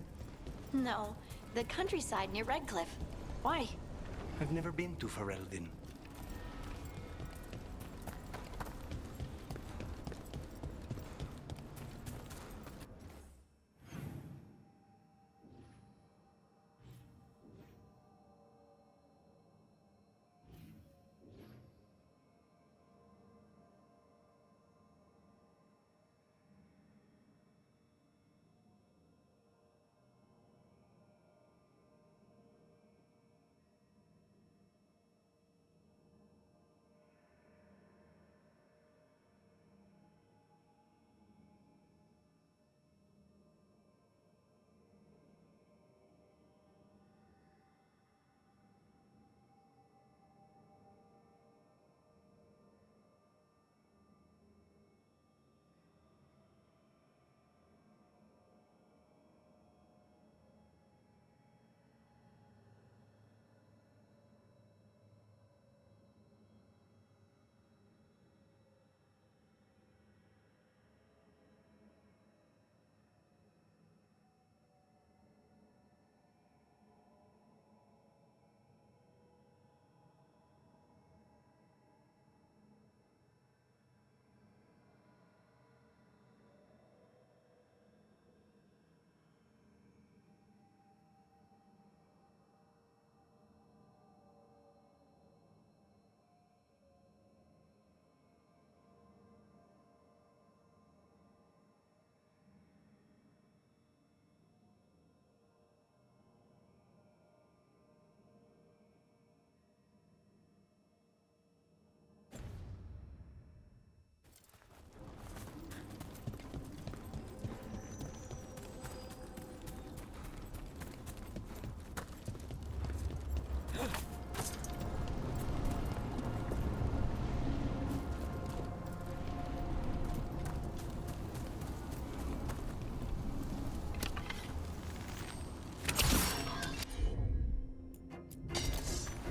No, the countryside near Redcliffe. Why? I've never been to Ferelden.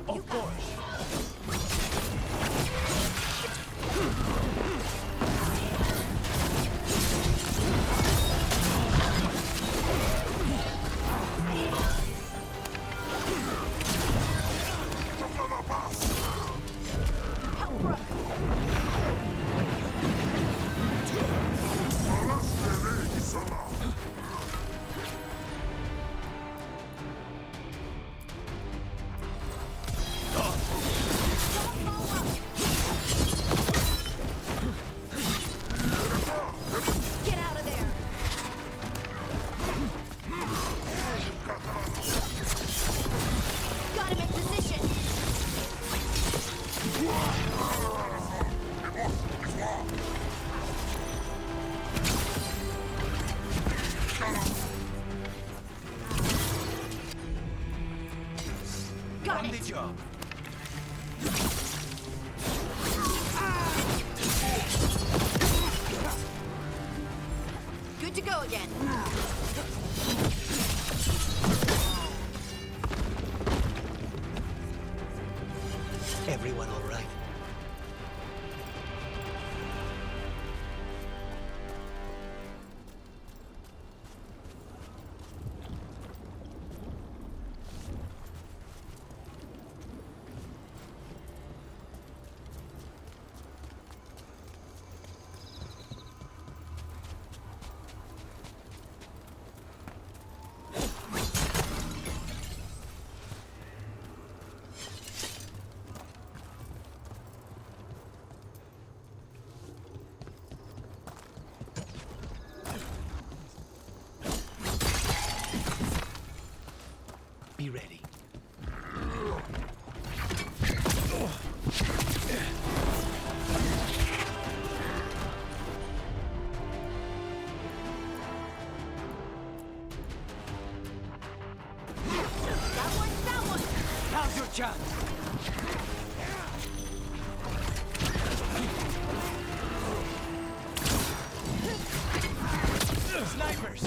Of course. On the job. Good to go again. Everyone all right? Be ready. That one! Now's your chance! Snipers!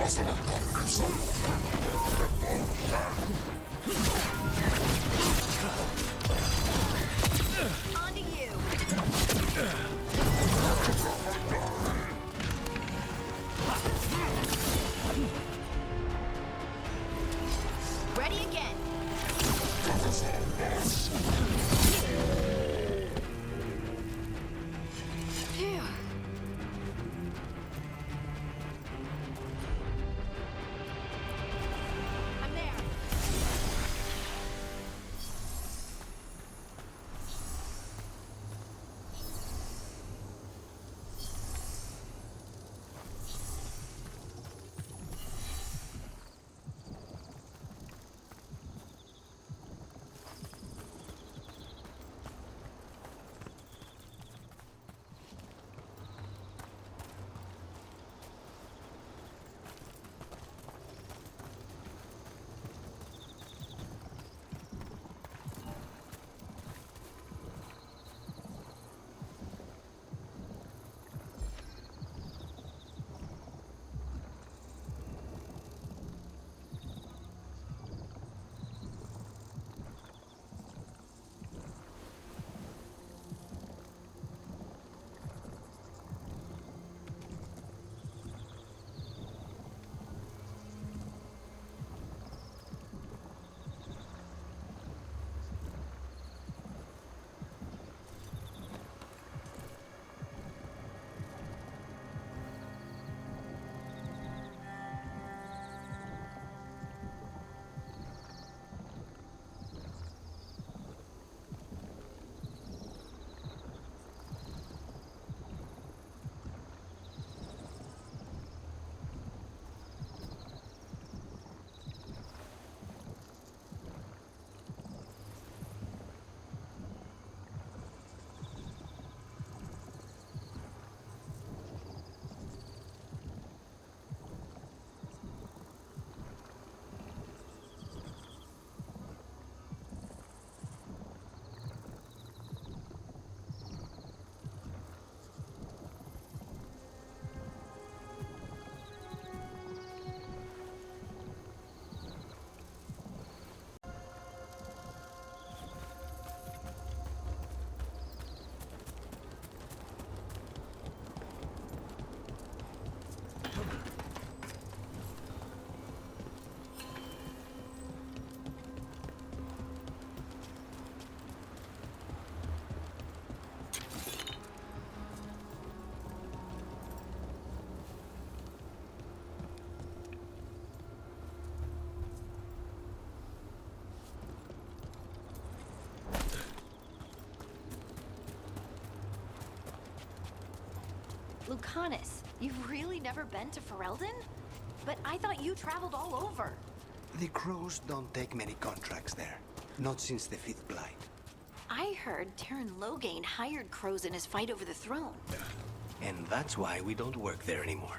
On to you. Ready again. Phew. I'm there. Lucanus, you've really never been to Ferelden? But I thought you traveled all over. The crows don't take many contracts there. Not since the Fifth Blight. I heard Terran Loghain hired crows in his fight over the throne. And that's why we don't work there anymore.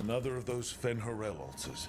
Another of those Fen'Harel altars.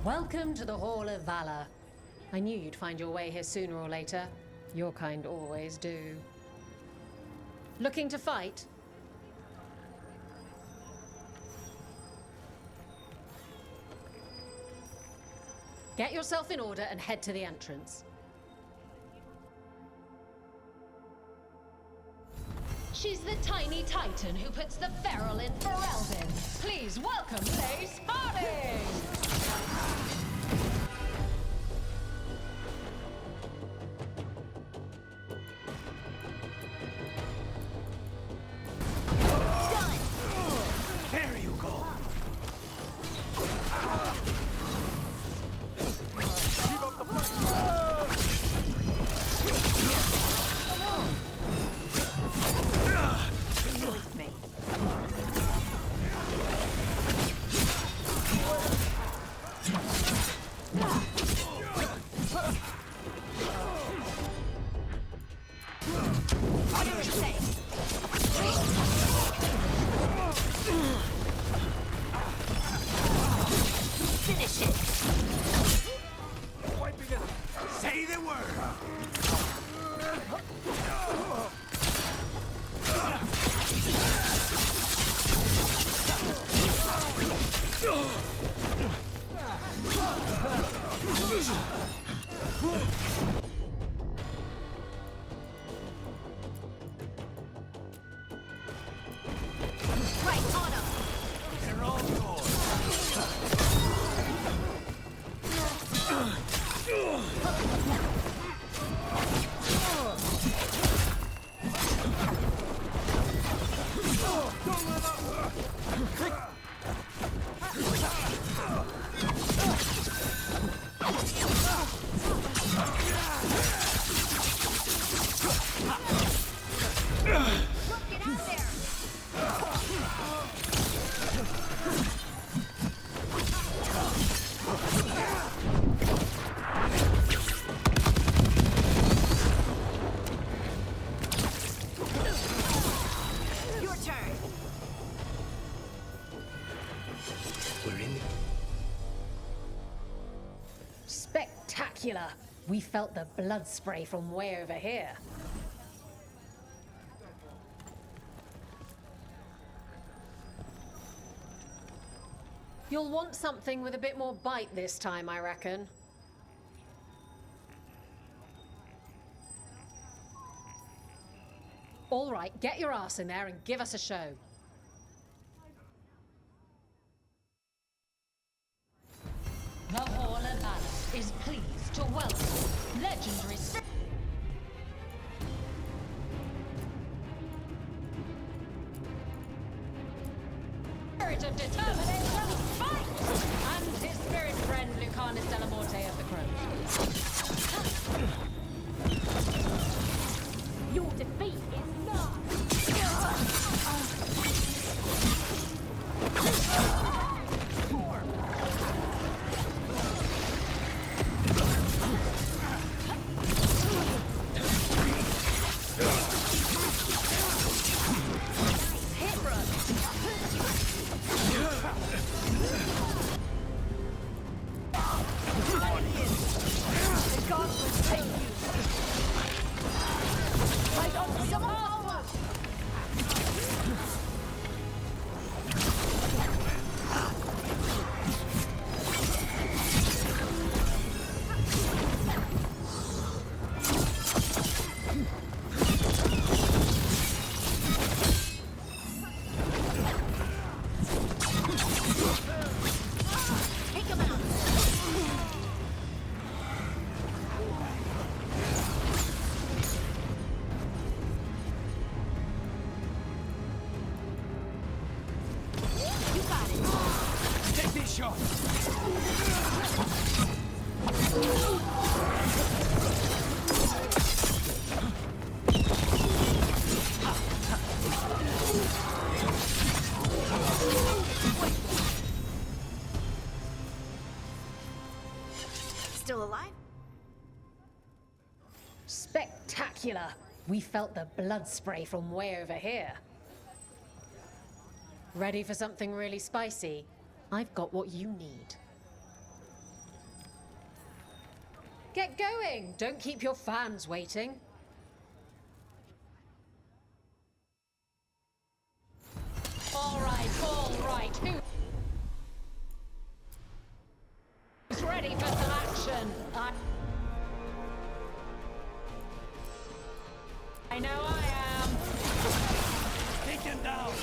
Welcome to the Hall of Valor. I knew you'd find your way here sooner or later. Your kind always do. Looking to fight? Get yourself in order and head to the entrance. She's the tiny titan who puts the feral in for Elvin. Please welcome Lace Harding! There you go. Keep up the With me. What do you say? Finish it. Say the word. Right on him! They're all yours. Your turn. We're in. Spectacular! We felt the blood spray from way over here. You'll want something with a bit more bite this time, I reckon. All right, get your ass in there and give us a show. The Hall of Valor is pleased to welcome legendary Spirit of Determination, fight! And his spirit friend, Lucanus Delamorte of the Crow. Your defeat is not. The gods will take you. Fight on for your power. Take him out. You got it. Take these shots. Still alive? Spectacular! We felt the blood spray from way over here. Ready for something really spicy? I've got what you need. Get going! Don't keep your fans waiting. All right. Who's ready for some action? I know I am. Take him down!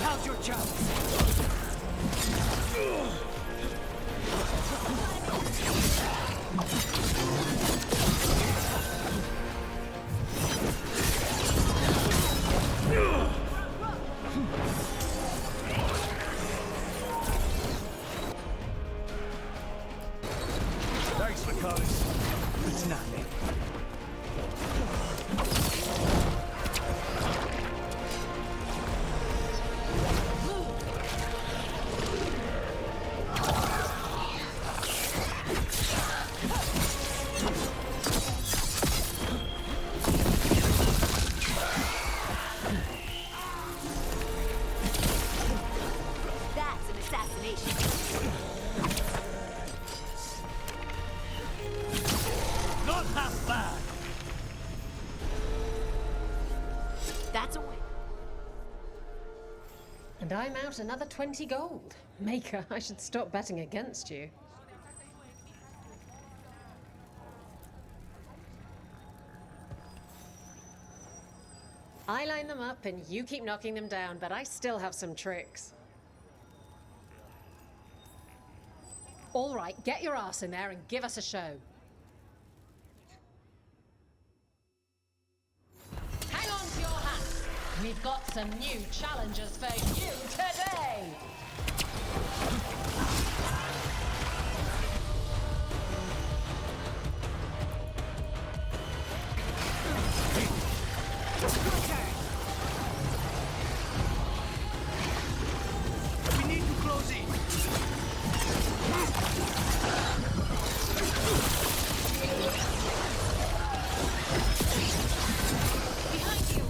Now's your chance! Thanks for coming. It's nothing. That's an assassination. Not half bad. That's a win. And I'm out another 20 gold. Maker, I should stop betting against you. I line them up and you keep knocking them down, but I still have some tricks. All right, get your ass in there and give us a show. Hang on to your hats. We've got some new challenges for you today. We need to close in. Behind you.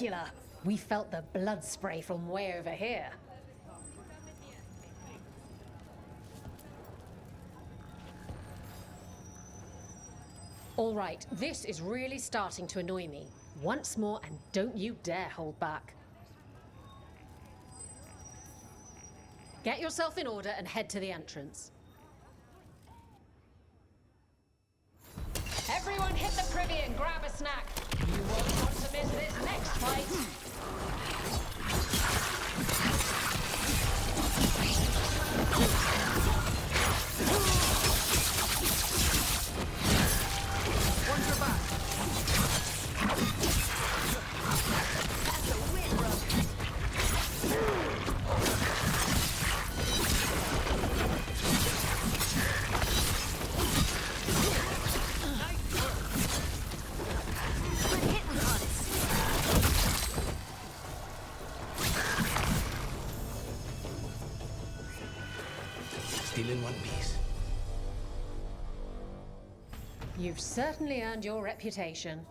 Dracula! We felt the blood spray from way over here. All right, this is really starting to annoy me. Once more, and don't you dare hold back. Get yourself in order and head to the entrance. Everyone hit the privy and grab a snack. You won't want to miss this next fight. Watch your back. That's a win, Rook. Quit hitting on us. Still in one piece. You've certainly earned your reputation.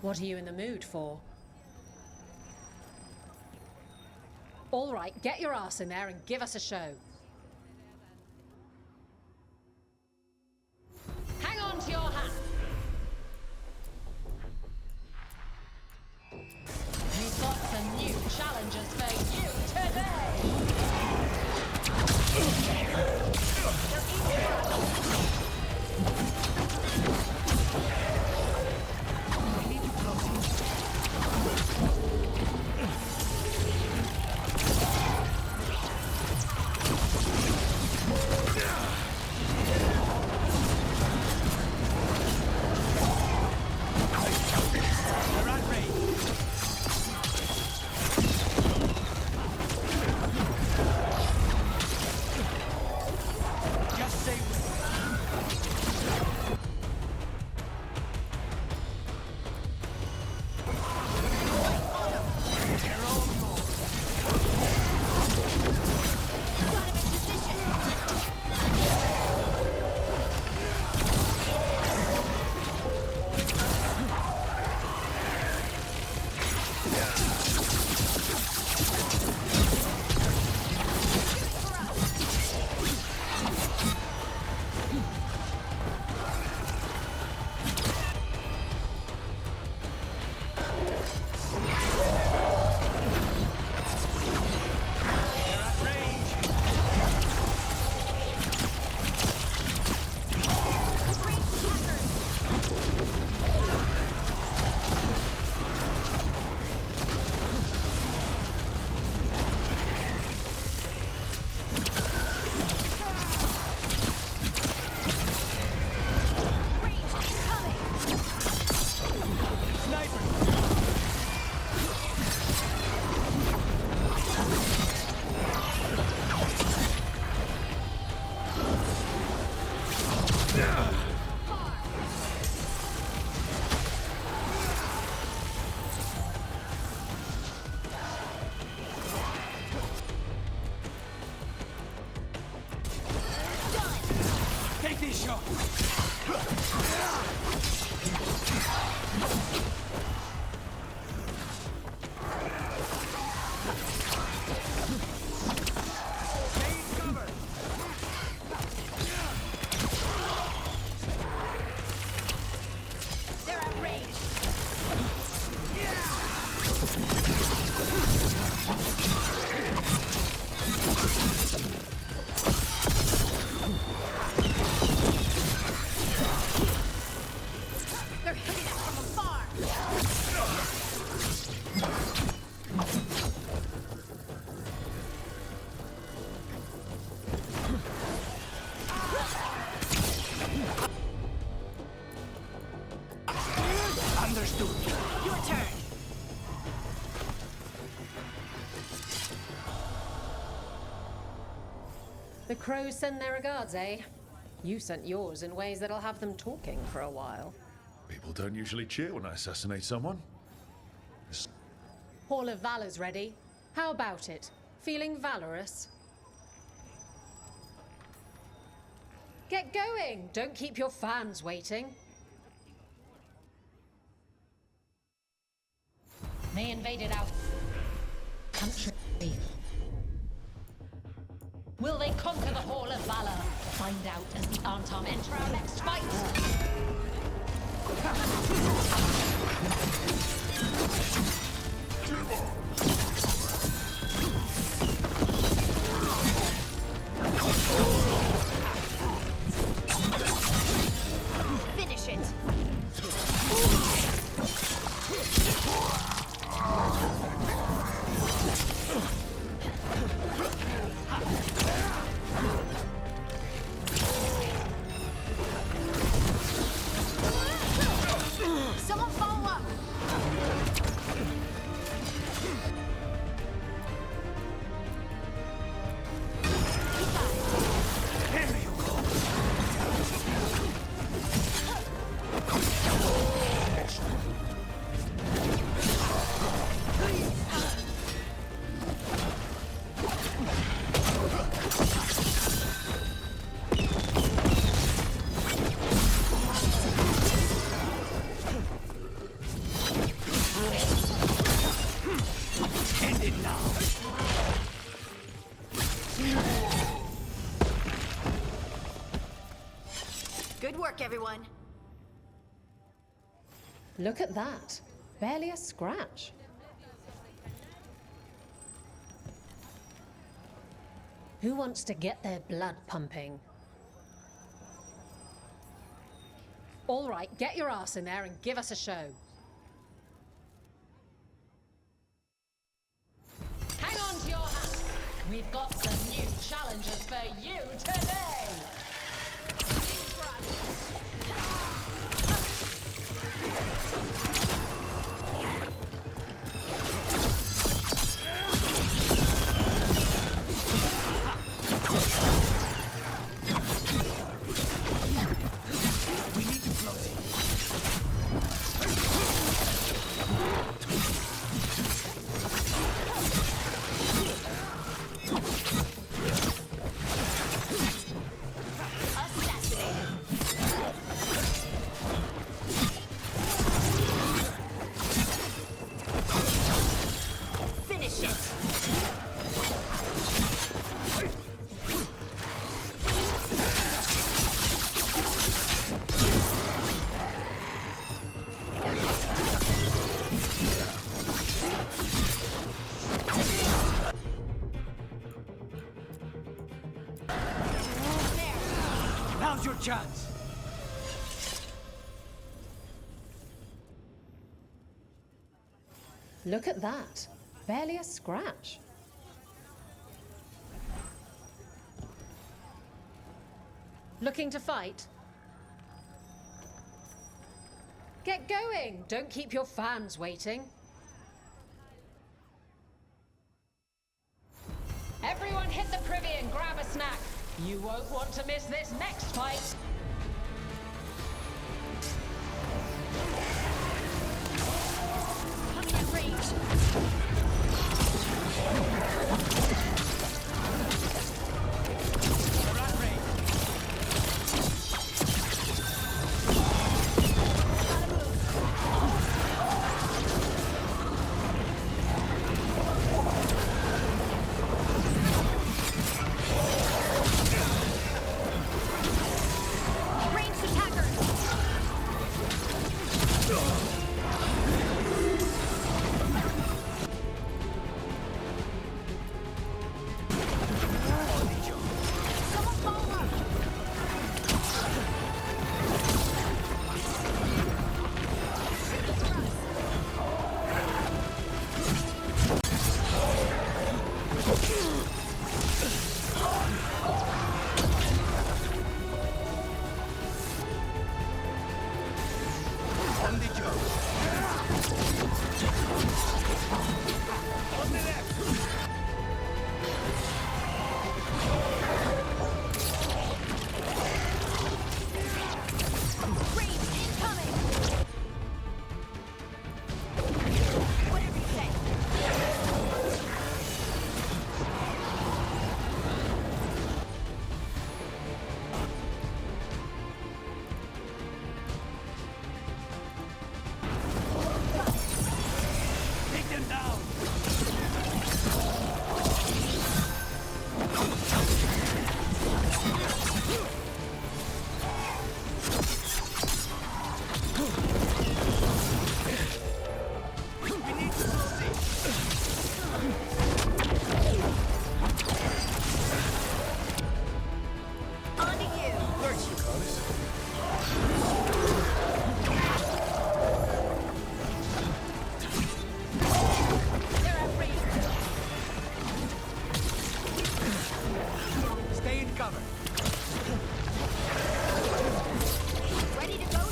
What are you in the mood for? All right, get your ass in there and give us a show. Hang on to your hat. We've got some new challenges for you today. Take these shots! They're outraged. They're hitting us from afar. Understood. Your turn. The crows send their regards, eh? You sent yours in ways that'll have them talking for a while. People don't usually cheer when I assassinate someone. Hall of Valor's ready. How about it? Feeling valorous? Get going! Don't keep your fans waiting. They invaded our country. Will they conquer the Hall of Valor? Find out as the Antom enter our next fight. Finish it. Someone follow up. End it now. Good work, everyone. Look at that. Barely a scratch. Who wants to get their blood pumping? All right, get your ass in there and give us a show. Hang on to your hats. We've got some new challenges for you today. Finish it. Now's your chance. Look at that. Barely a scratch. Looking to fight? Get going! Don't keep your fans waiting. Everyone hit the privy and grab a snack. You won't want to miss this next fight. Coming at range. Ranged attackers. cover. Ready to go,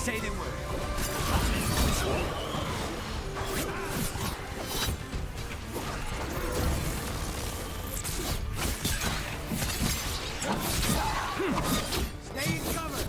Say the word. Stay in cover.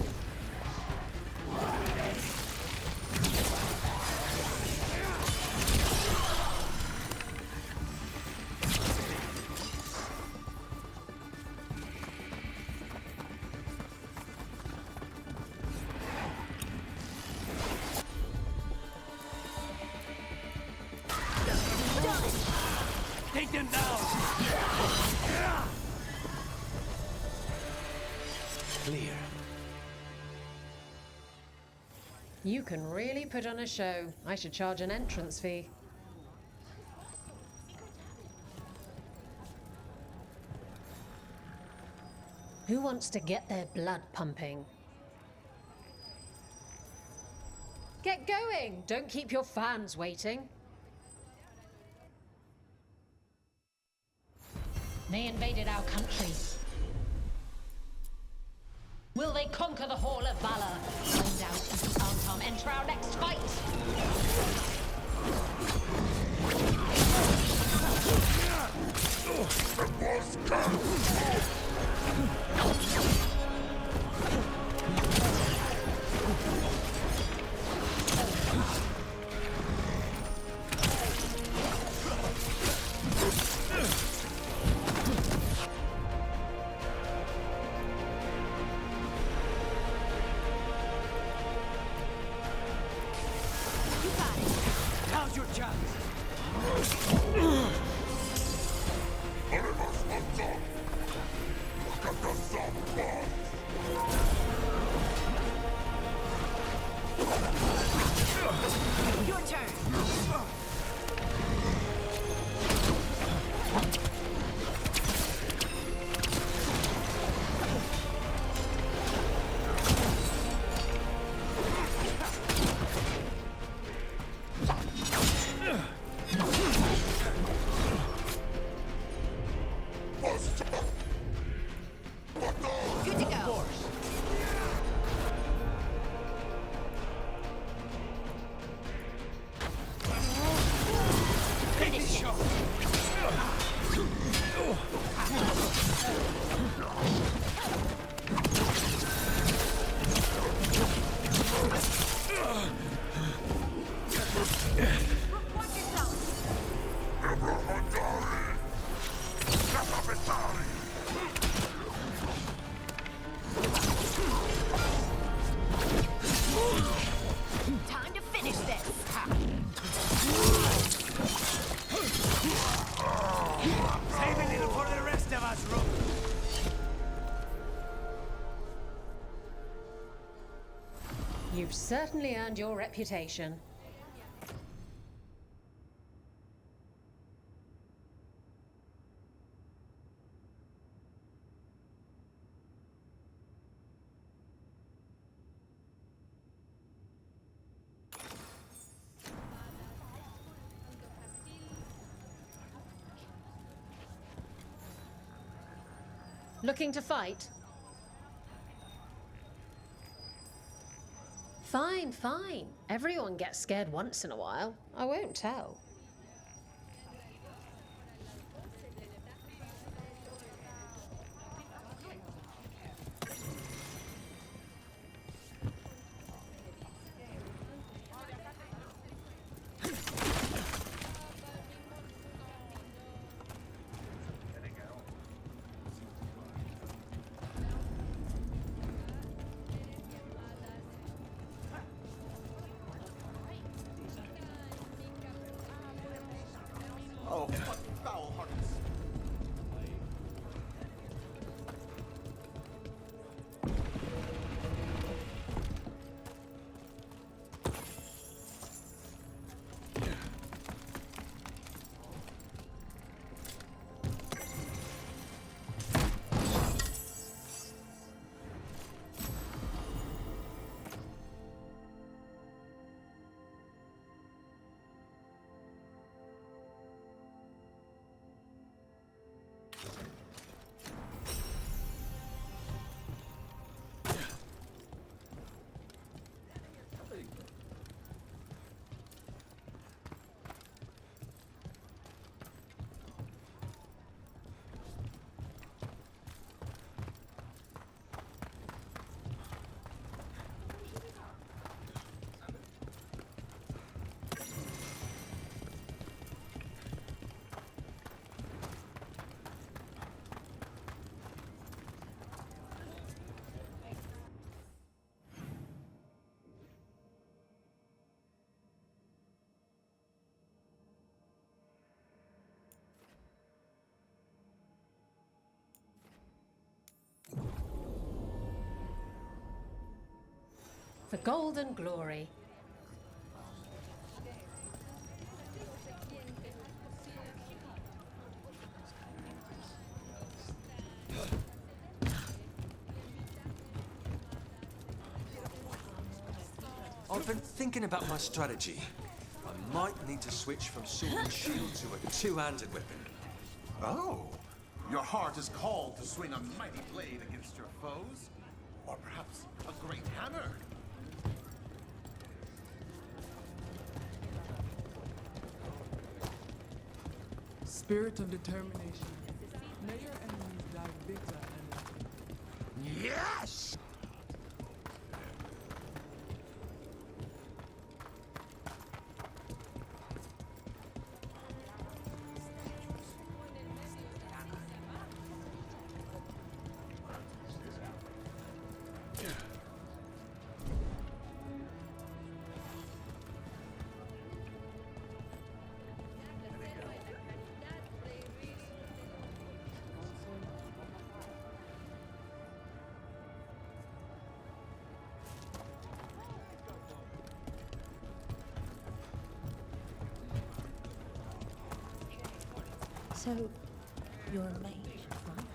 Take them down! Clear. You can really put on a show. I should charge an entrance fee. Who wants to get their blood pumping? Get going! Don't keep your fans waiting. They invaded our country. Will they conquer the Hall of Valor? Find out as the Arntom enter our next fight. Now's your chance. Your turn. Good to go. Finish it. Time to finish this. Save a little for the rest of us, Rook. You've certainly earned your reputation. Looking to fight? Fine, fine. Everyone gets scared once in a while. I won't tell. of what foul hearts? For golden glory. I've been thinking about my strategy. I might need to switch from sword and shield to a two-handed weapon. Oh, your heart is called to swing a mighty blade against your foes? Or perhaps a great hammer? Spirit of determination. May your enemies die bitter and... Yes! So, you're a mage, right?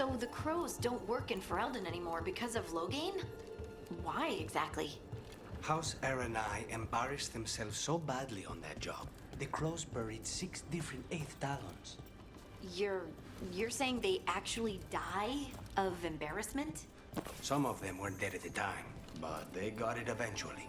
So the crows don't work in Ferelden anymore because of Loghain? Why exactly? House Aranai embarrassed themselves so badly on that job. The crows buried 6 different 8th Talons. You're saying they actually die of embarrassment? Some of them weren't dead at the time, but they got it eventually.